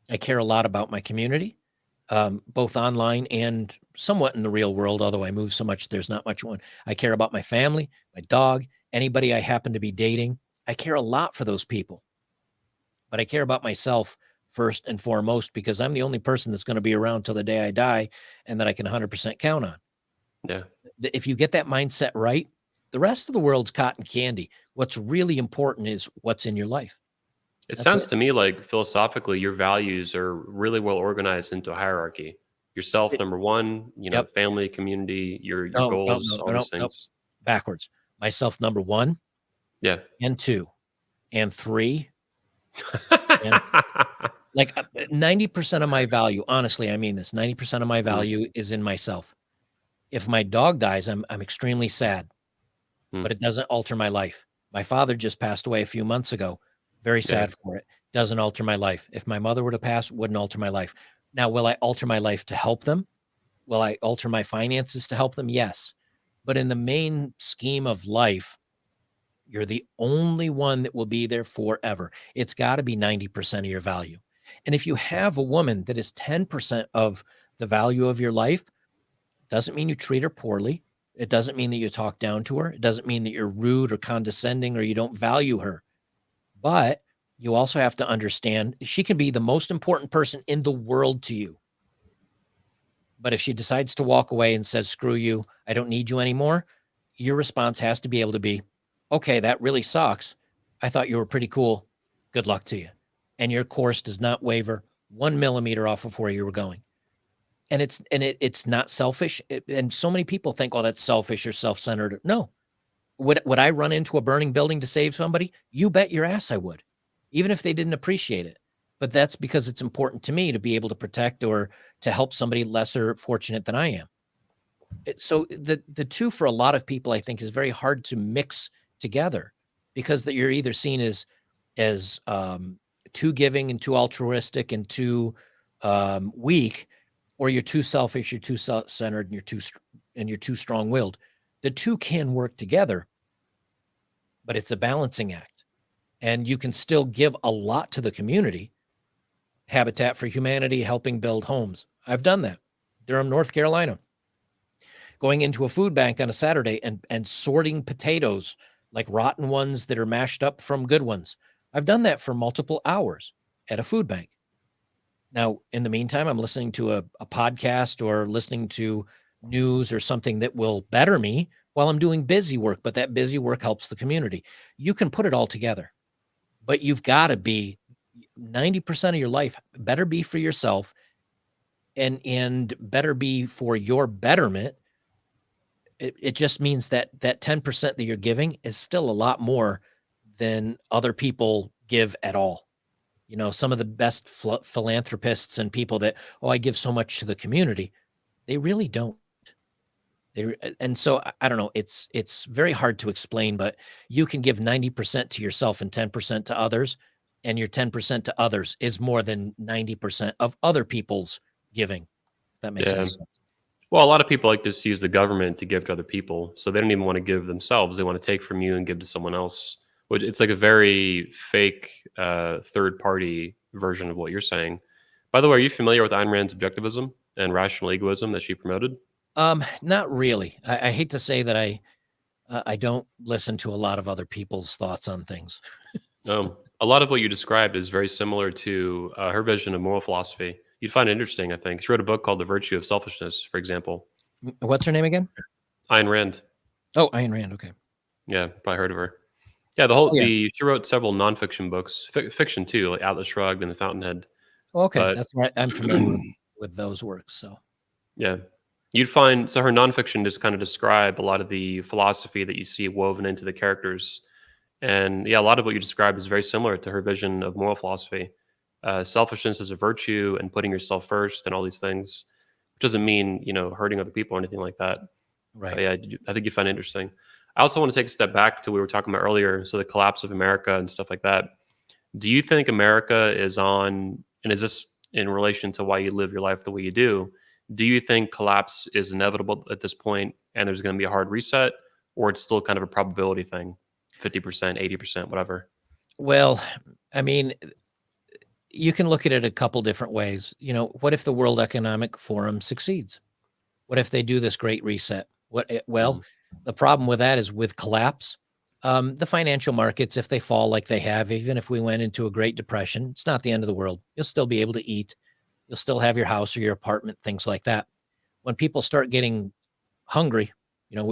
I care a lot about my community, both online and somewhat in the real world, although I move so much, there's not much one. I care about my family, my dog, anybody I happen to be dating. I care a lot for those people. But I care about myself first and foremost, because I'm the only person that's going to be around till the day I die and that I can 100% count on. Yeah. If you get that mindset right, the rest of the world's cotton candy. What's really important is what's in your life. It That's sounds it. to me like philosophically your values are really well organized into a hierarchy. Yourself, number one, Yep. family, community, your No, goals, all these things. backwards. Myself, number 1 Yeah. and 2 and 3. And like 90% of my value, honestly, I mean this, 90% of my value is in myself. If my dog dies, I'm extremely sad, but it doesn't alter my life. My father just passed away a few months ago. Very Yeah. sad for it. Doesn't alter my life. If my mother were to pass, wouldn't alter my life. Now, will I alter my life to help them? Will I alter my finances to help them? Yes. But in the main scheme of life, you're the only one that will be there forever. It's got to be 90% of your value. And if you have a woman that is 10% of the value of your life, doesn't mean you treat her poorly. It doesn't mean that you talk down to her. It doesn't mean that you're rude or condescending or you don't value her. But you also have to understand she can be the most important person in the world to you. But if she decides to walk away and says, screw you, I don't need you anymore, your response has to be able to be, okay, that really sucks. I thought you were pretty cool. Good luck to you. And your course does not waver 1 millimeter off of where you were going. And it's not selfish. And so many people think, oh, that's selfish or self-centered. No. Would I run into a burning building to save somebody? You bet your ass I would, even if they didn't appreciate it. But that's because it's important to me to be able to protect or to help somebody lesser fortunate than I am. So the two for a lot of people, I think, is very hard to mix together because that you're either seen as too giving and too altruistic and too weak, or you're too selfish, you're too self-centered, and you're too strong-willed. The two can work together, but it's a balancing act. And you can still give a lot to the community. Habitat for Humanity, helping build homes. I've done that. Durham, North Carolina. Going into a food bank on a Saturday and sorting potatoes, like rotten ones that are mashed up from good ones. I've done that for multiple hours at a food bank. Now, in the meantime, I'm listening to a podcast or listening to news or something that will better me while I'm doing busy work, but that busy work helps the community. You can put it all together, but you've got to be 90% of your life better be for yourself and better be for your betterment. It just means that 10% that you're giving is still a lot more than other people give at all. You know, some of the best philanthropists and people that, oh, I give so much to the community, they really don't. And so I don't know. It's very hard to explain, but you can give 90% to yourself and 10% to others, and your 10% to others is more than 90% of other people's giving. If that makes any Yeah. sense. Well, a lot of people like to just use the government to give to other people, so they don't even want to give themselves. They want to take from you and give to someone else. Which it's like a very fake third party version of what you're saying. By the way, are you familiar with Ayn Rand's objectivism and rational egoism that she promoted? Not really. I hate to say that I don't listen to a lot of other people's thoughts on things. A lot of what you described is very similar to her vision of moral philosophy. You'd find it interesting, I think. She wrote a book called The Virtue of Selfishness, for example. What's her name again? Ayn Rand. Oh, Ayn Rand. Okay. Yeah, probably heard of her. Yeah, Oh yeah. she wrote several nonfiction books, fiction too, like Atlas Shrugged and The Fountainhead. Oh, okay. But That's right. I'm familiar with those works. So yeah, you'd find so her nonfiction just kind of describe a lot of the philosophy that you see woven into the characters, and yeah, a lot of what you described is very similar to her vision of moral philosophy. Selfishness as a virtue and putting yourself first and all these things, which doesn't mean hurting other people or anything like that. right. Yeah, I think you find it interesting. I also want to take a step back to what we were talking about earlier, so the collapse of America and stuff like that. Do you think America is on, and is this in relation to why you live your life the way you do? Do you think collapse is inevitable at this point and there's going to be a hard reset, or it's still kind of a probability thing, 50%, 80%, whatever? Well, I mean, you can look at it a couple different ways. You know, what if the World Economic Forum succeeds? What if they do this great reset? Well, Mhm. the problem with that is with collapse, the financial markets, if they fall like they have, even if we went into a Great Depression, it's not the end of the world. You'll still be able to eat. You'll still have your house or your apartment, things like that. When people start getting hungry, you know,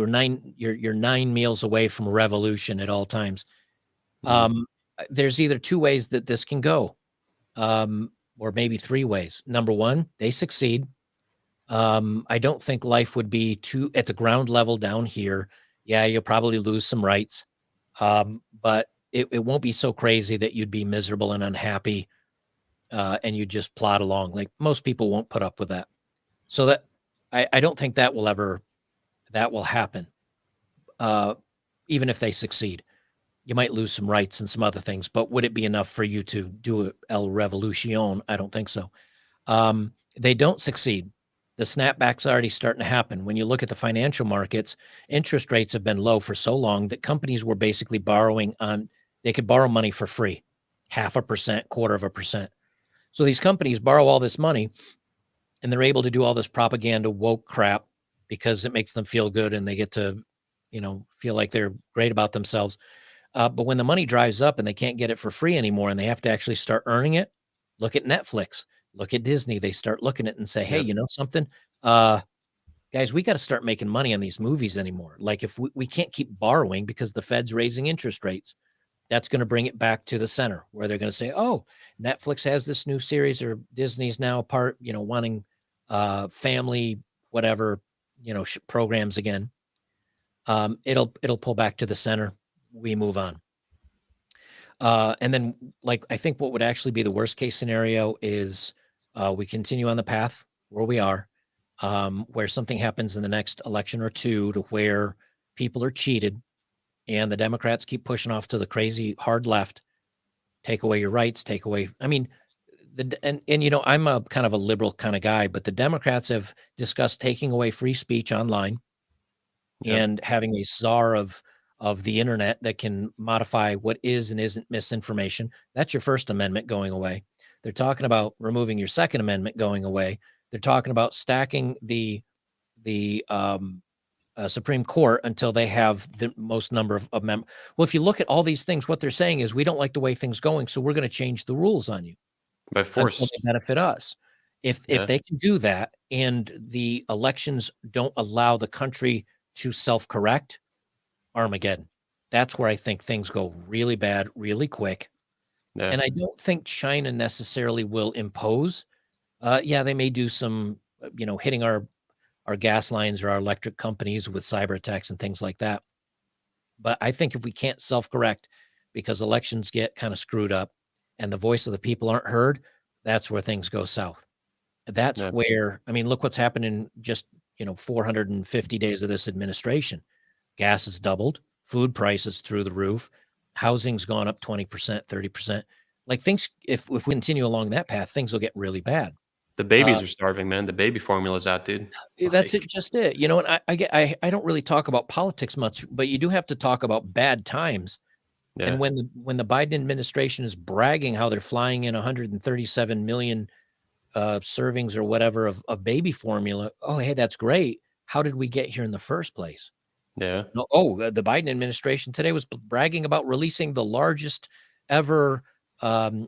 you're 9 meals away from a revolution at all times. Mhm. There's either two ways that this can go, or maybe three ways. Number one, they succeed. I don't think life would be too at the ground level down here. Yeah, you'll probably lose some rights, but it won't be so crazy that you'd be miserable and unhappy, and you just plod along. Like most people won't put up with that. So that I don't think that will happen, uh, even if they succeed. You might lose some rights and some other things, but would it be enough for you to do El Revolution? I don't think so. They don't succeed. The snapback's already starting to happen. When you look at the financial markets, interest rates have been low for so long that companies were basically they could borrow money for free, 0.5%, 1/4%. So these companies borrow all this money and they're able to do all this propaganda woke crap because it makes them feel good and they get to, feel like they're great about themselves. But when the money dries up and they can't get it for free anymore and they have to actually start earning it, look at Netflix, look at Disney. They start looking at it and say, hey, Yep. you know something? Uh, Guys, we got to start making money on these movies anymore. Like if we can't keep borrowing because the Fed's raising interest rates, that's going to bring it back to the center where they're going to say, oh, Netflix has this new series or Disney's now part, wanting family, whatever, programs again. It'll pull back to the center. We move on. And then, like, I think what would actually be the worst case scenario is we continue on the path where we are, where something happens in the next election or two to where people are cheated and the Democrats keep pushing off to the crazy hard left, take away your rights, take away. I mean, I'm a kind of a liberal kind of guy, but the Democrats have discussed taking away free speech online Yep. and having a czar of the internet that can modify what is and isn't misinformation. That's your First Amendment going away. They're talking about removing your Second Amendment going away. They're talking about stacking the Supreme Court until they have the most number of members. Well, if you look at all these things, what they're saying is we don't like the way things going, so we're going to change the rules on you By until force. they benefit us. If Yeah. they can do that and the elections don't allow the country to self-correct, Armageddon. That's where I think things go really bad, really quick. Yeah. And I don't think China necessarily will impose. Yeah, they may do some, hitting our gas lines or our electric companies with cyber attacks and things like that. But I think if we can't self-correct because elections get kind of screwed up and the voice of the people aren't heard, that's where things go south. That's Yeah. where, I mean, look what's happened in just, 450 days of this administration. Gas has doubled, food prices through the roof, housing's gone up 20%, 30%. Like things, if we continue along that path, things will get really bad. The Uh, babies are starving, man. The baby formula's out, dude. that's Like, it, just it. And I don't really talk about politics much, but you do have to talk about bad times. yeah. And when the Biden administration is bragging how they're flying in 137 million servings or whatever of baby formula, oh hey, that's great. How did we get here in the first place? Yeah. No, the Biden administration today was bragging about releasing the largest ever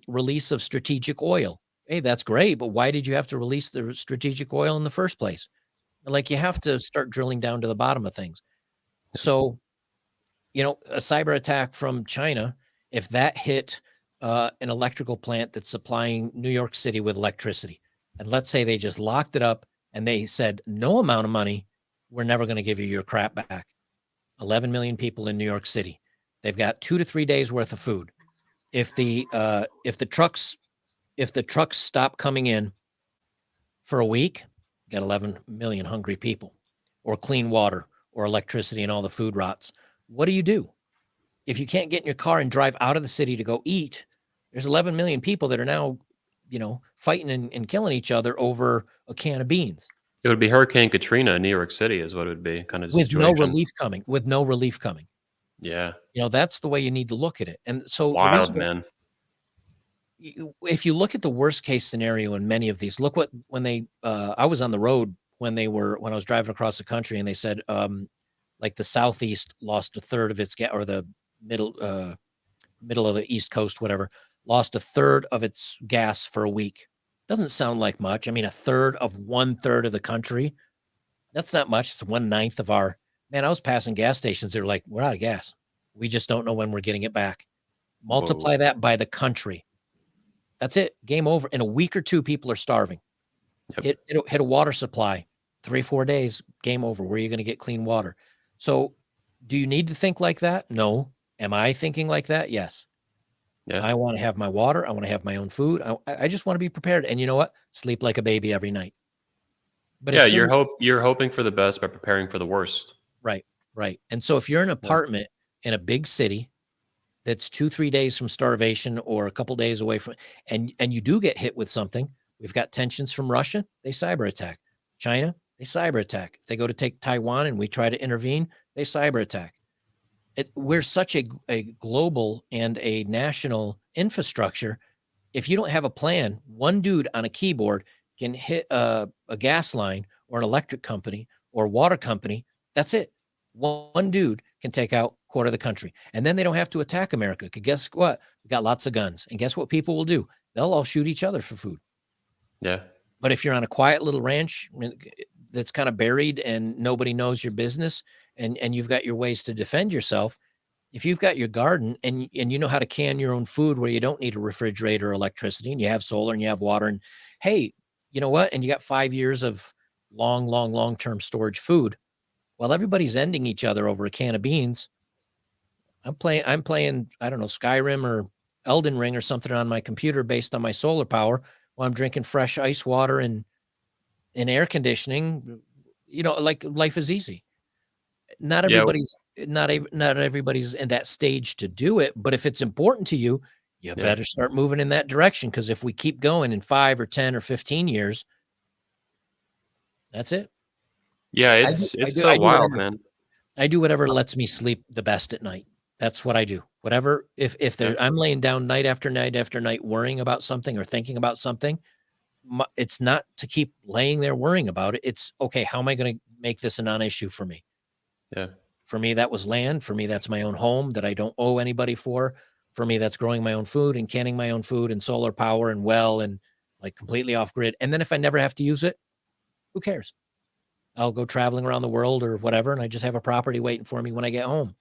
release of strategic oil. Hey, that's great, but why did you have to release the strategic oil in the first place? Like you have to start drilling down to the bottom of things. So, a cyber attack from China, if that hit an electrical plant that's supplying New York City with electricity, and let's say they just locked it up and they said, no amount of money, we're never going to give you your crap back. 11 million people in New York City. They've got 2 to 3 days worth of food. If the trucks stop coming in for a week, you got 11 million hungry people, or clean water, or electricity, and all the food rots. What do you do? If you can't get in your car and drive out of the city to go eat, there's 11 million people that are now, fighting and killing each other over a can of beans It would be Hurricane Katrina in New York City is what it would be, kind of with no situation. relief coming. With no relief coming. Yeah. That's the way you need to look at it. And so the Wild, reason why, man. if you look at the worst case scenario in many of these, look what when they I was on the road when I was driving across the country and they said like the southeast lost a third of its gas, or the middle of the east coast, whatever, lost a third of its gas for a week. Doesn't sound like much. I mean, a third of 1/3 of the country, that's not much. It's 1/9 of our. Man, I was passing gas stations, they're like, we're out of gas, we just don't know when we're getting it back. Whoa. Multiply that by the country. That's it. Game over. In a week or two, people are starving. Yep. Hit a water supply. 3, 4 days, game over. Where are you going to get clean water? So, do you need to think like that? No. Am I thinking like that? Yes. Yeah. I want to have my water. I want to have my own food. I just want to be prepared. And you know what? Sleep like a baby every night. But as Yeah, soon as you're hoping for the best by preparing for the worst. right, right. And so if you're in an Yeah. apartment in a big city that's 2-3 days from starvation or a couple days away from, and you do get hit with something. We've got tensions from Russia, they cyber attack. China, they cyber attack. If they go to take Taiwan and we try to intervene, they cyber attack. We're such a global and a national infrastructure. If you don't have a plan, one dude on a keyboard can hit a gas line or an electric company or water company. That's it. One dude can take out a quarter of the country. And then they don't have to attack America. Because guess what? We got lots of guns. And guess what people will do? They'll all shoot each other for food. Yeah. But if you're on a quiet little ranch that's kind of buried and nobody knows your business, and you've got your ways to defend yourself, if you've got your garden and you know how to can your own food where you don't need a refrigerator or electricity, and you have solar and you have water, and hey, you know what? And you got 5 years of long-term storage food. While everybody's ending each other over a can of beans, I'm playing, I don't know, Skyrim or Elden Ring or something on my computer based on my solar power while I'm drinking fresh ice water and air conditioning. Like life is easy. Not Yeah. everybody's in that stage to do it, but if it's important to you, you Yeah. better start moving in that direction, because if we keep going in 5 or 10 or 15 years, that's it. Yeah. It's so wild, man. I do whatever lets me sleep the best at night. That's what I do. Whatever, if Yeah. I'm laying down night after night after night worrying about something or thinking about something, it's not to keep laying there worrying about it. It's okay, how am I going to make this a non-issue for me? Yeah. For me, that was land. For me, that's my own home that I don't owe anybody for. For me, that's growing my own food and canning my own food and solar power and well and like completely off grid. And then if I never have to use it, who cares? I'll go traveling around the world or whatever, and I just have a property waiting for me when I get home.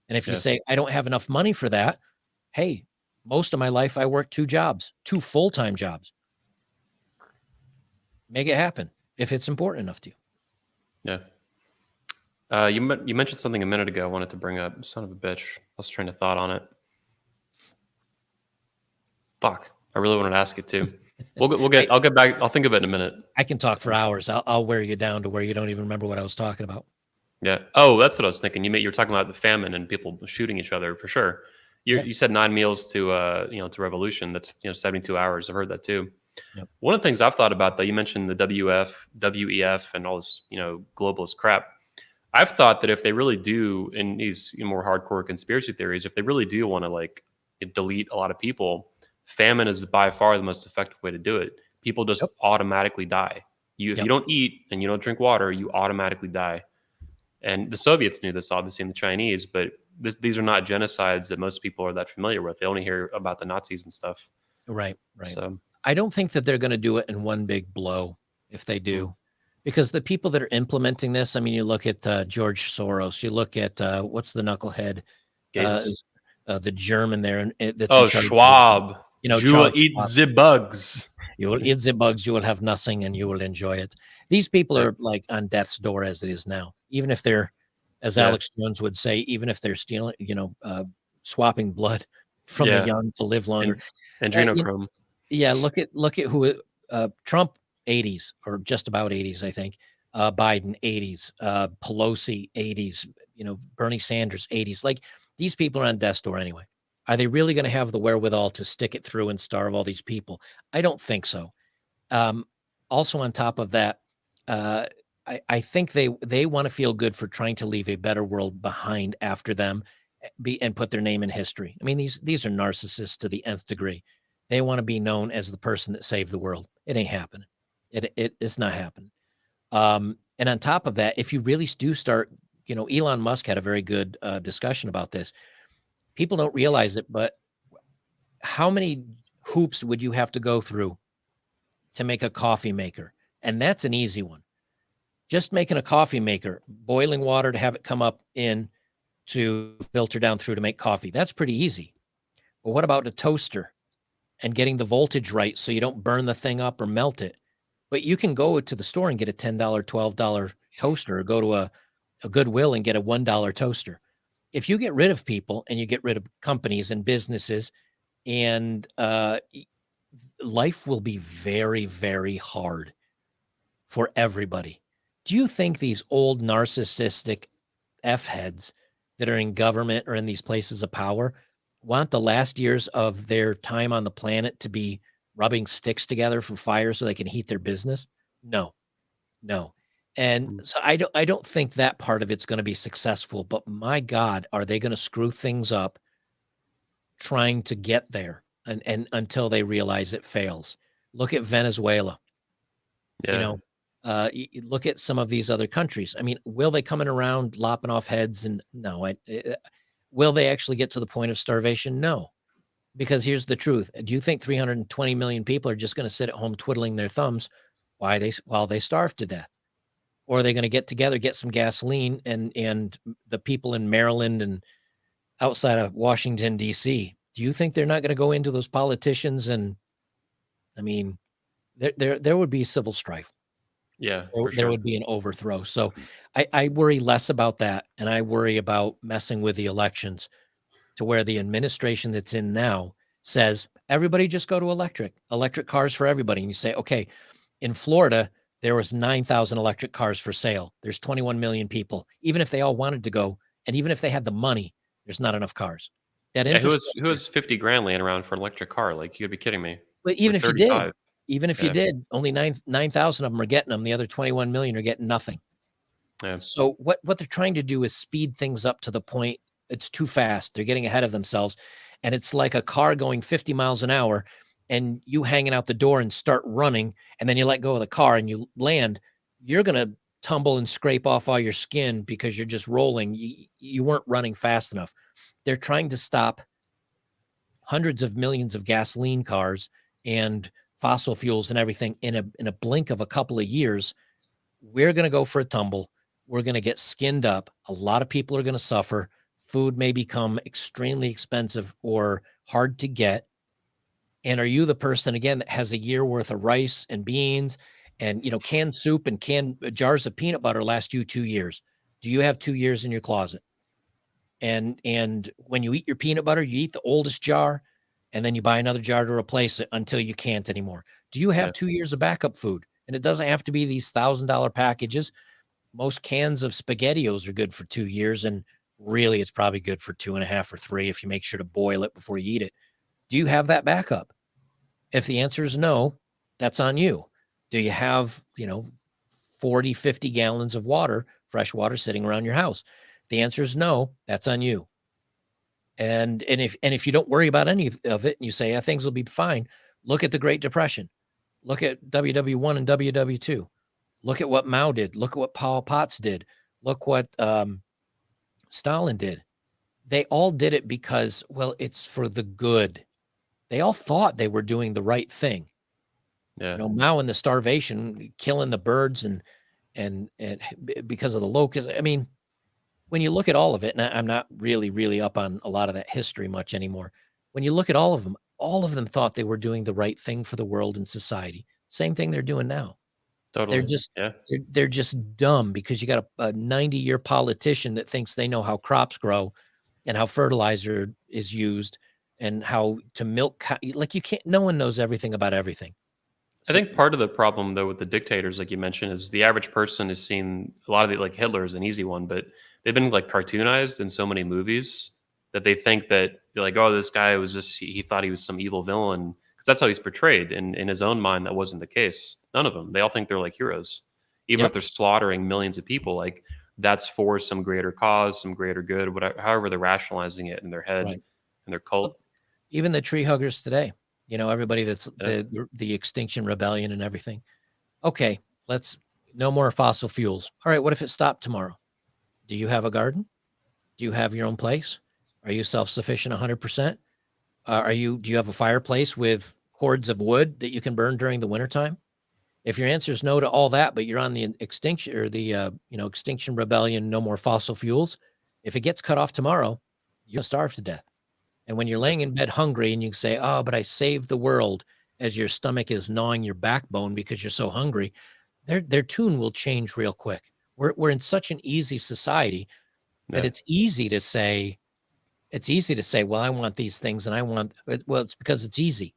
And if you Yeah. say, I don't have enough money for that, hey, most of my life I worked 2 jobs, 2 full-time jobs. Make it happen if it's important enough to you. Yeah. You mentioned something a minute ago I wanted to bring up. Son of a bitch. I was trying to thought on it. Fuck. I really wanted to ask it too. I'll get back. I'll think of it in a minute. I can talk for hours. I'll wear you down to where you don't even remember what I was talking about. Yeah. Oh, that's what I was thinking. You were talking about the famine and people shooting each other for sure. You said 9 meals to to revolution. That's 72 hours. I've heard that too. Yep. One of the things I've thought about, though, you mentioned the WEF, and all this globalist crap. I've thought that if they really do, in these more hardcore conspiracy theories, if they really do want to delete a lot of people, famine is by far the most effective way to do it. People just automatically die. If you don't eat and you don't drink water, you automatically die. And the Soviets knew this, obviously, and the Chinese, but these are not genocides that most people are that familiar with. They only hear about the Nazis and stuff. Right. So I don't think that they're going to do it in one big blow if they do, because the people that are implementing this, I mean, you look at George Soros, you look at what's the knucklehead, Gates. The German there. That's Schwab. You will eat Schwab. the bugs. You will eat the bugs. You will have nothing, and you will enjoy it. These people are like on death's door as it is now. Even if they're, as Alex Jones would say, even if they're stealing, swapping blood from the young to live longer. And adrenochrome. Look at who Trump 80s or just about 80s, I think. Biden 80s, Pelosi 80s, Bernie Sanders 80s. Like, these people are on death's door anyway. Are they really going to have the wherewithal to stick it through and starve all these people? I don't think so. Also, on top of that, I think they want to feel good for trying to leave a better world behind after them, and put their name in history. I mean, these are narcissists to the nth degree. They want to be known as the person that saved the world. It ain't happening. It's not happening. And on top of that, if you really do start, Elon Musk had a very good discussion about this. People don't realize it, but how many hoops would you have to go through to make a coffee maker? And that's an easy one. Just making a coffee maker, boiling water to have it come up in to filter down through to make coffee. That's pretty easy. But what about a toaster and getting the voltage right so you don't burn the thing up or melt it? But you can go to the store and get a $10, $12 toaster, or go to a Goodwill and get a $1 toaster. If you get rid of people and you get rid of companies and businesses, and life will be very, very hard for everybody. Do you think these old narcissistic F-heads that are in government or in these places of power want the last years of their time on the planet to be rubbing sticks together for fire so they can heat their business? No, no. And Mm. so I don't think that part of it's going to be successful, but my God, are they going to screw things up trying to get there and until they realize it fails. Look at Venezuela, you Yeah. know, look at some of these other countries. I mean, will they coming around lopping off heads? And no, will they actually get to the point of starvation? No, because here's the truth. Do you think 320 million people are just going to sit at home twiddling their thumbs while they starve to death? Or are they going to get together, get some gasoline, and the people in Maryland and outside of Washington, D.C., do you think they're not going to go into those politicians? And I mean, there would be civil strife. Yeah, There, for there sure. would be an overthrow. So I worry less about that. And I worry about messing with the elections to where the administration that's in now says, everybody just go to electric cars for everybody. And you say, okay, in Florida, there was 9,000 electric cars for sale. There's 21 million people. Even if they all wanted to go, and even if they had the money, there's not enough cars. That Yeah, who infrastructure. has 50 grand laying around for an electric car? Like, you gotta be kidding me. But Or even if you did, 35. even if you Yeah, did, only 9,000 of them are getting them. The other 21 million are getting nothing. yeah. So what they're trying to do is speed things up to the point it's too fast. They're getting ahead of themselves. And it's like a car going 50 miles an hour and you hanging out the door and start running, and then you let go of the car and you land, you're gonna tumble and scrape off all your skin because you're just rolling. You weren't running fast enough. They're trying to stop hundreds of millions of gasoline cars and fossil fuels and everything in a blink of a couple of years. We're going to go for a tumble. We're going to get skinned up. A lot of people are going to suffer. Food may become extremely expensive or hard to get. And are you the person again that has a year worth of rice and beans and canned soup and canned jars of peanut butter last you 2 years? Do you have 2 years in your closet? And when you eat your peanut butter, you eat the oldest jar, and then you buy another jar to replace it until you can't anymore. Do you Yeah, have 2 years of backup food? And it doesn't have to be these $1,000 packages. Most cans of SpaghettiOs are good for 2 years, and really, it's probably good for 2.5 or 3 if you make sure to boil it before you eat it. Do you have that backup? If the answer is no, that's on you. Do you have 40, 50 gallons of water, fresh water sitting around your house? The answer is no, that's on you. And if you don't worry about any of it and you say, things will be fine, look at the Great Depression. Look at WW1 and WW2. Look at what Mao did. Look at what Pol Potts did. Look what Stalin did. They all did it because, well, it's for the good. They all thought they were doing the right thing. yeah. Mao and the starvation, killing the birds and because of the locusts. I mean, when you look at all of it, and I'm not really up on a lot of that history much anymore. When you look at all of them thought they were doing the right thing for the world and society. Same thing they're doing now. They're Totally. just Yeah. they're just dumb because you got a 90-year politician that thinks they know how crops grow and how fertilizer is used and how to milk like you can't. No one knows everything about everything. I So think part of the problem, though, with the dictators, like you mentioned, is the average person is seeing a lot of the, like, Hitler is an easy one, but they've been like cartoonized in so many movies that they think that you're like, oh, this guy was just, he thought he was some evil villain because that's how he's portrayed. And in his own mind, that wasn't the case. None of them. They all think they're like heroes, even if yep, they're slaughtering millions of people. Like, that's for some greater cause, some greater good, whatever. However, they're rationalizing it in their head right. and their Well, cult. even the tree huggers today, everybody that's Yeah. the Extinction Rebellion and everything. Okay, let's no more fossil fuels. All right, what if it stopped tomorrow? Do you have a garden? Do you have your own place? Are you self-sufficient 100%? Do you have a fireplace with cords of wood that you can burn during the wintertime? If your answer is no to all that, but you're on the extinction or the Extinction Rebellion, no more fossil fuels, if it gets cut off tomorrow, you'll starve to death. And when you're laying in bed hungry and you say, "Oh, but I saved the world," as your stomach is gnawing your backbone because you're so hungry, their tune will change real quick. We're in such an easy society that Yeah. it's easy to say, "Well, I want these things and I want," well, it's because it's easy.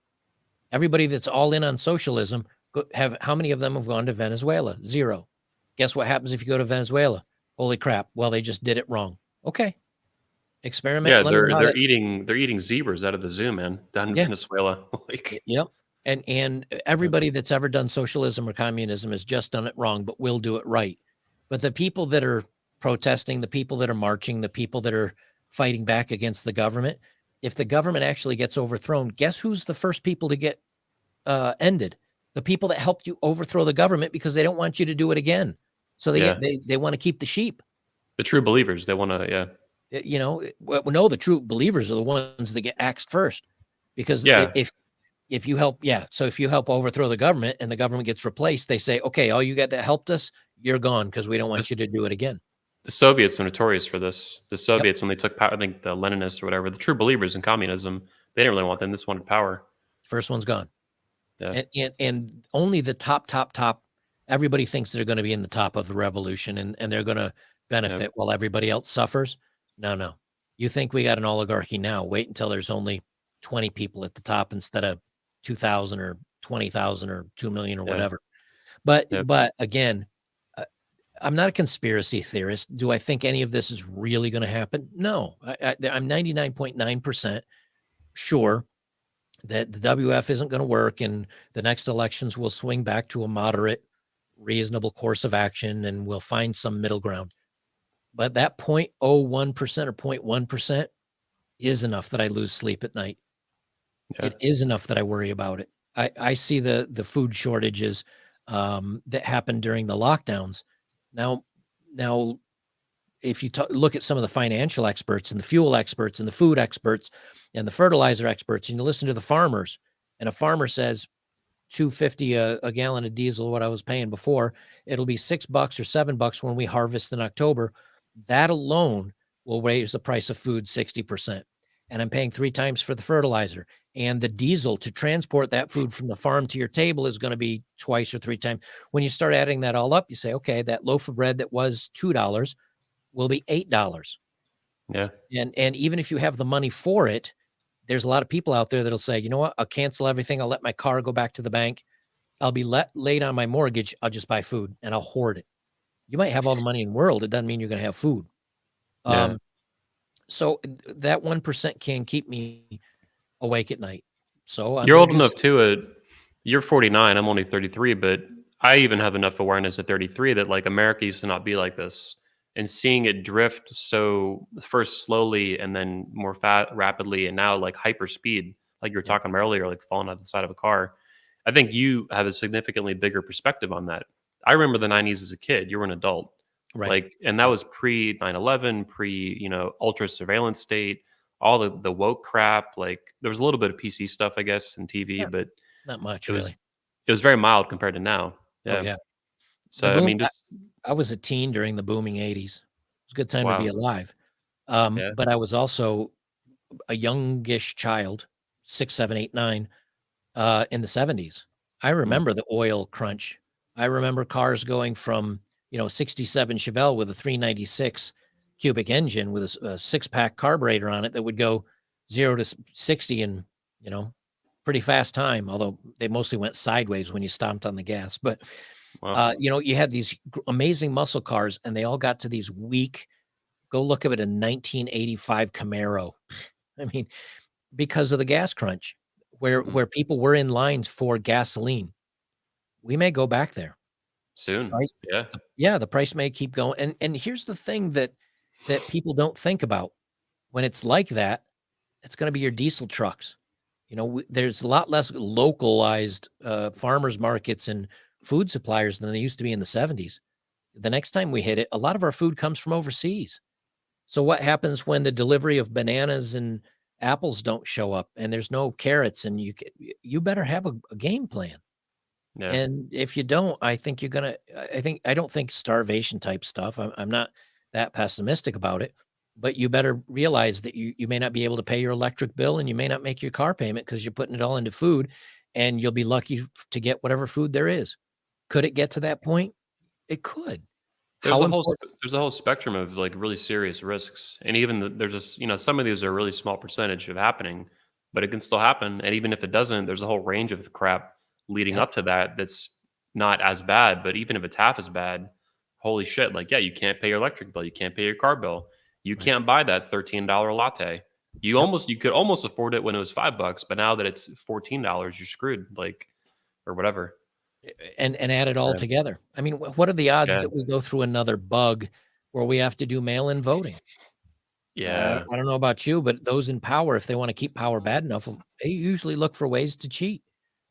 Everybody that's all in on socialism have how many of them have gone to Venezuela? Zero. Guess what happens if you go to Venezuela? Holy crap. Well, they just did it wrong. Okay. Experiment Yeah, and let me know how that. they're eating zebras out of the zoo, man, down in Yeah. Venezuela. Like, Yep. And yeah, everybody that's ever done socialism or communism has just done it wrong, but will do it right. But the people that are protesting, the people that are marching, the people that are fighting back against the government, if the government actually gets overthrown, guess who's the first people to get ended? The people that helped you overthrow the government because they don't want you to do it again. So they yeah. get they want to keep the sheep. The true believers, they wanna, yeah. Well, no, the true believers are the ones that get axed first, because Yeah, if you help, yeah, so if you help overthrow the government and the government gets replaced, they say, okay, all you got that helped us, you're gone because we don't want this you to do it again. the Soviets were notorious for this. The Yep, Soviets, when they took power, I think the Leninists or whatever, the true believers in communism, they didn't really want them, they just wanted power. first one's gone, Yeah, and only the top. Everybody thinks they're going to be in the top of the revolution, and they're going to yeah, benefit while everybody else suffers. No, no, you think we got an oligarchy now? Wait until there's only 20 people at the top instead of 2,000 or 20,000 or 2 million or yeah, whatever. But yeah. again, uh, I'm not a conspiracy theorist. Do I think any of this is really going to happen? No, I'm 99.9% sure that the WF isn't going to work, and the next elections will swing back to a moderate, reasonable course of action, and we'll find some middle ground. But that 0.01% or 0.1% is enough that I lose sleep at night. Yeah. It is enough that I worry about it. I see the food shortages that happened during the lockdowns. Now, now, if you look at some of the financial experts and the fuel experts and the food experts and the fertilizer experts, and you listen to the farmers, and a farmer says 250 a gallon of diesel, what I was paying before, it'll be $6 or $7 when we harvest in October. That alone will raise the price of food 60%. And I'm paying 3 times for the fertilizer. And the diesel to transport that food from the farm to your table is going to be twice or 3 times. When you start adding that all up, you say, okay, that loaf of bread that was $2 will be $8. Yeah. And even if you have the money for it, there's a lot of people out there that'll say, you know what, I'll cancel everything. I'll let my car go back to the bank. I'll be late on my mortgage. I'll just buy food and I'll hoard it. You might have all the money in the world. It doesn't mean you're going to have food. Yeah. Um, so that 1% can keep me awake at night. So I'm You're going to old do enough something. too. You're 49. I'm only 33, but I even have enough awareness at 33 that like America used to not be like this, and seeing it drift so first slowly and then more rapidly, and now like hyper speed, like you were Yep. talking about earlier, like falling out the side of a car. I think you have a significantly bigger perspective on that. I remember the 90s as a kid. You were an adult, Right. like, and that Right. was pre 9/11, pre ultra surveillance state, all the woke crap. Like there was a little bit of PC stuff, I guess, and TV, Not, but not much it was really. it was very mild compared to now. Oh Yeah. yeah. The So I boom. mean, just I was a teen during the booming 80s. It was a good time to be wow. alive. Yeah. But I was also a youngish child, 6, 7, 8, 9, in the 70s. I Mm. remember the oil crunch. I remember cars going from, 67 Chevelle with a 396 cubic engine with a six-pack carburetor on it that would go 0 to 60 in, you know, pretty fast time, although they mostly went sideways when you stomped on the gas. But, Wow. you had these amazing muscle cars, and they all got to these weak. Go look up at a 1985 Camaro. I mean, because of the gas crunch, where Mm. people were in lines for gasoline. We may go back there, Soon. right? Yeah. Yeah, the price may keep going, and here's the thing that people don't think about. When it's like that, it's gonna be your diesel trucks. There's a lot less localized, farmers markets and food suppliers than there used to be in the '70s. The next time we hit it, a lot of our food comes from overseas. So what happens when the delivery of bananas and apples don't show up and there's no carrots, and you better have a game plan. Yeah. And if you don't, I think you're gonna I don't think starvation type stuff. I'm not that pessimistic about it, but you better realize that you may not be able to pay your electric bill, and you may not make your car payment because you're putting it all into food, and you'll be lucky to get whatever food there is. Could it get to that point? It could. There's How a whole important? there's a whole spectrum of like really serious risks, and even there's just some of these are a really small percentage of happening, but it can still happen. And even if it doesn't, there's a whole range of crap leading Yep. up to that that's not as bad. But even if it's half as bad, holy shit! Like, yeah, you can't pay your electric bill, you can't pay your car bill, You Right. can't buy that $13 latte. Yep. You could almost afford it when it was $5, but now that it's $14, you're screwed, like, or whatever. And add it all Yeah. together. I mean, what are the odds Yeah. that we go through another bug where we have to do mail-in voting? Yeah. I don't know about you, but those in power, if they want to keep power bad enough, they usually look for ways to cheat.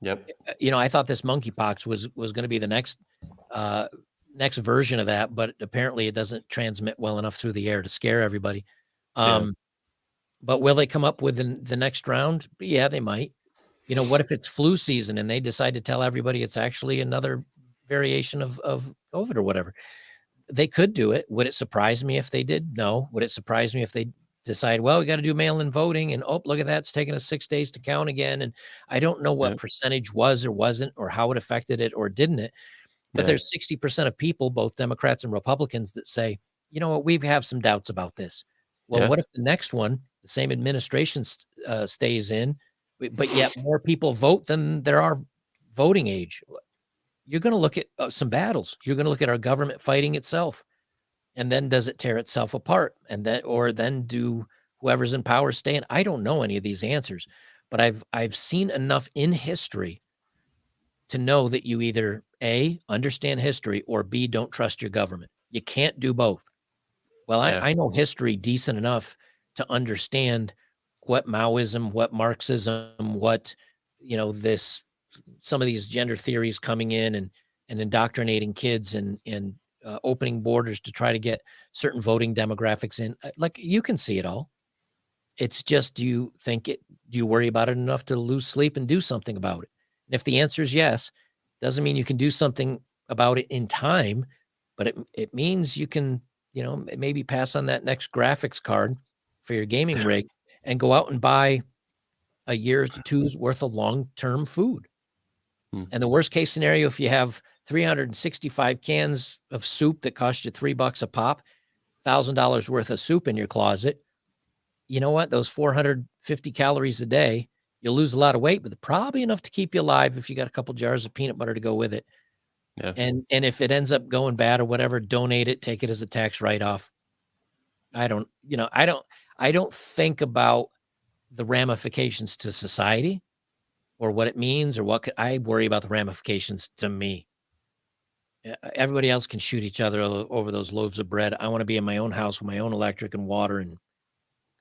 Yep. I thought this monkeypox was going to be the uh, next version of that, but apparently it doesn't transmit well enough through the air to scare everybody. Yeah. Um, but will they come up with the next round? Yeah, they might. What if it's flu season and they decide to tell everybody it's actually another variation of COVID or whatever? They could do it. Would it surprise me if they did? No. Would it surprise me if they decide, well, we got to do mail-in voting and oh, look at that, it's taking us 6 days to count again? And I don't know what Yeah. percentage was or wasn't or how it affected it or didn't it. But Yeah. there's 60% of people, both Democrats and Republicans, that say, you know what, we have some doubts about this. Well, Yeah. what if the next one, the same administration stays in, but yet more people vote than there are voting age? You're going to look at some battles. You're going to look at our government fighting itself. And then does it tear itself apart? Or then do whoever's in power stay in? I don't know any of these answers, but I've seen enough in history to know that you either A, understand history, or B, don't trust your government. You can't do both. Well, I, Yeah. I know history decent enough to understand what Maoism, what Marxism, what, this, some of these gender theories coming in and indoctrinating kids and opening borders to try to get certain voting demographics in. Like you can see it all. It's just, do you worry about it enough to lose sleep and do something about it? And if the answer is yes, doesn't mean you can do something about it in time, but it means you can, maybe pass on that next graphics card for your gaming rig and go out and buy a year to two's worth of long-term food. Hmm. And the worst case scenario, if you have 365 cans of soup that cost you $3 a pop, $1,000 worth of soup in your closet, you know what? Those 450 calories a day, you'll lose a lot of weight, but probably enough to keep you alive if you got a couple jars of peanut butter to go with it. Yeah. And if it ends up going bad or whatever, donate it, take it as a tax write-off. I don't, you know, I don't think about the ramifications to society or what it means or I worry about the ramifications to me. Everybody else can shoot each other over those loaves of bread. I want to be in my own house with my own electric and water, and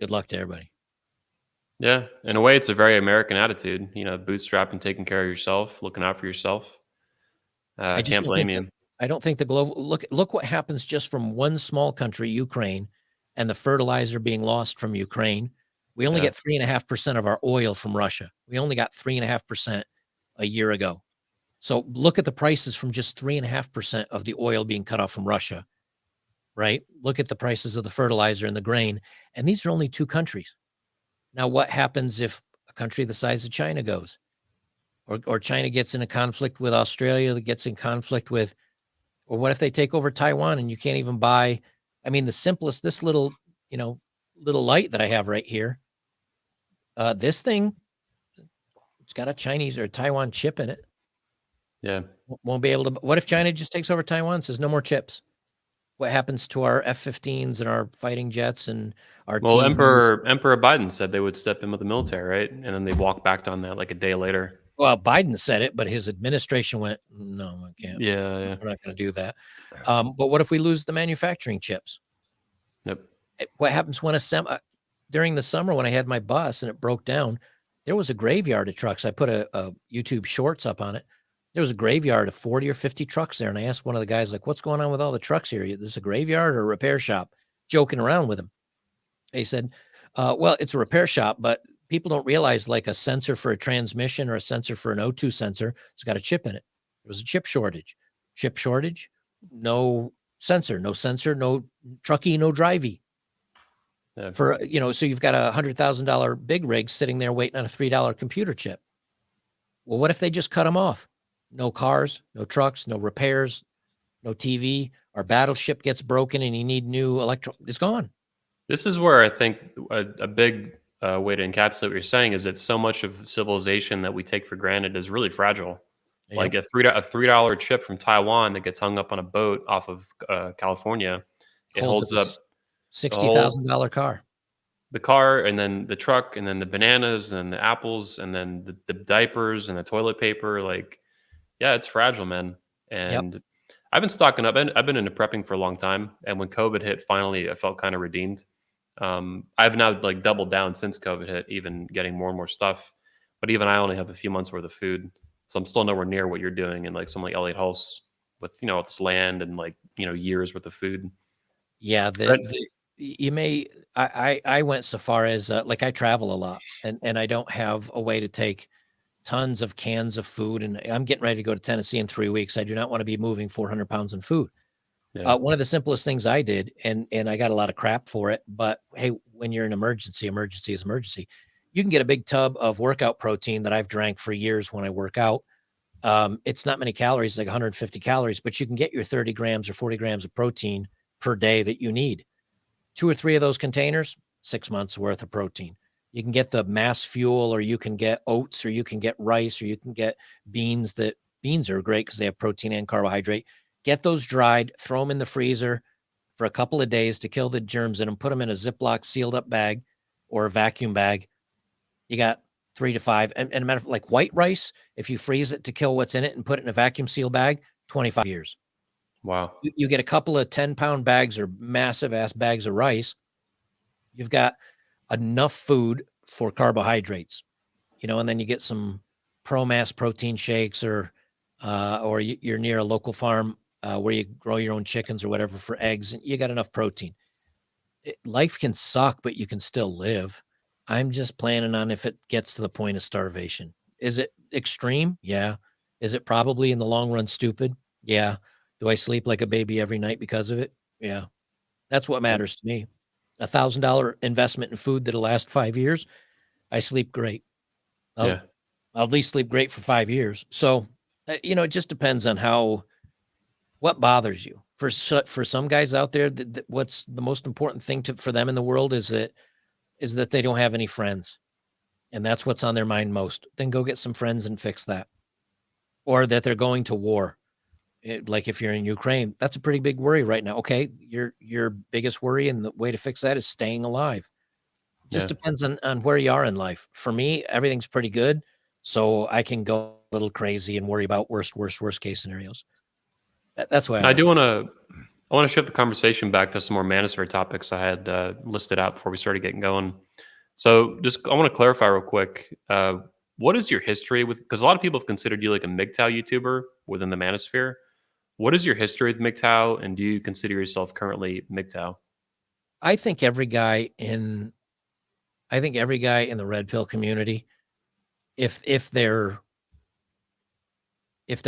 good luck to everybody. Yeah. In a way, it's a very American attitude, bootstrapping, taking care of yourself, looking out for yourself. I just Can't don't blame think that you. I don't think the global look what happens just from one small country, Ukraine, and the fertilizer being lost from Ukraine. We only Yeah. get 3.5% of our oil from Russia. We only got 3.5% a year ago. So look at the prices from just 3.5% of the oil being cut off from Russia, right? Look at the prices of the fertilizer and the grain. And these are only two countries. Now, what happens if a country the size of China goes? Or China gets in a conflict with Australia, that gets in conflict with. Or what if they take over Taiwan and you can't even buy, I mean, the simplest, this you know, little light that I have right here, this thing, it's got a Chinese or a Taiwan chip in it. Yeah. Won't be able to, what if China just takes over Taiwan and says no more chips? What happens to our F-15s and our fighting jets and our Well, TVs? Emperor Biden said they would step in with the military, right? And then they walked back on that like a day later. Well, Biden said it, but his administration went, no, I can't. Yeah. Yeah. We're not going to do that. But what if we lose the manufacturing chips? Yep. What happens when during the summer when I had my bus and it broke down, there was a graveyard of trucks. I put a YouTube shorts up on it. There was a graveyard of 40 or 50 trucks there. And I asked one of the guys, like, what's going on with all the trucks here? Is this a graveyard or a repair shop? Joking around with him. He said, well, it's a repair shop, but people don't realize like a sensor for a transmission or a sensor for an O2 sensor, it's got a chip in it. There was a chip shortage. Chip shortage, no sensor, no trucky, no drivey. Yeah. So you've got $100,000 big rig sitting there waiting on a $3 computer chip. Well, what if they just cut them off? No cars, no trucks, no repairs, no TV. Our battleship gets broken and you need new it's gone. This is where I think a big way to encapsulate what you're saying is that so much of civilization that we take for granted is really fragile. Like Yep. a $3 chip from Taiwan that gets hung up on a boat off of California, it Holds up holds up. The whole $60,000 car. the car and then the truck and then the bananas and the apples and then the diapers and the toilet paper, like, yeah, it's fragile, man. Yep. And I've been stocking up. I've been into prepping for a long time, and when COVID hit, finally, I felt kind of redeemed. I've now like doubled down since COVID hit, even getting more and more stuff. But even I only have a few months worth of food, so I'm still nowhere near what you're doing. And like someone like Elliot Hulse with this land and like years worth of food. Yeah, But you may I went so far as, like, I travel a lot, and I don't have a way to take tons of cans of food, and I'm getting ready to go to Tennessee in 3 weeks. I do not wanna be moving 400 pounds in food. yeah, One of the simplest things I did, and I got a lot of crap for it, but hey, when you're in emergency, emergency is emergency. You can get a big tub of workout protein that I've drank for years when I work out. It's not many calories, like 150 calories, but you can get your 30 grams or 40 grams of protein per day that you need. 2 or 3 of those containers, 6 months worth of protein. You can get the mass fuel, or you can get oats, or you can get rice, or you can get beans. That beans are great because they have protein and carbohydrate. Get those dried, throw them in the freezer for a couple of days to kill the germs in them, put them in a Ziploc sealed up bag or a vacuum bag. You got 3 to 5. And a matter of like white rice, if you freeze it to kill what's in it and put it in a vacuum seal bag, 25 years. wow, You get a couple of 10-pound bags or massive ass bags of rice. You've got enough food for carbohydrates, and then you get some pro mass protein shakes, or you're near a local farm where you grow your own chickens or whatever for eggs, and you got enough protein. Life can suck, but you can still live. I'm just planning on if it gets to the point of starvation. Is it extreme? Yeah. Is it probably in the long run stupid? Yeah. Do I sleep like a baby every night because of it? Yeah. That's what yep, matters to me. $1,000 investment in food that'll last 5 years, I sleep great. I'll yeah. I'll at least sleep great for 5 years. So, it just depends on what bothers you. For some guys out there, what's the most important thing for them in the world is that they don't have any friends, and that's what's on their mind most. Then go get some friends and fix that. Or that they're going to war. Like if you're in Ukraine, that's a pretty big worry right now. Okay, your biggest worry and the way to fix that is staying alive. Just Yeah. depends on where you are in life. For me, everything's pretty good, so I can go a little crazy and worry about worst case scenarios. That's the way I I live. do want to. I want to shift the conversation back to some more manosphere topics I had listed out before we started getting going. So, just I want to clarify real quick. What is your history with? Because a lot of people have considered you like a MGTOW YouTuber within the manosphere. What is your history with MGTOW, and do you consider yourself currently MGTOW? I think every guy in I think every guy in the red pill community, if they're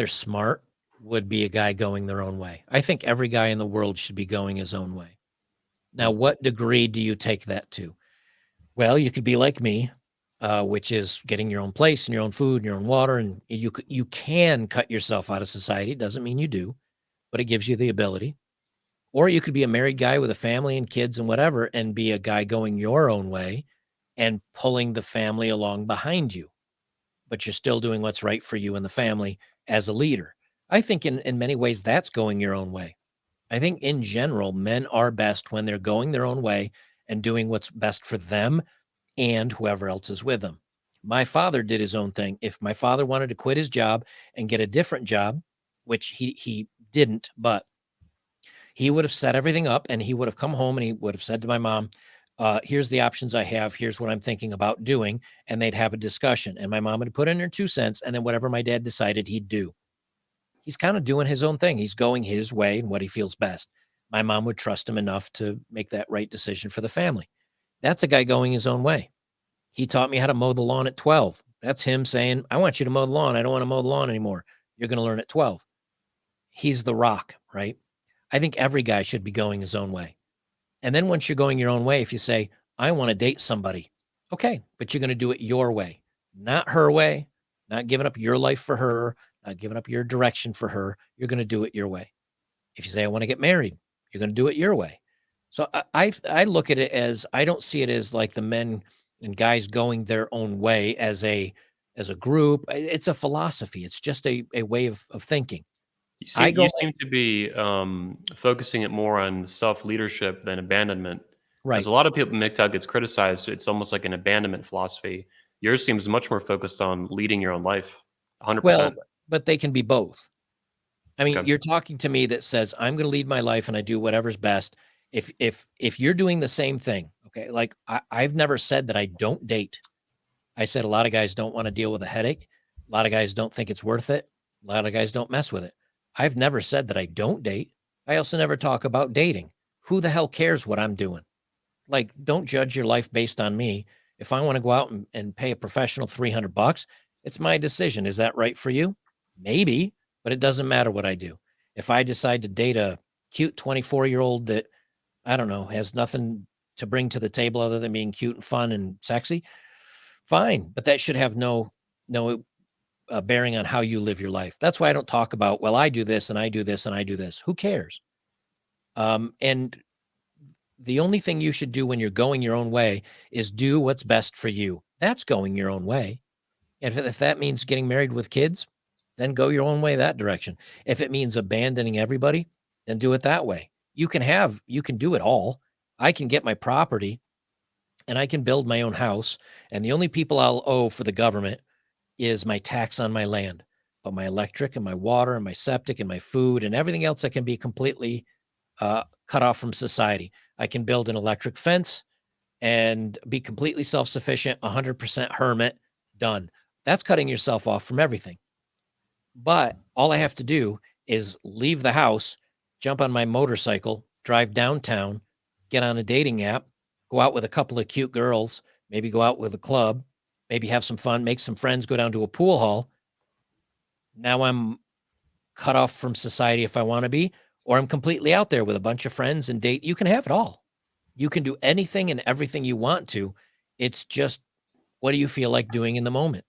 smart, would be a guy going their own way. I think every guy in the world should be going his own way. Now, Mm, what degree do you take that to? Well, you could be like me, which is getting your own place and your own food and your own water, and you can cut yourself out of society. It doesn't mean you do, but it gives you the ability. Or you could be a married guy with a family and kids and whatever, and be a guy going your own way and pulling the family along behind you, but you're still doing what's right for you and the family as a leader. I think in many ways that's going your own way. I think in general, men are best when they're going their own way and doing what's best for them and whoever else is with them. My father did his own thing. If my father wanted to quit his job and get a different job, which he didn't, but he would have set everything up, and he would have come home and he would have said to my mom, here's the options I have. Here's what I'm thinking about doing. And they'd have a discussion. And my mom would put in her 2 cents. And then whatever my dad decided, he'd do. He's kind of doing his own thing. He's going his way and what he feels best. My mom would trust him enough to make that right decision for the family. That's a guy going his own way. He taught me how to mow the lawn at 12. That's him saying, I want you to mow the lawn. I don't want to mow the lawn anymore. You're going to learn at 12. He's the rock, right? I think every guy should be going his own way. And then once you're going your own way, if you say, I want to date somebody, okay, but you're going to do it your way, not her way, not giving up your life for her, not giving up your direction for her. You're going to do it your way. If you say, I want to get married, you're going to do it your way. So I look at it as, I don't see it as like the men and guys going their own way as a group. It's a philosophy. It's just a way of thinking. You I seem go you seem to be focusing it more on self leadership than abandonment. As Right. a lot of people, MGTOW gets criticized. It's almost like an abandonment philosophy. Yours seems much more focused on leading your own life. Well, 100%. but they can be both. I mean, Okay. you're talking to me that says I'm going to lead my life and I do whatever's best. If you're doing the same thing, okay, like I've never said that I don't date. I said a lot of guys don't want to deal with a headache. A lot of guys don't think it's worth it. A lot of guys don't mess with it. I've never said that I don't date. I also never talk about dating. Who the hell cares what I'm doing? Like, don't judge your life based on me. If I want to go out and pay a professional $300, it's my decision. Is that right for you? Maybe, but it doesn't matter what I do. If I decide to date a cute 24-year-old that, I don't know, has nothing to bring to the table other than being cute and fun and sexy, fine. But that should have no bearing on how you live your life. That's why I don't talk about, well, I do this and I do this and I do this. Who cares? And the only thing you should do when you're going your own way is do what's best for you. That's going your own way. If that means getting married with kids, then go your own way that direction. If it means abandoning everybody, then do it that way. You can do it all. I can get my property and I can build my own house. And the only people I'll owe for the government is my tax on my land. But my electric and my water and my septic and my food and everything else that can be completely cut off from society. I can build an electric fence and be completely self sufficient, 100% hermit, done. That's cutting yourself off from everything. But all I have to do is leave the house, jump on my motorcycle, drive downtown, get on a dating app, go out with a couple of cute girls, maybe go out with a club, maybe have some fun, make some friends, go down to a pool hall. Now I'm cut off from society if I want to be, or I'm completely out there with a bunch of friends and date. You can have it all. You can do anything and everything you want to. It's just, what do you feel like doing in the moment?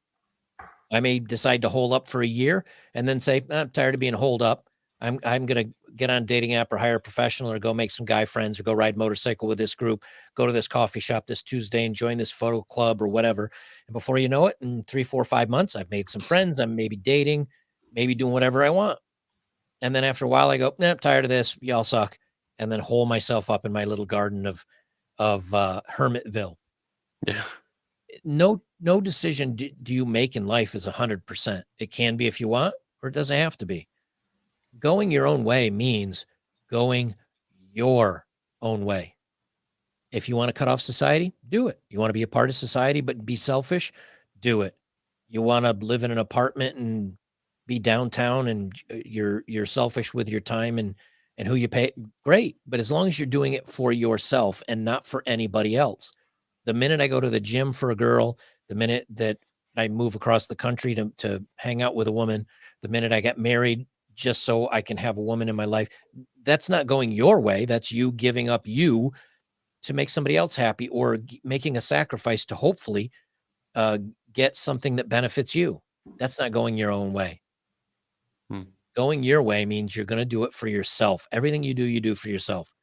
I may decide to hole up for a year and then say, I'm tired of being holed up. I'm gonna get on a dating app or hire a professional or go make some guy friends or go ride motorcycle with this group, go to this coffee shop this Tuesday and join this photo club or whatever. And before you know it, in 3, 4, 5 months, I've made some friends. I'm maybe dating, maybe doing whatever I want. And then after a while, I go, nah, I'm tired of this. Y'all suck. And then hole myself up in my little garden of Hermitville. Yeah. No decision do you make in life is 100%. It can be if you want, or it doesn't have to be. Going your own way means going your own way. If you want to cut off society, do it. You want to be a part of society but be selfish, do it. You want to live in an apartment and be downtown and you're selfish with your time and who you pay, great. But as long as you're doing it for yourself and not for anybody else. The minute I go to the gym for a girl, the minute that I move across the country to hang out with a woman, the minute I get married just so I can have a woman in my life, that's not going your way. That's you giving up you to make somebody else happy or making a sacrifice to hopefully uh, get something that benefits you. That's not going your own way. Hmm. Going your way means you're going to do it for yourself. Everything you do for yourself.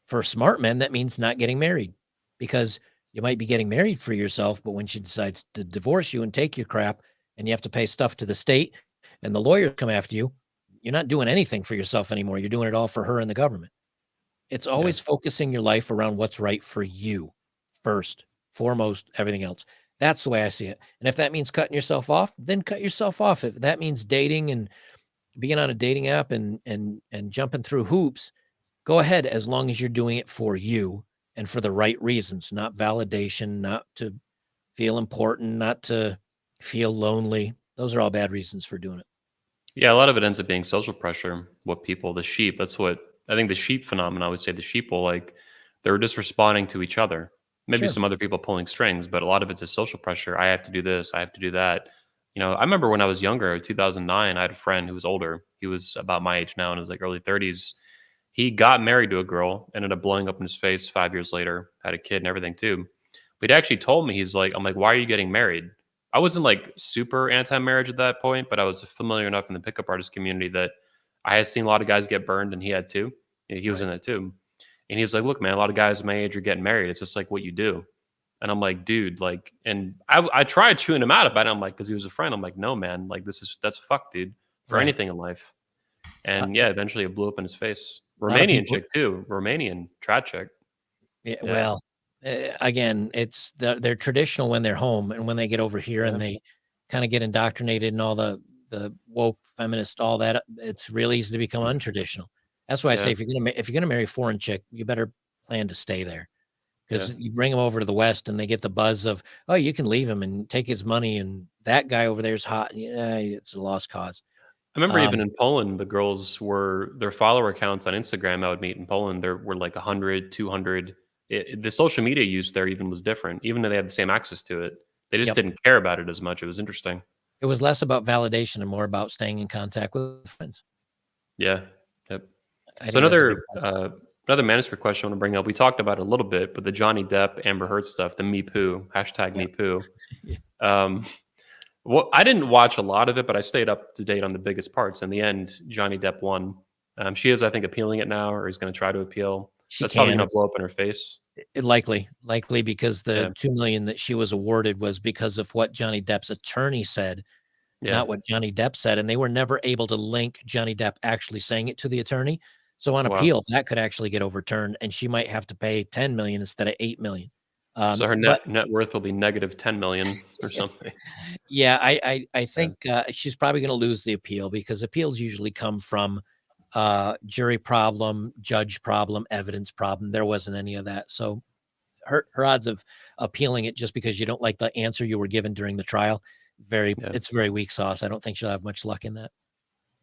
For smart men, that means not getting married because you might be getting married for yourself, but when she decides to divorce you and take your crap and you have to pay stuff to the state and the lawyers come after you, you're not doing anything for yourself anymore. You're doing it all for her and the government. It's Yeah. always focusing your life around what's right for you first, foremost, everything else. That's the way I see it. And if that means cutting yourself off, then cut yourself off. If that means dating and being on a dating app and jumping through hoops, go ahead as long as you're doing it for you and for the right reasons, not validation, not to feel important, not to feel lonely. Those are all bad reasons for doing it. Yeah, a lot of it ends up being social pressure. What people, the sheep, that's what I think the sheep phenomenon, I would say the sheep will like, they're just responding to each other. Maybe Sure. some other people pulling strings, but a lot of it's a social pressure. I have to do this, I have to do that. I remember when I was younger, 2009, I had a friend who was older. He was about my age now in his like early 30s. He got married to a girl, ended up blowing up in his face 5 years later, had a kid and everything too. But he actually told me, I'm like, why are you getting married? I wasn't like super anti-marriage at that point, but I was familiar enough in the pickup artist community that I had seen a lot of guys get burned, and he had too. Yeah, he was Right. in it too. And he was like, "Look, man, a lot of guys my age are getting married. It's just like what you do." And I'm like, "Dude, like," and I tried chewing him out about it. I'm like, because he was a friend. I'm like, "No, man, like that's fuck, dude, for Right. anything in life." A And yeah, eventually it blew up in his face. lot of Romanian people, chick too, Romanian trad chick. Yeah. Well, again, they're traditional when they're home, and when they get over here Yeah. and they kind of get indoctrinated and all the woke feminist, all that, it's really easy to become untraditional. That's why I say Yeah. if you're gonna marry a foreign chick, you better plan to stay there Yeah. because you bring them over to the West and they get the buzz of, oh, you can leave him and take his money, and that guy over there is hot. Yeah, it's a lost cause. I remember even Um, in Poland, the girls were their follower accounts on Instagram I would meet in Poland, there were like 100, 200. The social media use there even was different, even though they had the same access to it. They just yep. didn't care about it as much. It was interesting. It was less about validation and more about staying in contact with friends. Yeah. Yep. I So think that's a big part. another manosphere question I want to bring up. We talked about it a little bit, but the Johnny Depp, Amber Heard stuff, the Me Poo, hashtag Yeah. Me Poo. Yeah. Um, well, I didn't watch a lot of it, but I stayed up to date on the biggest parts. In the end, Johnny Depp won. She is, I think, appealing it now, or he's going to try to appeal. She That's probably can. going to It's blow up in her face. likely because Yeah, the 2 million that she was awarded was because of what Johnny Depp's attorney said, yeah. not what Johnny Depp said, and they were never able to link Johnny Depp actually saying it to the attorney. So on Wow. appeal, that could actually get overturned, and she might have to pay 10 million instead of 8 million. So her But net worth will be negative 10 million or something. yeah, I Yeah, think she's probably going to lose the appeal because appeals usually come from jury problem, judge problem, evidence problem. There wasn't any of that, so her odds of appealing it just because you don't like the answer you were given during the trial, yeah. it's very weak sauce. I don't think she'll have much luck in that.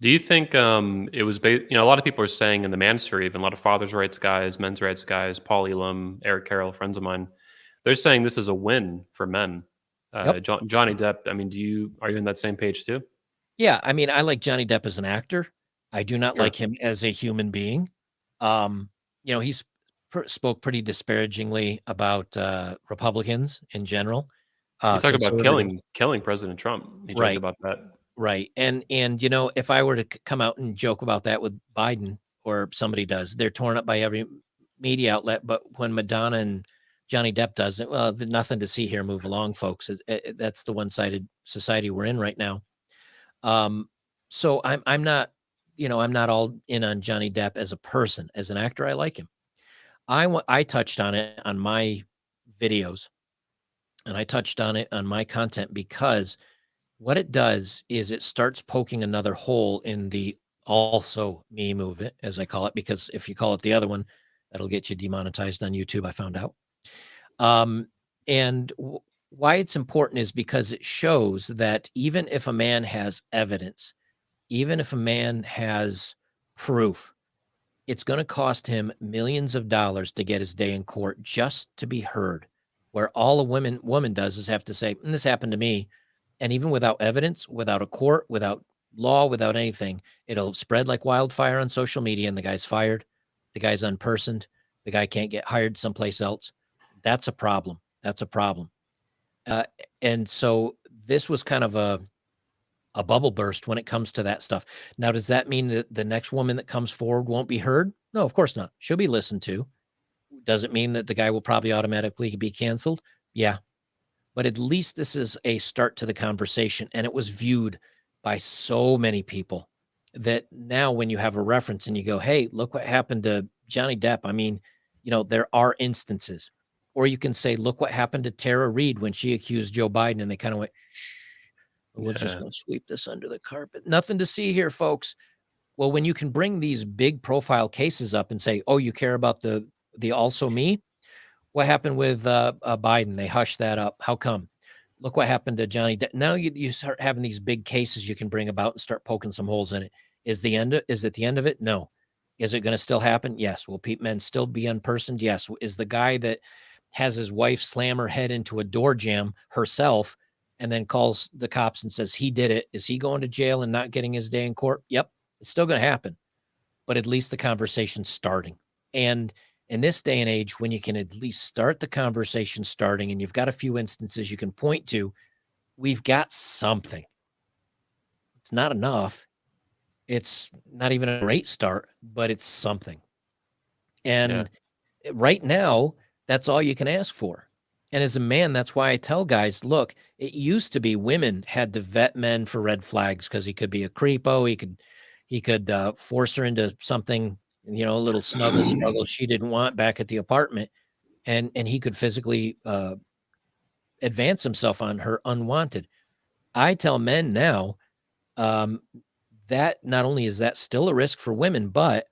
Do you think it was? A lot of people are saying in the manosphere, even a lot of fathers' rights guys, men's rights guys, Paul Elam, Eric Carroll, friends of mine, they're saying this is a win for men. Yep. Johnny Depp. I mean, are you in that same page too? Yeah, I mean, I like Johnny Depp as an actor. I do not Sure. like him as a human being. Um, he's spoke pretty disparagingly about Republicans in general, He talked about conservatives. killing President Trump. He joked Right, about that. right. And if I were to come out and joke about that with Biden or somebody does, they're torn up by every media outlet. But when Madonna and Johnny Depp does it, well, nothing to see here. Move along, folks. That's the one-sided society we're in right now. Um, so I'm not, I'm not all in on Johnny Depp as a person. As an actor, I like him. I touched on it on my videos, and I touched on it on my content because what it does is it starts poking another hole in the also me movement, as I call it, because if you call it the other one, that'll get you demonetized on YouTube. I found out. Um, and why it's important is because it shows that even if a man has evidence, even if a man has proof, it's going to cost him millions of dollars to get his day in court just to be heard. Where all a woman does is have to say, "This happened to me," and even without evidence, without a court, without law, without anything, it'll spread like wildfire on social media, and the guy's fired, the guy's unpersoned, the guy can't get hired someplace else. That's a problem. That's a problem. Uh, and so this was kind of a bubble burst when it comes to that stuff. Now, does that mean that the next woman that comes forward won't be heard? No, of course not. She'll be listened to. Does it mean that the guy will probably automatically be canceled? Yeah. But at least this is a start to the conversation. And it was viewed by so many people that now when you have a reference and you go, hey, look what happened to Johnny Depp. I mean, there are instances. Or you can say, look what happened to Tara Reid when she accused Joe Biden and they kind of went, we're just Yeah, going to sweep this under the carpet. Nothing to see here, folks. Well, when you can bring these big profile cases up and say, "Oh, you care about the also me?" What happened with Biden? They hushed that up. How come? Look what happened to Johnny Depp. Now you start having these big cases you can bring about and start poking some holes in it. Is it the end of it? No. Is it going to still happen? Yes. Will men still be unpersoned? Yes. Is the guy that has his wife slam her head into a door jam herself and then calls the cops and says he did it? Is he going to jail and not getting his day in court? Yep. It's still going to happen, but at least the conversation's starting. And in this day and age, when you can at least start the conversation starting and you've got a few instances you can point to, we've got something. It's not enough. It's not even a great start, but it's something. yeah, And right now, that's all you can ask for. And as a man, that's why I tell guys, look, it used to be women had to vet men for red flags because he could be a creepo. He could force her into something, a little snuggle struggle she didn't want back at the apartment. and he could physically advance himself on her unwanted. I tell men now um, that not only is that still a risk for women, but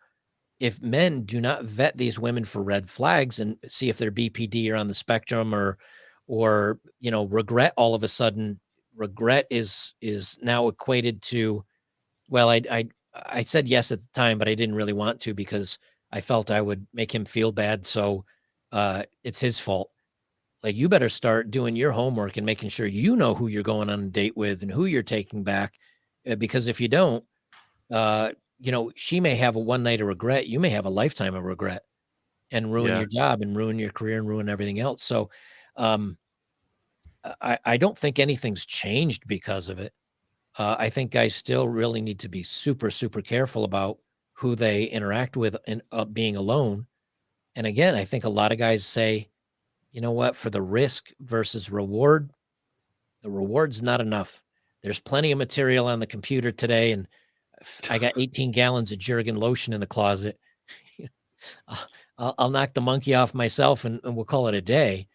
if men do not vet these women for red flags and see if they're BPD or on the spectrum, or regret, all of a sudden regret is now equated to, well, I said yes at the time, but I didn't really want to because I felt I would make him feel bad, so it's his fault. Like, you better start doing your homework and making sure you know who you're going on a date with and who you're taking back, because if you don't, uh, she may have a one night of regret. You may have a lifetime of regret and ruin Yeah. your job and ruin your career and ruin everything else. So, um, I don't think anything's changed because of it. I think guys still really need to be super, super careful about who they interact with and being alone. And again, I think a lot of guys say, you know what, for the risk versus reward, the reward's not enough. There's plenty of material on the computer today, and I got 18 gallons of Jergen lotion in the closet. I'll, I'll knock the monkey off myself, and we'll call it a day.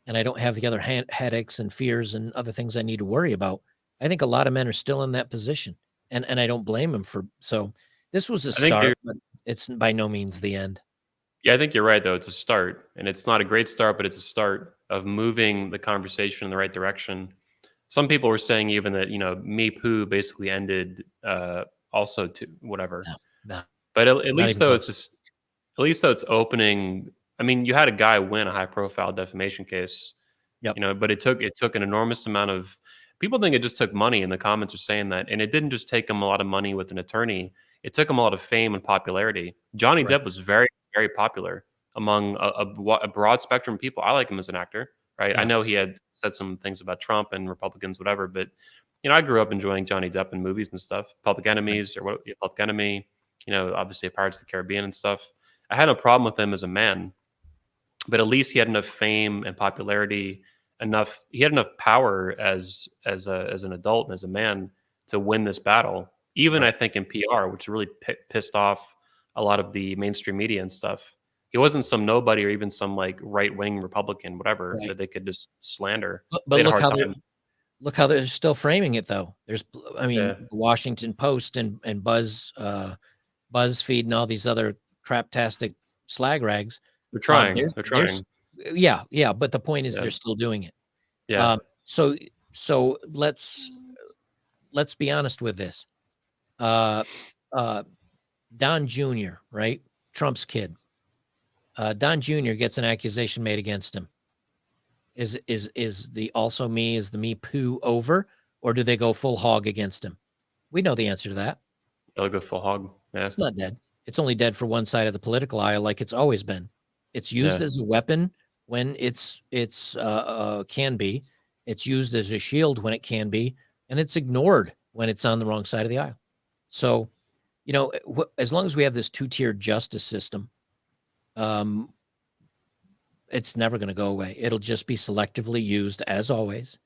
And I don't have the other headaches and fears and other things I need to worry about. I think a lot of men are still in that position, and I don't blame them for. So this was a I think start, but it's by no means the end. Yeah, I think you're right though. It's a start, and it's not a great start, but it's a start of moving the conversation in the right direction. Some people were saying even that Me Poo basically ended also to whatever, No, no, but at not least even though close. it's just at least though it's opening. I mean, you had a guy win a high profile defamation case, Yep. but it took an enormous amount of people think it just took money, and the comments are saying that, and it didn't just take him a lot of money with an attorney. It took him a lot of fame and popularity. Johnny Right. Depp was very, very popular among a broad spectrum of people. I like him as an actor, right? I Yeah. know he had said some things about Trump and Republicans, whatever, but I grew up enjoying Johnny Depp in movies and stuff. Public Right. Enemies or what? Yeah, Public Enemy, obviously Pirates of the Caribbean and stuff. I had no problem with him as a man, but at least he had enough fame and popularity, enough he had enough power as an adult and as a man to win this battle. Even I Right. think in PR, which really pissed off a lot of the mainstream media and stuff. He wasn't some nobody or even some like right wing Republican, whatever, Right. that they could just slander. But They had a look hard how they're time. still framing it though. I Yeah, mean, the Washington Post and BuzzFeed and all these other craptastic slag rags. they're trying. They're There's trying. yeah, yeah, but the point is Yeah, they're still doing it. yeah. Um, so so let's be honest with this. Uh, uh, Don Jr., right? Trump's kid. Don Jr. gets an accusation made against him. Is the also me is the me poo over, or do they go full hog against him? We know the answer to that. They'll go full hog. Yeah, It's not dead. It's only dead for one side of the political aisle, like it's always been. It's used yeah. as a weapon when it's can be. It's used as a shield when it can be, and it's ignored when it's on the wrong side of the aisle. So, as long as we have this two-tiered justice system, um, it's never going to go away. It'll just be selectively used as always.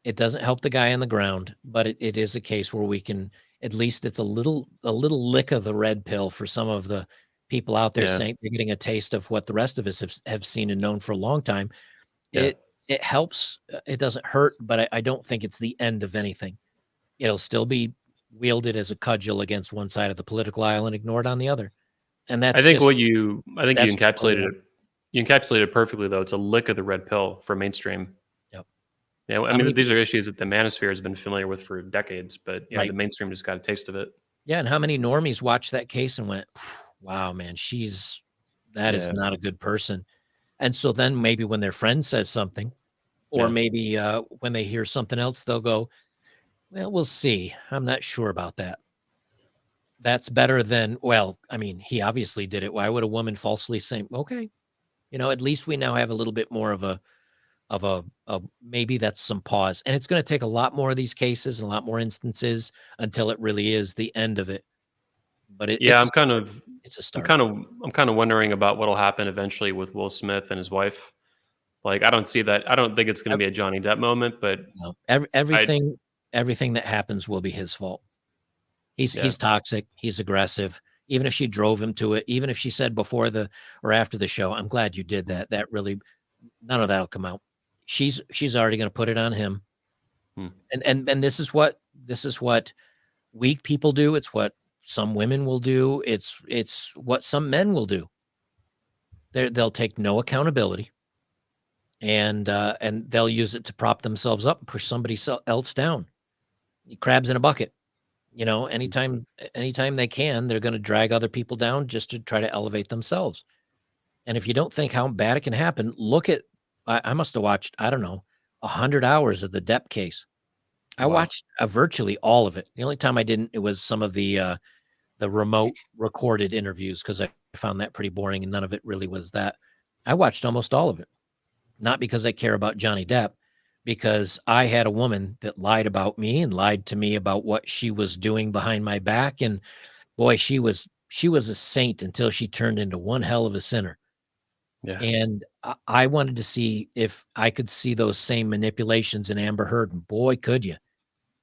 It doesn't help the guy on the ground, but it is a case where we can, at least it's a little lick of the red pill for some of the people out there Yeah, saying they're getting a taste of what the rest of us have seen and known for a long time. yeah. It helps. It doesn't hurt, but I don't think it's the end of anything. It'll still be wielded as a cudgel against one side of the political aisle and ignored on the other. And I think you that's just where we encapsulated are. it. You encapsulated it perfectly, though. It's a lick of the red pill for mainstream. Yep. Yeah, I How mean, many these are issues that the manosphere has been familiar with for decades, but the right. mainstream just got a taste of it. Yeah, and how many normies watched that case and went, "Wow, man, that is Yeah, not a good person." And so then maybe when their friend says something, or yeah, maybe when they hear something else, they'll go, "Well, we'll see. I'm not sure about that." That's better than, well, I mean, he obviously did it. Why would a woman falsely say, "Okay"? At least we now have a little bit more of a maybe that's some pause. And it's going to take a lot more of these cases and a lot more instances until it really is the end of it. But yeah. it's a start. I'm kind of wondering about what'll happen eventually with Will Smith and his wife. Like, I don't see that. I don't think it's going to be a Johnny Depp moment, but No, I, everything that happens will be his fault. He's yeah, he's toxic. He's aggressive. even if she drove him to it, even if she said before the or after the show, I'm glad you did that. That really, none of that'll come out. She's already going to put it on him. Hmm. And this is what weak people do. It's what some women will do. It's what some men will do. They'll take no accountability, and they'll use it to prop themselves up and push somebody else down. Crabs in a bucket. Anytime they can, they're going to drag other people down just to try to elevate themselves. And if you don't think how bad it can happen, look at I must have watched, I don't know, 100 hours of the Depp case. I Wow. watched virtually all of it. The only time I didn't, it was some of the remote recorded interviews because I found that pretty boring and none of it really was that. I watched almost all of it, not because I care about Johnny Depp, because I had a woman that lied about me and lied to me about what she was doing behind my back. And boy, she was a saint until she turned into one hell of a sinner. Yeah. And I wanted to see if I could see those same manipulations in Amber Heard, and boy, could you.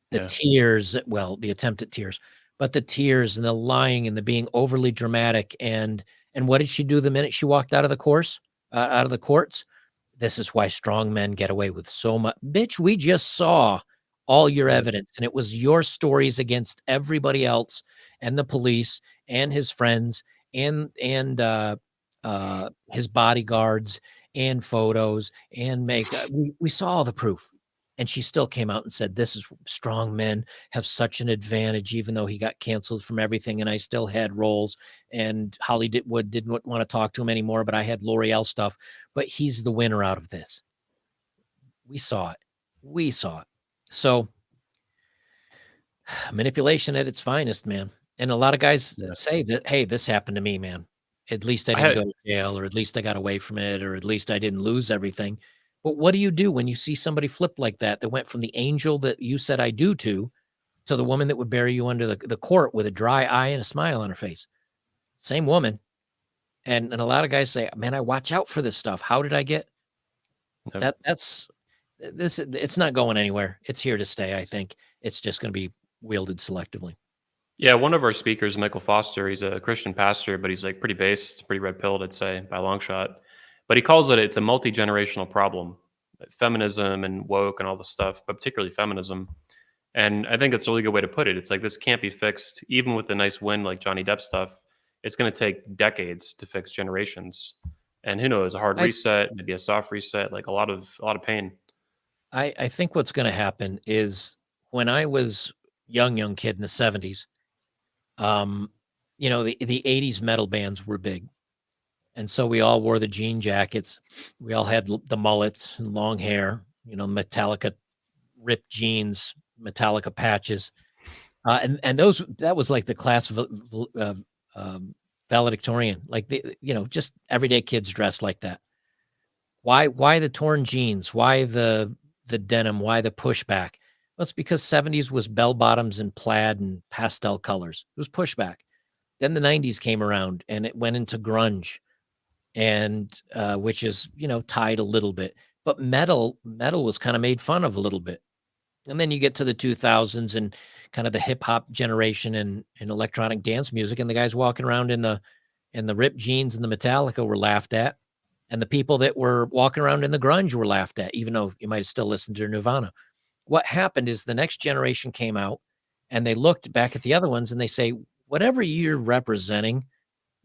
The Yeah. tears, well, the attempt at tears, but the tears and the lying and the being overly dramatic, and what did she do the minute she walked out of the out of the courts? This is why strong men get away with so much. Bitch, we just saw all your Yeah. evidence, and it was your stories against everybody else and the police and his friends and his bodyguards and photos and makeup. We saw all the proof. And she still came out and said, "This is strong men have such an advantage, even though he got canceled from everything, and I still had roles. And Hollywood didn't want to talk to him anymore, but I had L'Oreal stuff. But he's the winner out of this." We saw it. We saw it. So manipulation at its finest, man. And a lot of guys Yeah. say that, "Hey, this happened to me, man. At least I I didn't had go to jail, or at least I got away from it, or at least I didn't lose everything." But what do you do when you see somebody flip like that went from the angel that you said I do to the woman that would bury you under the court with a dry eye and a smile on her face? Same woman. And a lot of guys say, "Man, I watch out for this stuff. How did I get Yep. that's this it's not going anywhere. It's here to stay, I think. It's just gonna be wielded selectively." Yeah, one of our speakers, Michael Foster, he's a Christian pastor, but he's like pretty based, pretty red pilled, I'd say, by a long shot. But he calls it's a multi generational problem, like feminism and woke and all this stuff, but particularly feminism. And I think that's a really good way to put it. It's like this can't be fixed, even with the nice win like Johnny Depp stuff. It's going to take decades to fix generations, and who knows, a hard I reset, maybe a soft reset, like a lot of pain. I think what's gonna happen is when I was young kid in the '70s, um, the '80s metal bands were big. And so we all wore the jean jackets. We all had the mullets and long hair, Metallica ripped jeans, Metallica patches. And that was like the class of valedictorian, like just everyday kids dressed like that. Why the torn jeans? Why the denim? Why the pushback? Well, it's because '70s was bell bottoms and plaid and pastel colors. It was pushback. Then the '90s came around and it went into grunge, and which is tied a little bit. But metal was kind of made fun of a little bit. And then you get to the 2000s and kind of the hip hop generation and electronic dance music, and the guys walking around in the ripped jeans and the Metallica were laughed at, and the people that were walking around in the grunge were laughed at, even though you might have still listened to Nirvana. What happened is the next generation came out, and they looked back at the other ones and they say, "Whatever you're representing,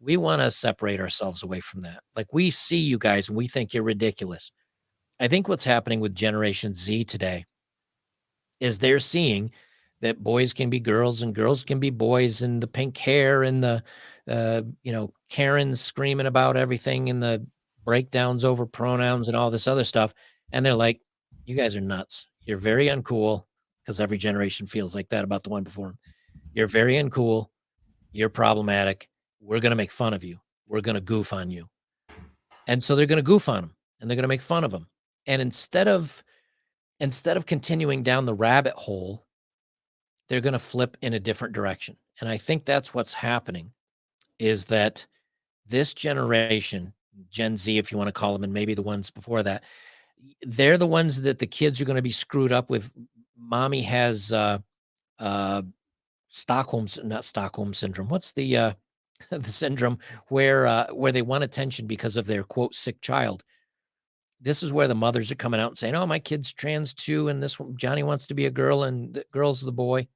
we want to separate ourselves away from that. Like, we see you guys and we think you're ridiculous." I think what's happening with Generation Z today is they're seeing that boys can be girls and girls can be boys, and the pink hair and the Karens screaming about everything and the breakdowns over pronouns and all this other stuff. And they're like, "You guys are nuts. You're very uncool," because every generation feels like that about the one before 'em. "You're very uncool. You're problematic. We're going to make fun of you. We're going to goof on you." And so they're going to goof on them and they're going to make fun of them. And instead of continuing down the rabbit hole, they're going to flip in a different direction. And I think that's what's happening, is that this generation, Gen Z, if you want to call them, and maybe the ones before that, they're the ones that the kids are going to be screwed up with. Mommy has uh, not Stockholm syndrome. What's the the syndrome where they want attention because of their quote sick child. This is where the mothers are coming out and saying, "Oh, my kid's trans too, and this one, Johnny wants to be a girl, and the girl's the boy."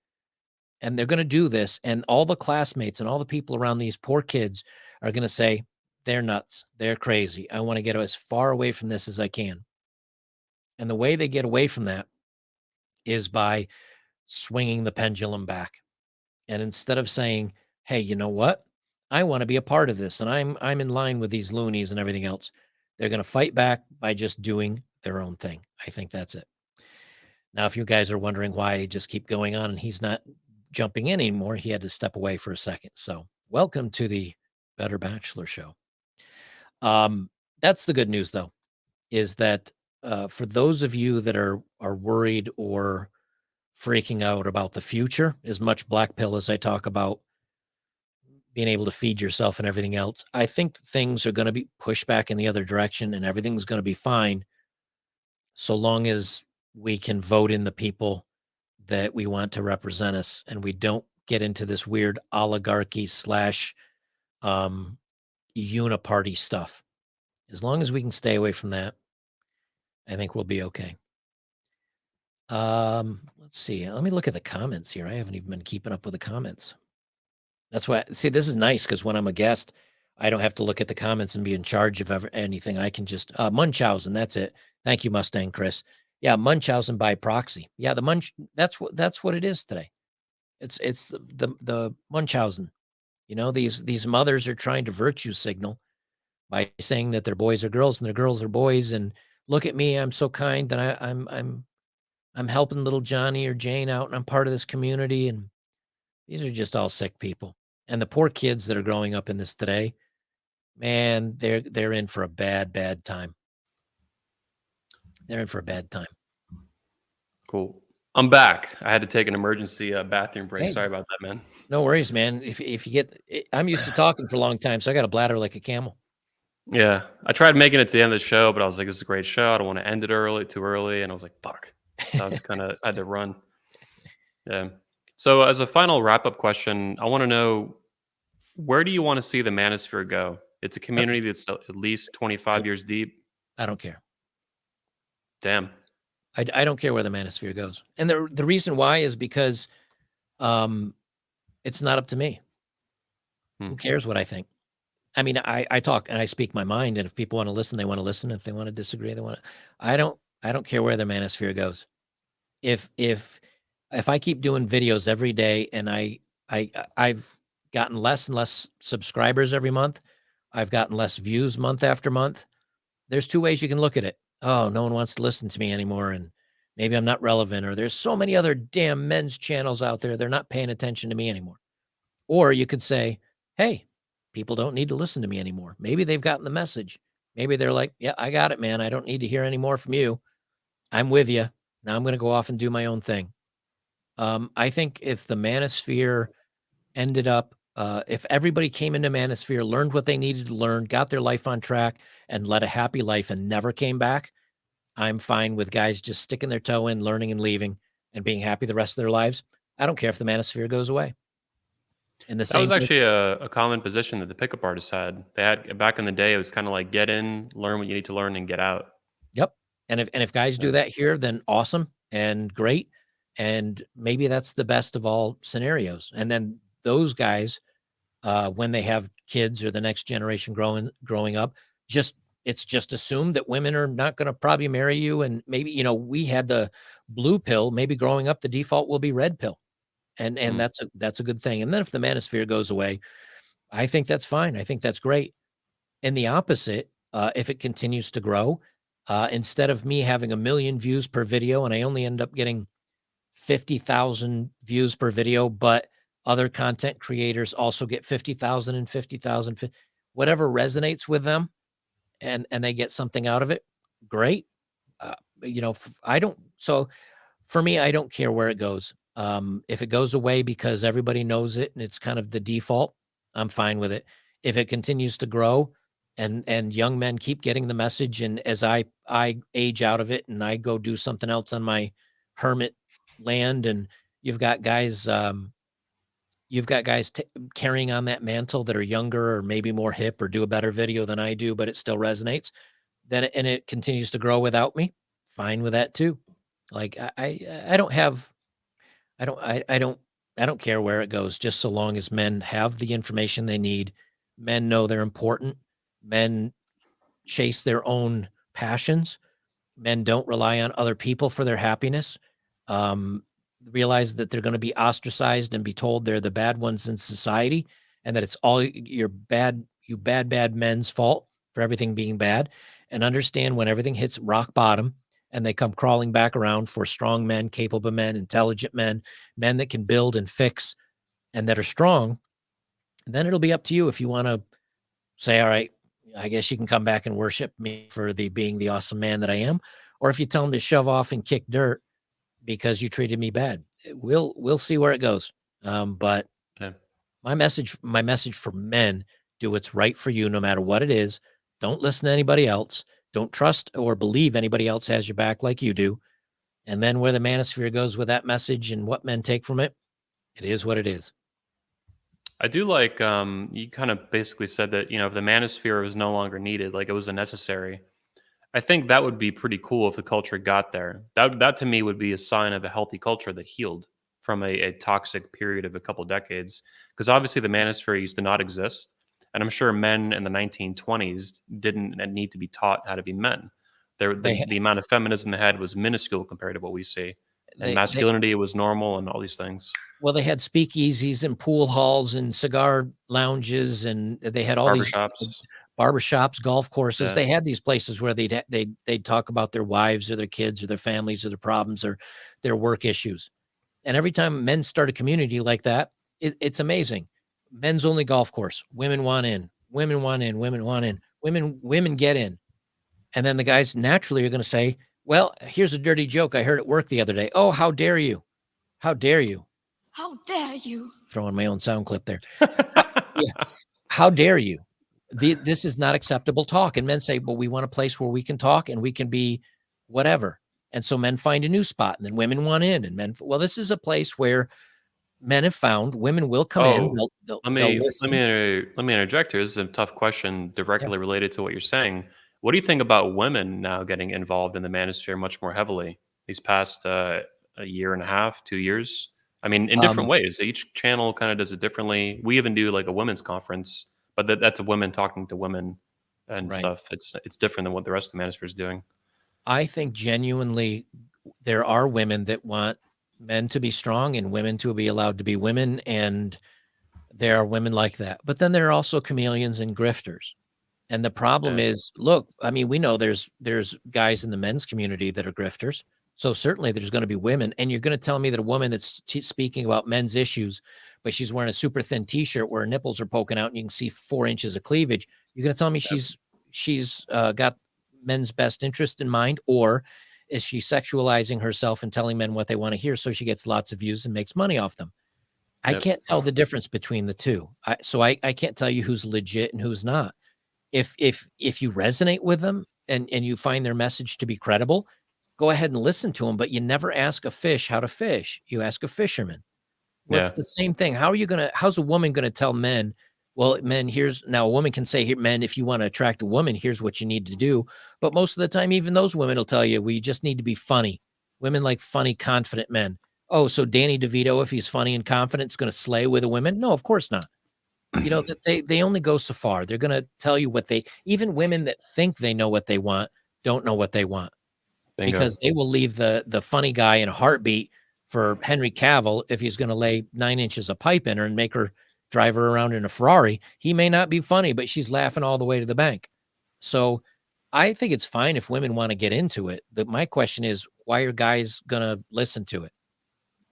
And they're going to do this, and all the classmates and all the people around these poor kids are going to say, "They're nuts. They're crazy. I want to get as far away from this as I can." And the way they get away from that is by swinging the pendulum back. And instead of saying, "Hey, you know what? I want to be a part of this, and I'm in line with these loonies and everything else," they're going to fight back by just doing their own thing. I think that's it. Now, if you guys are wondering why I just keep going on and he's not jumping in anymore, he had to step away for a second. So, welcome to the Better Bachelor show. That's the good news, though, is that for those of you that are worried or freaking out about the future, as much black pill as I talk about being able to feed yourself and everything else, I think things are going to be pushed back in the other direction and everything's going to be fine so long as we can vote in the people that we want to represent us and we don't get into this weird oligarchy slash uniparty stuff. As long as we can stay away from that, I think we'll be okay. Let's see. Let me look at the comments here. I haven't even been keeping up with the comments. That's why, see, this is nice because when I'm a guest, I don't have to look at the comments and be in charge of anything. I can just, Munchausen, that's it. Thank you, Mustang Chris. Yeah, Munchausen by proxy. Yeah, that's what it is today. It's the Munchausen. You know, these mothers are trying to virtue signal by saying that their boys are girls and their girls are boys. And look at me, I'm so kind, and I'm helping little Johnny or Jane out, and I'm part of this community. And these are just all sick people. And the poor kids that are growing up in this today, man, they're in for a bad time. They're in for a bad time. Cool. I'm back. I had to take an emergency bathroom break. Hey, Sorry about that, man. no worries, man. If you get, I'm used to talking for a long time, so I got a bladder like a camel. Yeah, I tried making it to the end of the show, but I was like, "This is a great show. I don't want to end it too early," and I was like, "Fuck." So I was I had to run. Yeah. So as a final wrap up question, I want to know, where do you want to see the manosphere go? It's a community that's at least 25 years deep. I don't care. Damn. I don't care where the manosphere goes. And the reason why is because it's not up to me. Who cares what I think? I mean, I talk and I speak my mind, and if people want to listen, they want to listen. If they want to disagree, they want to. I don't care where the manosphere goes. If I keep doing videos every day and I've gotten less and less subscribers every month, I've gotten less views month after month. There's two ways you can look at it. Oh, no one wants to listen to me anymore, and maybe I'm not relevant, or there's so many other damn men's channels out there, they're not paying attention to me anymore. Or you could say, hey, people don't need to listen to me anymore. Maybe they've gotten the message. Maybe they're like, yeah, I got it, man. I don't need to hear any more from you. I'm with you. Now I'm going to go off and do my own thing. I think if the manosphere ended up, if everybody came into manosphere, learned what they needed to learn, got their life on track, and led a happy life and never came back, I'm fine with guys just sticking their toe in, learning and leaving, and being happy the rest of their lives. I don't care if the manosphere goes away. And the That was same thing. actually a common position that the pickup artists had. They had back in the day. It was kind of like, get in, learn what you need to learn, and get out. Yep. And if guys do that here, then awesome and great. And maybe that's the best of all scenarios. And then those guys, when they have kids or the next generation growing up, it's just assumed that women are not going to probably marry you. And maybe, we had the blue pill, maybe growing up, the default will be red pill. And that's a good thing. And then if the manosphere goes away, I think that's fine. I think that's great. And the opposite, if it continues to grow, instead of me having 1 million views per video and I only end up getting 50,000 views per video, but other content creators also get 50,000 and 50,000, whatever resonates with them, and they get something out of it, great. I don't. So for me, I don't care where it goes. If it goes away because everybody knows it and it's kind of the default, I'm fine with it. If it continues to grow and young men keep getting the message, and as I age out of it and I go do something else on my hermit land, and you've got guys You've got guys carrying on that mantle that are younger or maybe more hip or do a better video than I do, but it still resonates. And it continues to grow without me. Fine with that too. Like I don't have I don't care where it goes, just so long as men have the information they need. Men know they're important. Men chase their own passions. Men don't rely on other people for their happiness. Um, Realize that they're going to be ostracized and be told they're the bad ones in society, and that it's all you bad men's fault for everything being bad. And understand when everything hits rock bottom and they come crawling back around for strong men, capable men, intelligent men, men that can build and fix and that are strong, then it'll be up to you if you want to say, all right, I guess you can come back and worship me for being the awesome man that I am. Or if you tell them to shove off and kick dirt because you treated me bad, we'll see where it goes. But Yeah. my message for men: do what's right for you, no matter what it is. Don't listen to anybody else. Don't trust or believe anybody else has your back like you do. And then where the manosphere goes with that message and what men take from it, it is what it is. I do like you kind of basically said that, if the manosphere was no longer needed, like it was unnecessary. I think that would be pretty cool if the culture got there. That to me would be a sign of a healthy culture that healed from a toxic period of a couple decades. Because obviously the manosphere used to not exist, and I'm sure men in the 1920s didn't need to be taught how to be men. They The amount of feminism they had was minuscule compared to what we see, and they masculinity was normal, and all these things. Well, they had speakeasies and pool halls and cigar lounges, and they had all these Barbershops, barbershops, golf courses. yeah, They had these places where they'd talk about their wives or their kids or their families or their problems or their work issues. And every time men start a community like that, it's amazing. Men's only golf course. Women want in. Women want in. Women want in. Women get in. And then the guys naturally are going to say, "Well, here's a dirty joke I heard at work the other day. Oh, how dare you? How dare you?" How dare you? Throwing my own sound clip there. Yeah. How dare you? This is not acceptable talk. And men say, well, we want a place where we can talk and we can be whatever. And so men find a new spot and then women want in and well, this is a place where men have found women will come in. Oh, They'll listen. let me interject here. This is a tough question Yeah. directly related to what you're saying. What do you think about women now getting involved in the manosphere much more heavily these past a year and a half, 2 years? I mean, in different Um, ways. Each channel kind of does it differently. We even do like a women's conference, but that's a women talking to women and right. stuff. It's different than what the rest of the manosphere is doing. I think genuinely there are women that want men to be strong and women to be allowed to be women. And there are women like that. But then there are also chameleons and grifters. And the problem Yeah, is, look, I mean, we know there's guys in the men's community that are grifters. So certainly there's going to be women. And you're going to tell me that a woman that's speaking about men's issues, but she's wearing a super thin T-shirt where her nipples are poking out and you can see 4 inches of cleavage. You're going to tell me yeah, she's got men's best interest in mind, or is she sexualizing herself and telling men what they want to hear so she gets lots of views and makes money off them? I yep, can't tell the difference between the two. I can't tell you who's legit and who's not. If you resonate with them and you find their message to be credible, go ahead and listen to them, but you never ask a fish how to fish. You ask a fisherman. Well, it's yeah, the same thing. How's a woman gonna tell men, well, men, here's now a woman can say, here, men, if you want to attract a woman, here's what you need to do. But most of the time, even those women will tell you, we just need to be funny. Women like funny, confident men. Oh, so Danny DeVito, if he's funny and confident, is going to slay with a woman? No, of course not. You know, that they only go so far. They're gonna tell you what they even women that think they know what they want, don't know what they want, bingo. because they will leave the funny guy in a heartbeat for Henry Cavill if he's gonna lay 9 inches of pipe in her and make her drive her around in a Ferrari. He may not be funny, but she's laughing all the way to the bank. So, I think it's fine if women wanna get into it. My question is, why are guys gonna listen to it?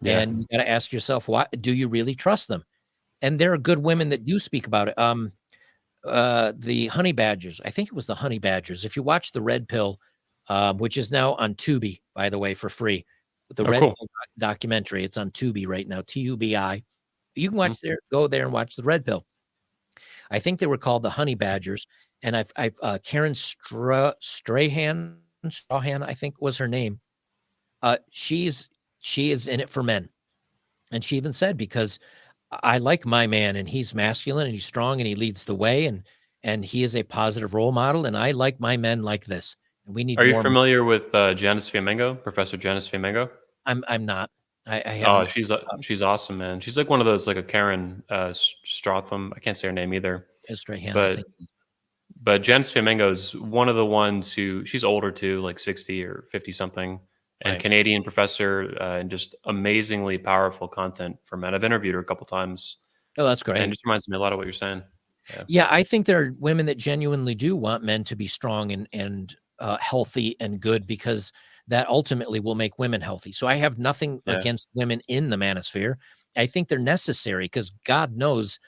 Yeah. And you gotta ask yourself, why do you really trust them? And there are good women that do speak about it. The honey badgers. I think it was the honey badgers. If you watch the Red Pill, which is now on Tubi, by the way, for free, the Oh, Red cool. Pill documentary. It's on Tubi right now. Tubi. You can Mhm. watch there. Go there and watch the Red Pill. I think they were called the honey badgers. And I've Karen Strahan, I think was her name. She is in it for men, and she even said because I like my man, and he's masculine and he's strong and he leads the way, and he is a positive role model. And I like my men like this. And we need Are you more. familiar with Janice Fiamengo, Professor Janice Fiamengo? I'm not. I Oh, haven't. she's awesome, man. She's like one of those like a Karen Strotham. I can't say her name either, His straight hand, I but think. Janice Fiamengo is one of the ones who she's older too, like 60 or 50 something, and Right. Canadian professor, and just amazingly powerful content for men. I've interviewed her a couple times, Oh, that's and it great. just reminds me a lot of what you're saying. Yeah, Yeah, I think there are women that genuinely do want men to be strong and healthy and good because that ultimately will make women healthy. So I have nothing yeah, against women in the manosphere. I think they're necessary because God knows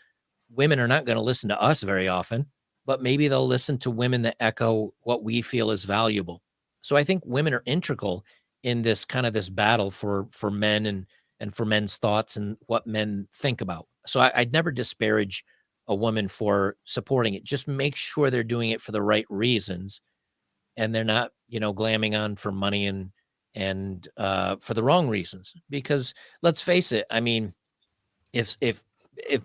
women are not going to listen to us very often, but maybe they'll listen to women that echo what we feel is valuable. So I think women are integral in this kind of this battle for men and for men's thoughts and what men think about. So I'd never disparage a woman for supporting it. Just make sure they're doing it for the right reasons and they're not, glamming on for money and for the wrong reasons. Because let's face it, I mean, if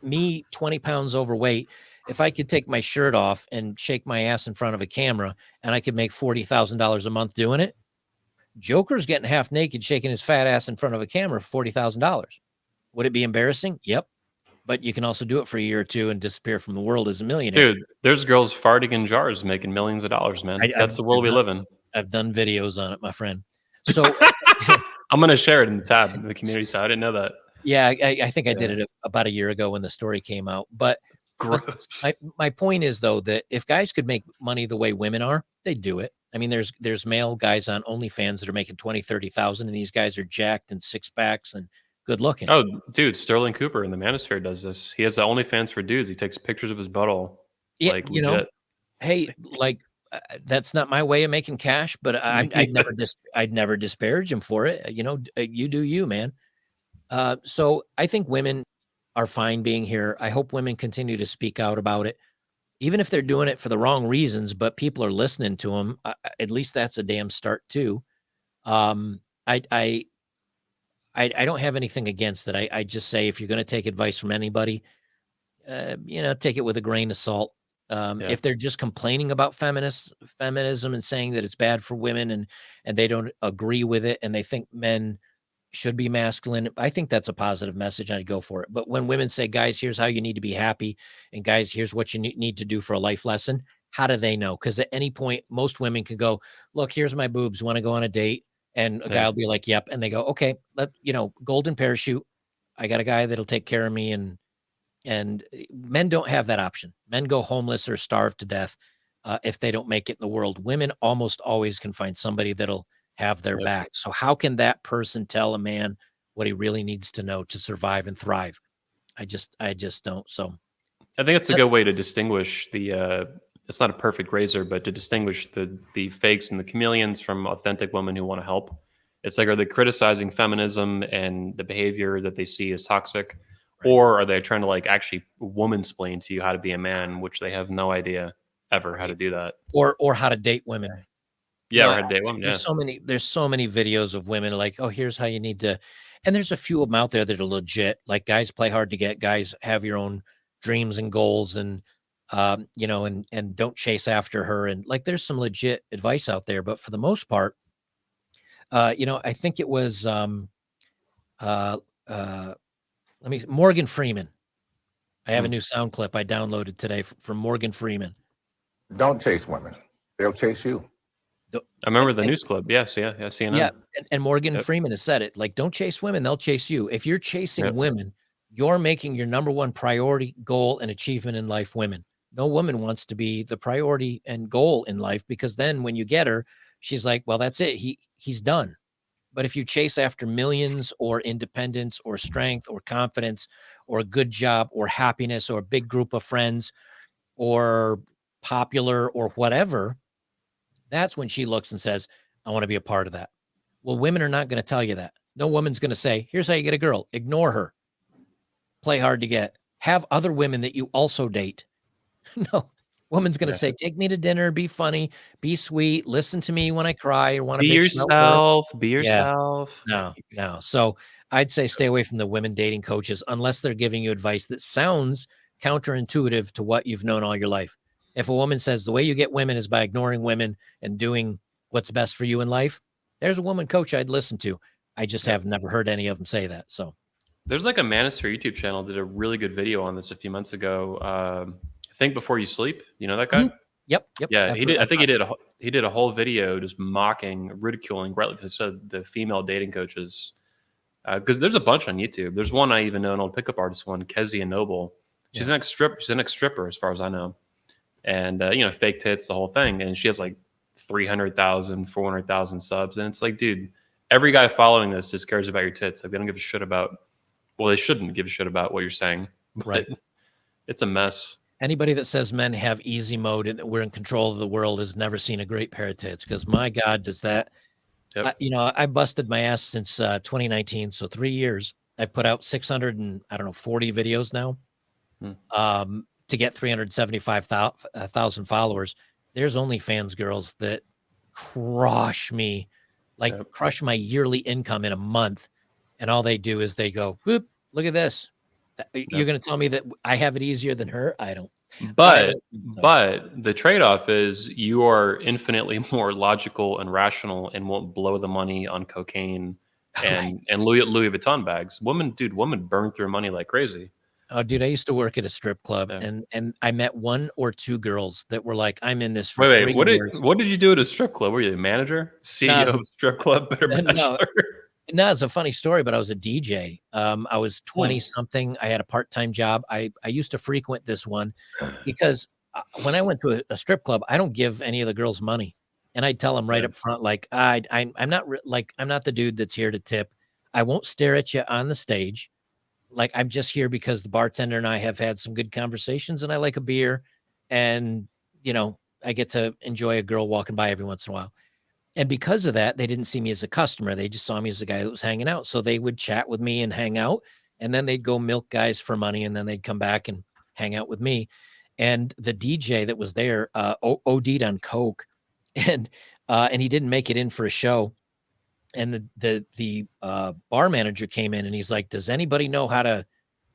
me 20 pounds overweight, if I could take my shirt off and shake my ass in front of a camera and I could make $40,000 a month doing it, Joker's getting half naked, shaking his fat ass in front of a camera for $40,000. Would it be embarrassing? Yep. But you can also do it for a year or two and disappear from the world as a millionaire. dude. There's girls farting in jars making millions of dollars, man. I, I've, That's the world I've we done live in. I've done videos on it, my friend. So I'm gonna share it in the tab, in the community tab. I didn't know that. yeah, I think I did Yeah, it about a year ago when the story came out. But gross. my point is though that if guys could make money the way women are, they'd do it. I mean, there's male guys on OnlyFans that are making 20, 30,000, and these guys are jacked and six packs and good looking. Oh, dude, Sterling Cooper in the Manosphere does this. He has the OnlyFans for dudes. He takes pictures of his butthole, Yeah, like legit. hey, like that's not my way of making cash, but Me neither. I'd never disparage him for it. You do you, man. So I think women are fine being here. I hope women continue to speak out about it, even if they're doing it for the wrong reasons, but people are listening to them. At least that's a damn start too. Um, I, I, I don't have anything against it. I just say if you're going to take advice from anybody, take it with a grain of salt. Yeah, If they're just complaining about feminism and saying that it's bad for women and they don't agree with it and they think men should be masculine. I think that's a positive message. I'd go for it. But when women say, guys, here's how you need to be happy, and guys, here's what you need to do for a life lesson, how do they know? Because at any point, most women can go, look, here's my boobs. Want to go on a date? And a guy yeah, will be like, yep. And they go, okay, golden parachute. I got a guy that'll take care of me. And men don't have that option. Men go homeless or starve to death if they don't make it in the world. Women almost always can find somebody that'll have their yep. back. So how can that person tell a man what he really needs to know to survive and thrive? I just don't. So I think it's a that- good way to distinguish the. It's not a perfect razor, but to distinguish the fakes and the chameleons from authentic women who want to help. It's like, are they criticizing feminism and the behavior that they see as toxic, right, or are they trying to like actually woman-splain to you how to be a man, which they have no idea ever how to right. do that? Or how to date women. Yeah, or how to date women. Yeah, There's so many videos of women like, oh, here's how you need to, and there's a few of them out there that are legit. Like guys play hard to get, guys have your own dreams and goals and don't chase after her. And like there's some legit advice out there, but for the most part, I think it was uh uh Morgan Freeman. I have a hmm. new sound clip I downloaded today from Morgan Freeman. Don't chase women. They'll chase you. The- I And, remember the and news clip. Yes, yeah, Yeah, CNN. and Morgan Yep, Freeman has said it, like, "Don't chase women, they'll chase you." If you're yep, chasing women, you're making your number 1 priority, goal, and achievement in life women. No woman wants to be the priority and goal in life because then when you get her, she's like, "Well, that's it. He's done." But if you chase after millions or independence or strength or confidence or a good job or happiness or a big group of friends or popular or whatever, that's when she looks and says, "I wanna be a part of that." Well, women are not gonna tell you that. No woman's gonna say, "Here's how you get a girl." Ignore her. Play hard to get. Have other women that you also date. No. Woman's going to Yeah. say, take me to dinner, be funny, be sweet, listen to me when I cry or want to Be bitch about work. yourself. Be Yeah. yourself. No. So I'd say stay away from the women dating coaches unless they're giving you advice that sounds counterintuitive to what you've known all your life. If a woman says the way you get women is by ignoring women and doing what's best for you in life, there's a woman coach I'd listen to. I just Yep. have never heard any of them say that. So There's like a manosphere YouTube channel did a really good video on this a few months ago. Think Before You Sleep. You know that guy? Mhm. Yep. Yeah, I've he heard, did. I I've think thought, he did a whole video just mocking, ridiculing, rightly said, the female dating coaches. Because there's a bunch on YouTube. There's one I even know, an old pickup artist one, Kezia Noble. She's Yeah. She's an ex stripper, as far as I know, and fake tits, the whole thing. And she has like 300,000, 400,000 subs, and it's like, dude, every guy following this just cares about your tits. Like they don't give a shit about. Well, they shouldn't give a shit about what you're saying, but Right. it's a mess. Anybody that says men have easy mode and that we're in control of the world has never seen a great pair of tits. Because my God, does that, Yep. I busted my ass since 2019. So 3 years. I've put out 40 videos now to get 375,000 followers. There's OnlyFans girls that crush me, like Yep. crush my yearly income in a month. And all they do is they go, whoop, look at this. You're going to tell me that I have it easier than her? I don't. But So. the trade-off is you are infinitely more logical and rational and won't blow the money on cocaine and Louis Vuitton bags. Women burn through money like crazy. Oh, dude, I used to work at a strip club, Yeah. and I met 1 or 2 girls that were like, I'm in this for Wait, 3 years. what did you do at a strip club? Were you the manager, CEO of a strip club, better No, Bachelor? no, it's a funny story, but I was a DJ. I was 20 Hmm. something. I had a part-time job. I used to frequent this one because when I went to a strip club, I don't give any of the girls money. And I'd tell them right Yeah. up front, like, I'm not I'm not the dude that's here to tip. I won't stare at you on the stage. Like, I'm just here because the bartender and I have had some good conversations and I like a beer and, I get to enjoy a girl walking by every once in a while. And because of that, they didn't see me as a customer. They just saw me as a guy that was hanging out. So they would chat with me and hang out, and then they'd go milk guys for money, and then they'd come back and hang out with me. And the DJ that was there OD'd on coke, and he didn't make it in for a show. And the bar manager came in and he's like, "Does anybody know how to?"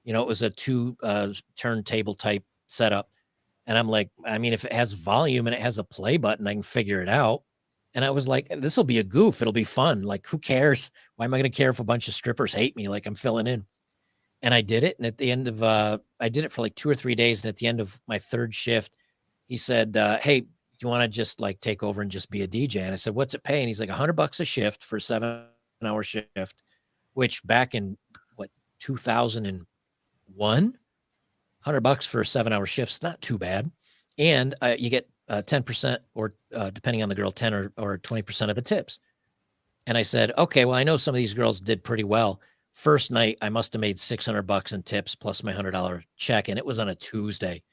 It was a 2 turntable type setup. And I'm like, I mean, if it has volume and it has a play button, I can figure it out. And I was like, this will be a goof. It'll be fun. Like, who cares? Why am I going to care if a bunch of strippers hate me? Like, I'm filling in. And I did it. And at the end of, I did it for like 2 or 3 days. And at the end of my 3rd shift, he said, hey, do you want to just like take over and just be a DJ? And I said, what's it pay? And he's like, $100 a shift for a 7-hour shift, which back in what, 2001, $100 for a 7-hour shift's not too bad. And you get 10% or depending on the girl, 10 or 20% of the tips. And I said, okay, well, I know some of these girls did pretty well. First night, I must have made $600 in tips plus my $100 check. And it was on a Tuesday.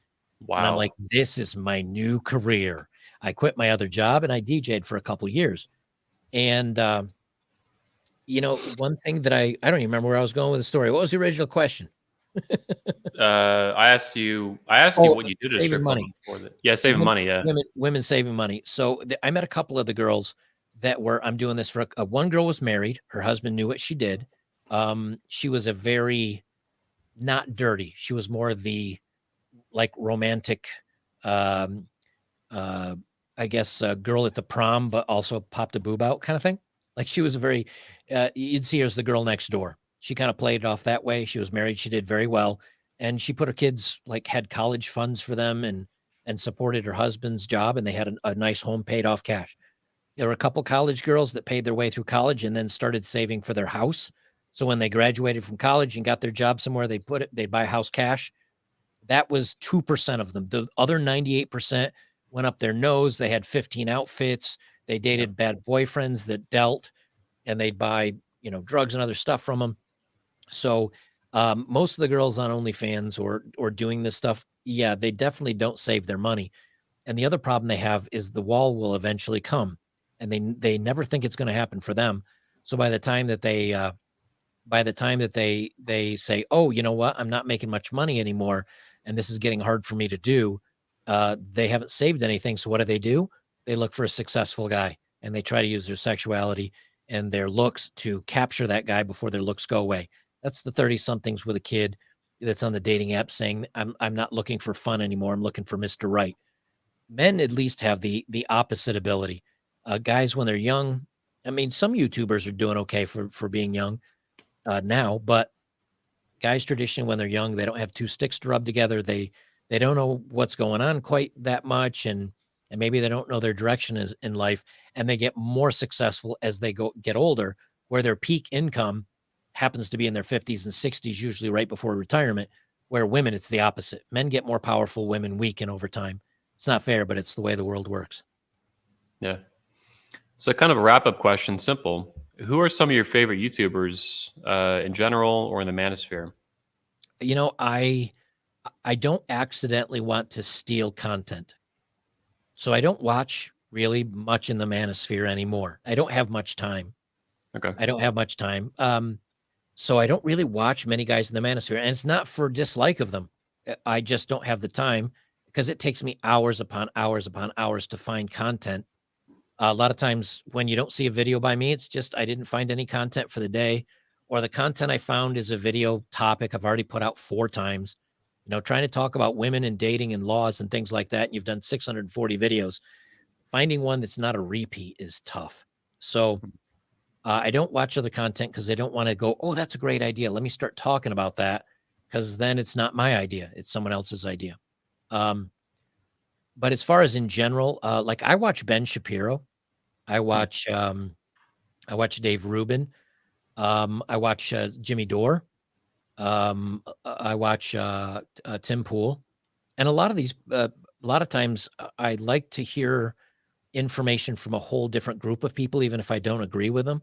Wow. And I'm like, this is my new career. I quit my other job and I DJ'd for a couple of years. And, one thing that I don't even remember where I was going with the story. What was the original question? I asked you what you did at a strip saving club money. before that. Yeah, saving money. Yeah. Women saving money. So I met a couple of the girls that were, I'm doing this for one girl was married. Her husband knew what she did. She was a very not dirty. She was more the like romantic, I guess, girl at the prom, but also popped a boob out kind of thing. Like she was a very, you'd see her as the girl next door. She kind of played it off that way. She was married. She did very well. And she put her kids, like had college funds for them and supported her husband's job. And they had a nice home paid off cash. There were a couple college girls that paid their way through college and then started saving for their house. So when they graduated from college and got their job somewhere, they'd buy a house cash. That was 2% of them. The other 98% went up their nose. They had 15 outfits. They dated bad boyfriends that dealt, and they'd buy, drugs and other stuff from them. So most of the girls on OnlyFans or doing this stuff, yeah, they definitely don't save their money. And the other problem they have is the wall will eventually come, and they never think it's going to happen for them. So by the time that they say, oh, you know what, I'm not making much money anymore, and this is getting hard for me to do, They haven't saved anything. So what do? They look for a successful guy and they try to use their sexuality and their looks to capture that guy before their looks go away. That's the 30 somethings with a kid that's on the dating app saying, I'm not looking for fun anymore. I'm looking for Mr. Right. Men at least have the opposite ability. Guys, when they're young, I mean, some YouTubers are doing okay for being young now, but guys traditionally when they're young, they don't have two sticks to rub together. They don't know what's going on quite that much, and maybe they don't know their direction is in life, and they get more successful as they get older, where their peak income happens to be in their 50s and 60s, usually right before retirement. Where women, it's the opposite. Men get more powerful, women weaken over time. It's not fair, but it's the way the world works. Yeah. So kind of a wrap-up question, simple. Who are some of your favorite YouTubers in general or in the manosphere? You know, I don't accidentally want to steal content. So I don't watch really much in the manosphere anymore. I don't have much time. Okay. I don't have much time. So I don't really watch many guys in the manosphere, and it's not for dislike of them. I just don't have the time because it takes me hours upon hours upon hours to find content. A lot of times when you don't see a video by me, it's just I didn't find any content for the day, or the content I found is a video topic I've already put out 4 times. You know, trying to talk about women and dating and laws and things like that. And you've done 640 videos. Finding one that's not a repeat is tough. So I don't watch other content because I don't want to go, oh, that's a great idea. Let me start talking about that because then it's not my idea. It's someone else's idea. But as far as in general, like I watch Ben Shapiro. I watch Dave Rubin. I watch Jimmy Dore. I watch Tim Pool. And a lot of times I like to hear information from a whole different group of people, even if I don't agree with them,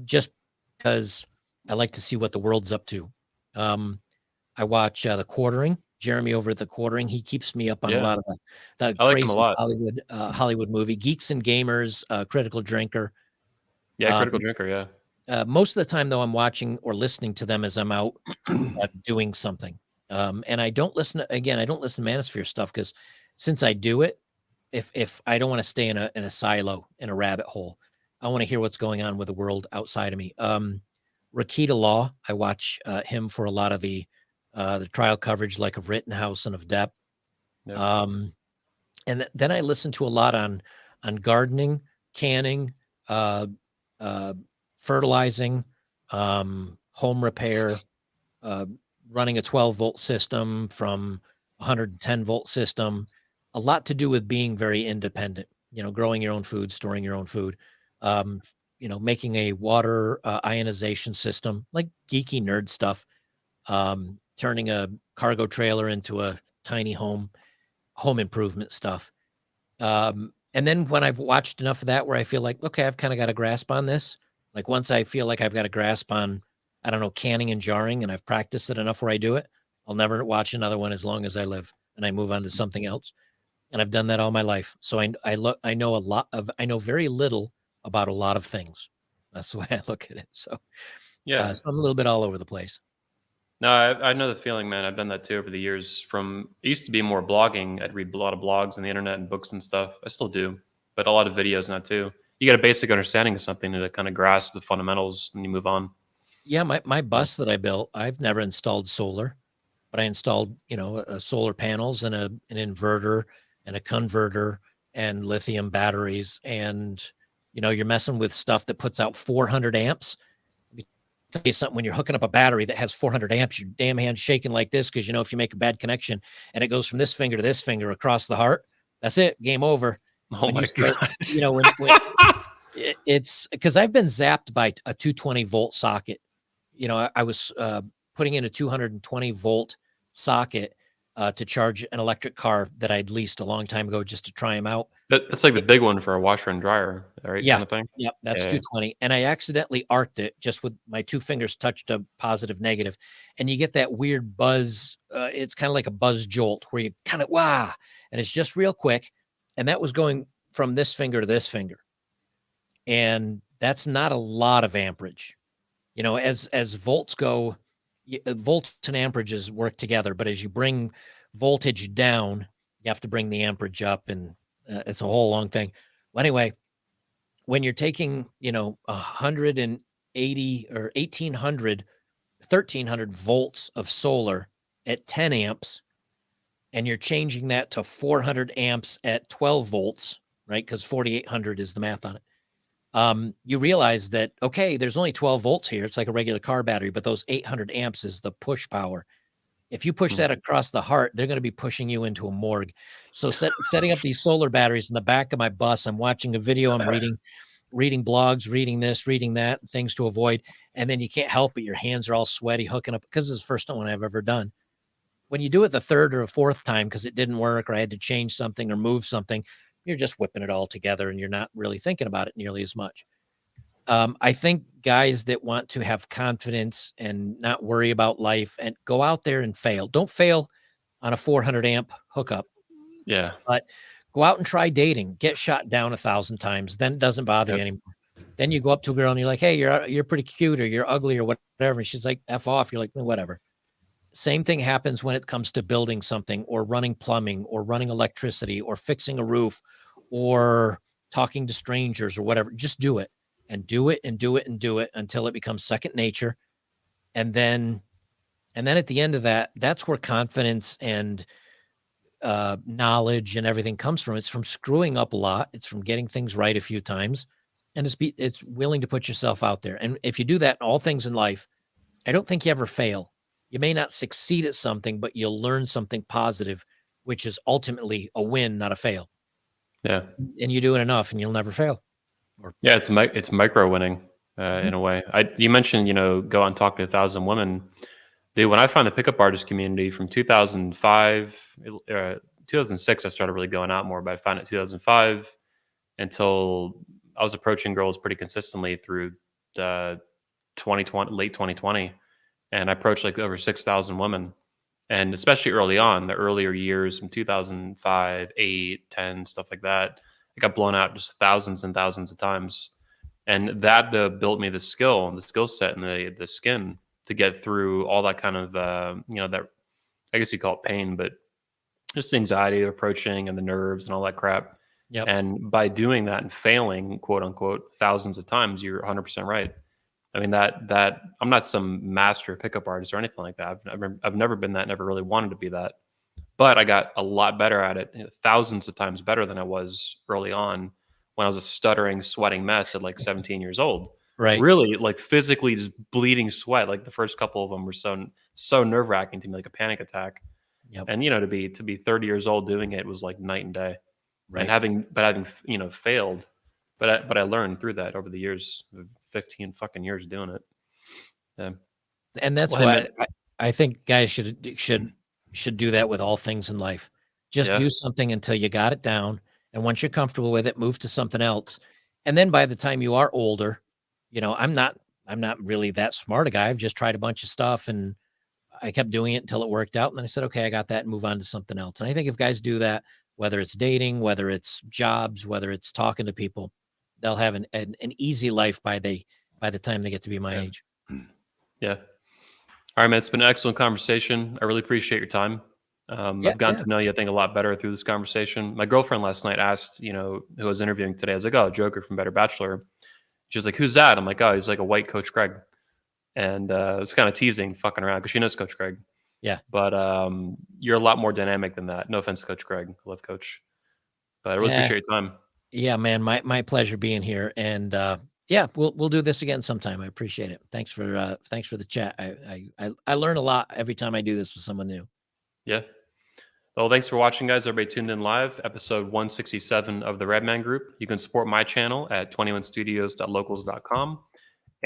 just because I like to see what the world's up to. I watch The Quartering, Jeremy over at The Quartering. He keeps me up on a Yeah. lot of the I like him a crazy lot. Hollywood movie, Geeks and Gamers, Critical Drinker. Yeah, Um, Critical Drinker, yeah. Most of the time, though, I'm watching or listening to them as I'm out doing something. And I don't listen again. I don't listen to Manosphere stuff because since I do it, if I don't want to stay in a silo in a rabbit hole, I want to hear what's going on with the world outside of me. Rakita Law, I watch him for a lot of the trial coverage, like of Rittenhouse and of Depp. Yep. Then I listen to a lot on gardening, canning, uh, fertilizing, home repair, running a 12-volt system from 110-volt system. A lot to do with being very independent. You know, growing your own food, storing your own food. You know, making a water ionization system, like geeky nerd stuff. Turning a cargo trailer into a tiny home improvement stuff. And then when I've watched enough of that where I feel like, okay, I've kind of got a grasp on this. Like once I feel like I've got a grasp on, I don't know, canning and jarring, and I've practiced it enough where I do it, I'll never watch another one as long as I live, and I move on to something else. And I've done that all my life. So I know very little about a lot of things. That's the way I look at it. So, Yeah. so I'm a little bit all over the place. No, I know the feeling, man. I've done that too over the years. From it used to be more blogging. I'd read a lot of blogs on the internet and books and stuff. I still do, but a lot of videos now too. You get a basic understanding of something to kind of grasp the fundamentals, and you move on. Yeah, my bus that I built, I've never installed solar, but I installed, you know, solar panels and an inverter and a converter and lithium batteries. And, you know, you're messing with stuff that puts out 400 amps. Let me tell you something, when you're hooking up a battery that has 400 amps, your damn hand's shaking like this because, you know, if you make a bad connection and it goes from this finger to this finger across the heart, that's it, game over. Oh When my you start, god! you know, it's because I've been zapped by a 220-volt socket. You know, I was putting in a 220-volt socket to charge an electric car that I'd leased a long time ago just to try them out. That's like the big one for a washer and dryer, right? Yeah, Kind of thing. yep, that's Yeah. 220. And I accidentally arced it just with my 2 fingers touched a positive, negative, and you get that weird buzz. It's kind of like a buzz jolt where you kind of wah, and it's just real quick. And that was going from this finger to this finger, and that's not a lot of amperage. You know, as volts go, volts and amperages work together, but as you bring voltage down, You have to bring the amperage up, and it's a whole long thing. Well, anyway, when you're taking, 180 or 1800, 1300 volts of solar at 10 amps, and you're changing that to 400 amps at 12 volts, right? Because 4800 is the math on it. You realize that, okay, there's only 12 volts here. It's like a regular car battery, but those 800 amps is the push power. If you push that across the heart, they're going to be pushing you into a morgue. So setting up these solar batteries in the back of my bus, I'm watching a video, I'm reading blogs, reading this, reading that, things to avoid. And then you can't help it. Your hands are all sweaty, hooking up, because it's the first one I've ever done. When you do it the third or a fourth time because it didn't work, or I had to change something or move something, you're just whipping it all together and you're not really thinking about it nearly as much. I think guys that want to have confidence and not worry about life and go out there and fail. Don't fail on a 400 amp hookup, Yeah. but go out and try dating. Get shot down 1,000 times. Then it doesn't bother you anymore. Then you go up to a girl and you're like, hey, you're pretty cute, or you're ugly, or whatever. And she's like, F off. You're like, whatever. Same thing happens when it comes to building something, or running plumbing, or running electricity, or fixing a roof, or talking to strangers, or whatever. Just do it, and do it, and do it, and do it until it becomes second nature. And then at the end of that, that's where confidence and knowledge and everything comes from. It's from screwing up a lot. It's from getting things right a few times, and it's willing to put yourself out there. And if you do that in all things in life, I don't think you ever fail. You may not succeed at something, but you'll learn something positive, which is ultimately a win, not a fail. Yeah. And you do it enough and you'll never fail. Yeah, it's micro winning in a way. You mentioned, go out and talk to 1,000 women. Dude, when I found the pickup artist community from 2005, 2006, I started really going out more, but I found it 2005 until I was approaching girls pretty consistently through 2020, late 2020. And I approached like over 6,000 women. And especially early on, the earlier years from 2005, 8, 10, stuff like that, I got blown out just thousands and thousands of times. And that built me the skill set, and the skin to get through all that kind of, that, I guess you call it pain, but just anxiety of approaching and the nerves and all that crap. Yep. And by doing that and failing, quote unquote, thousands of times, you're 100% right. I mean, that I'm not some master pickup artist or anything like that. I've never been that, never really wanted to be that. But I got a lot better at it, thousands of times better than I was early on when I was a stuttering, sweating mess at like 17 years old. Right. Really, like physically just bleeding sweat. Like the first couple of them were so nerve wracking to me, like a panic attack. Yep. And to be 30 years old doing it was like night and day. Right. And having failed, but I learned through that over the years, 15 fucking years doing it. Yeah. And that's why I think guys should do that with all things in life. Just do something until you got it down. And once you're comfortable with it, move to something else. And then by the time you are older, I'm not really that smart a guy. I've just tried a bunch of stuff and I kept doing it until it worked out. And then I said, okay, I got that, and move on to something else. And I think if guys do that, whether it's dating, whether it's jobs, whether it's talking to people, they'll have an easy life by the time they get to be my age. Yeah. All right, man. It's been an excellent conversation. I really appreciate your time. I've gotten to know you, I think, a lot better through this conversation. My girlfriend last night asked, who I was interviewing today. I was like, oh, Joker from Better Bachelor. She was like, who's that? I'm like, oh, he's like a white Coach Craig. And it was kind of teasing, fucking around, because she knows Coach Craig. Yeah. But you're a lot more dynamic than that. No offense to Coach Craig. I love Coach. But I really appreciate your time. Yeah, man. My pleasure being here. And we'll do this again sometime. I appreciate it. Thanks for the chat. I learn a lot every time I do this with someone new. Yeah. Well, thanks for watching, guys. Everybody tuned in live, episode 167 of the Redman Group. You can support my channel at 21studios.locals.com.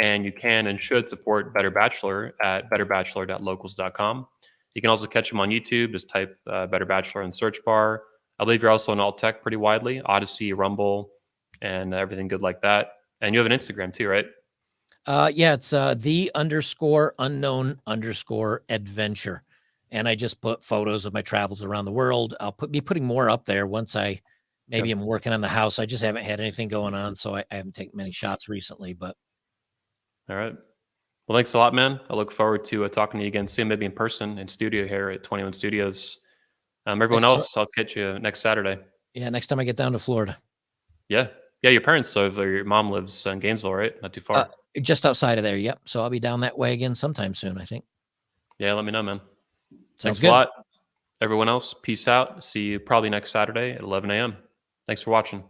And you can and should support Better Bachelor at betterbachelor.locals.com. You can also catch them on YouTube. Just type Better Bachelor in the search bar. I believe you're also on alt tech pretty widely, Odyssey, Rumble, and everything good like that. And you have an Instagram too, right? It's the_unknown_adventure. And I just put photos of my travels around the world. I'll be putting more up there once I maybe am working on the house. I just haven't had anything going on, so I haven't taken many shots recently. But all right. Well, thanks a lot, man. I look forward to talking to you again soon, maybe in person in studio here at 21 Studios. Everyone Next time- else, I'll catch you next Saturday. Yeah, next time I get down to Florida. Yeah. Yeah, your parents live, or your mom lives in Gainesville, right? Not too far. Just outside of there, yep. So I'll be down that way again sometime soon, I think. Yeah, let me know, man. Sounds Thanks good. a lot. Everyone else, peace out. See you probably next Saturday at 11 a.m. Thanks for watching.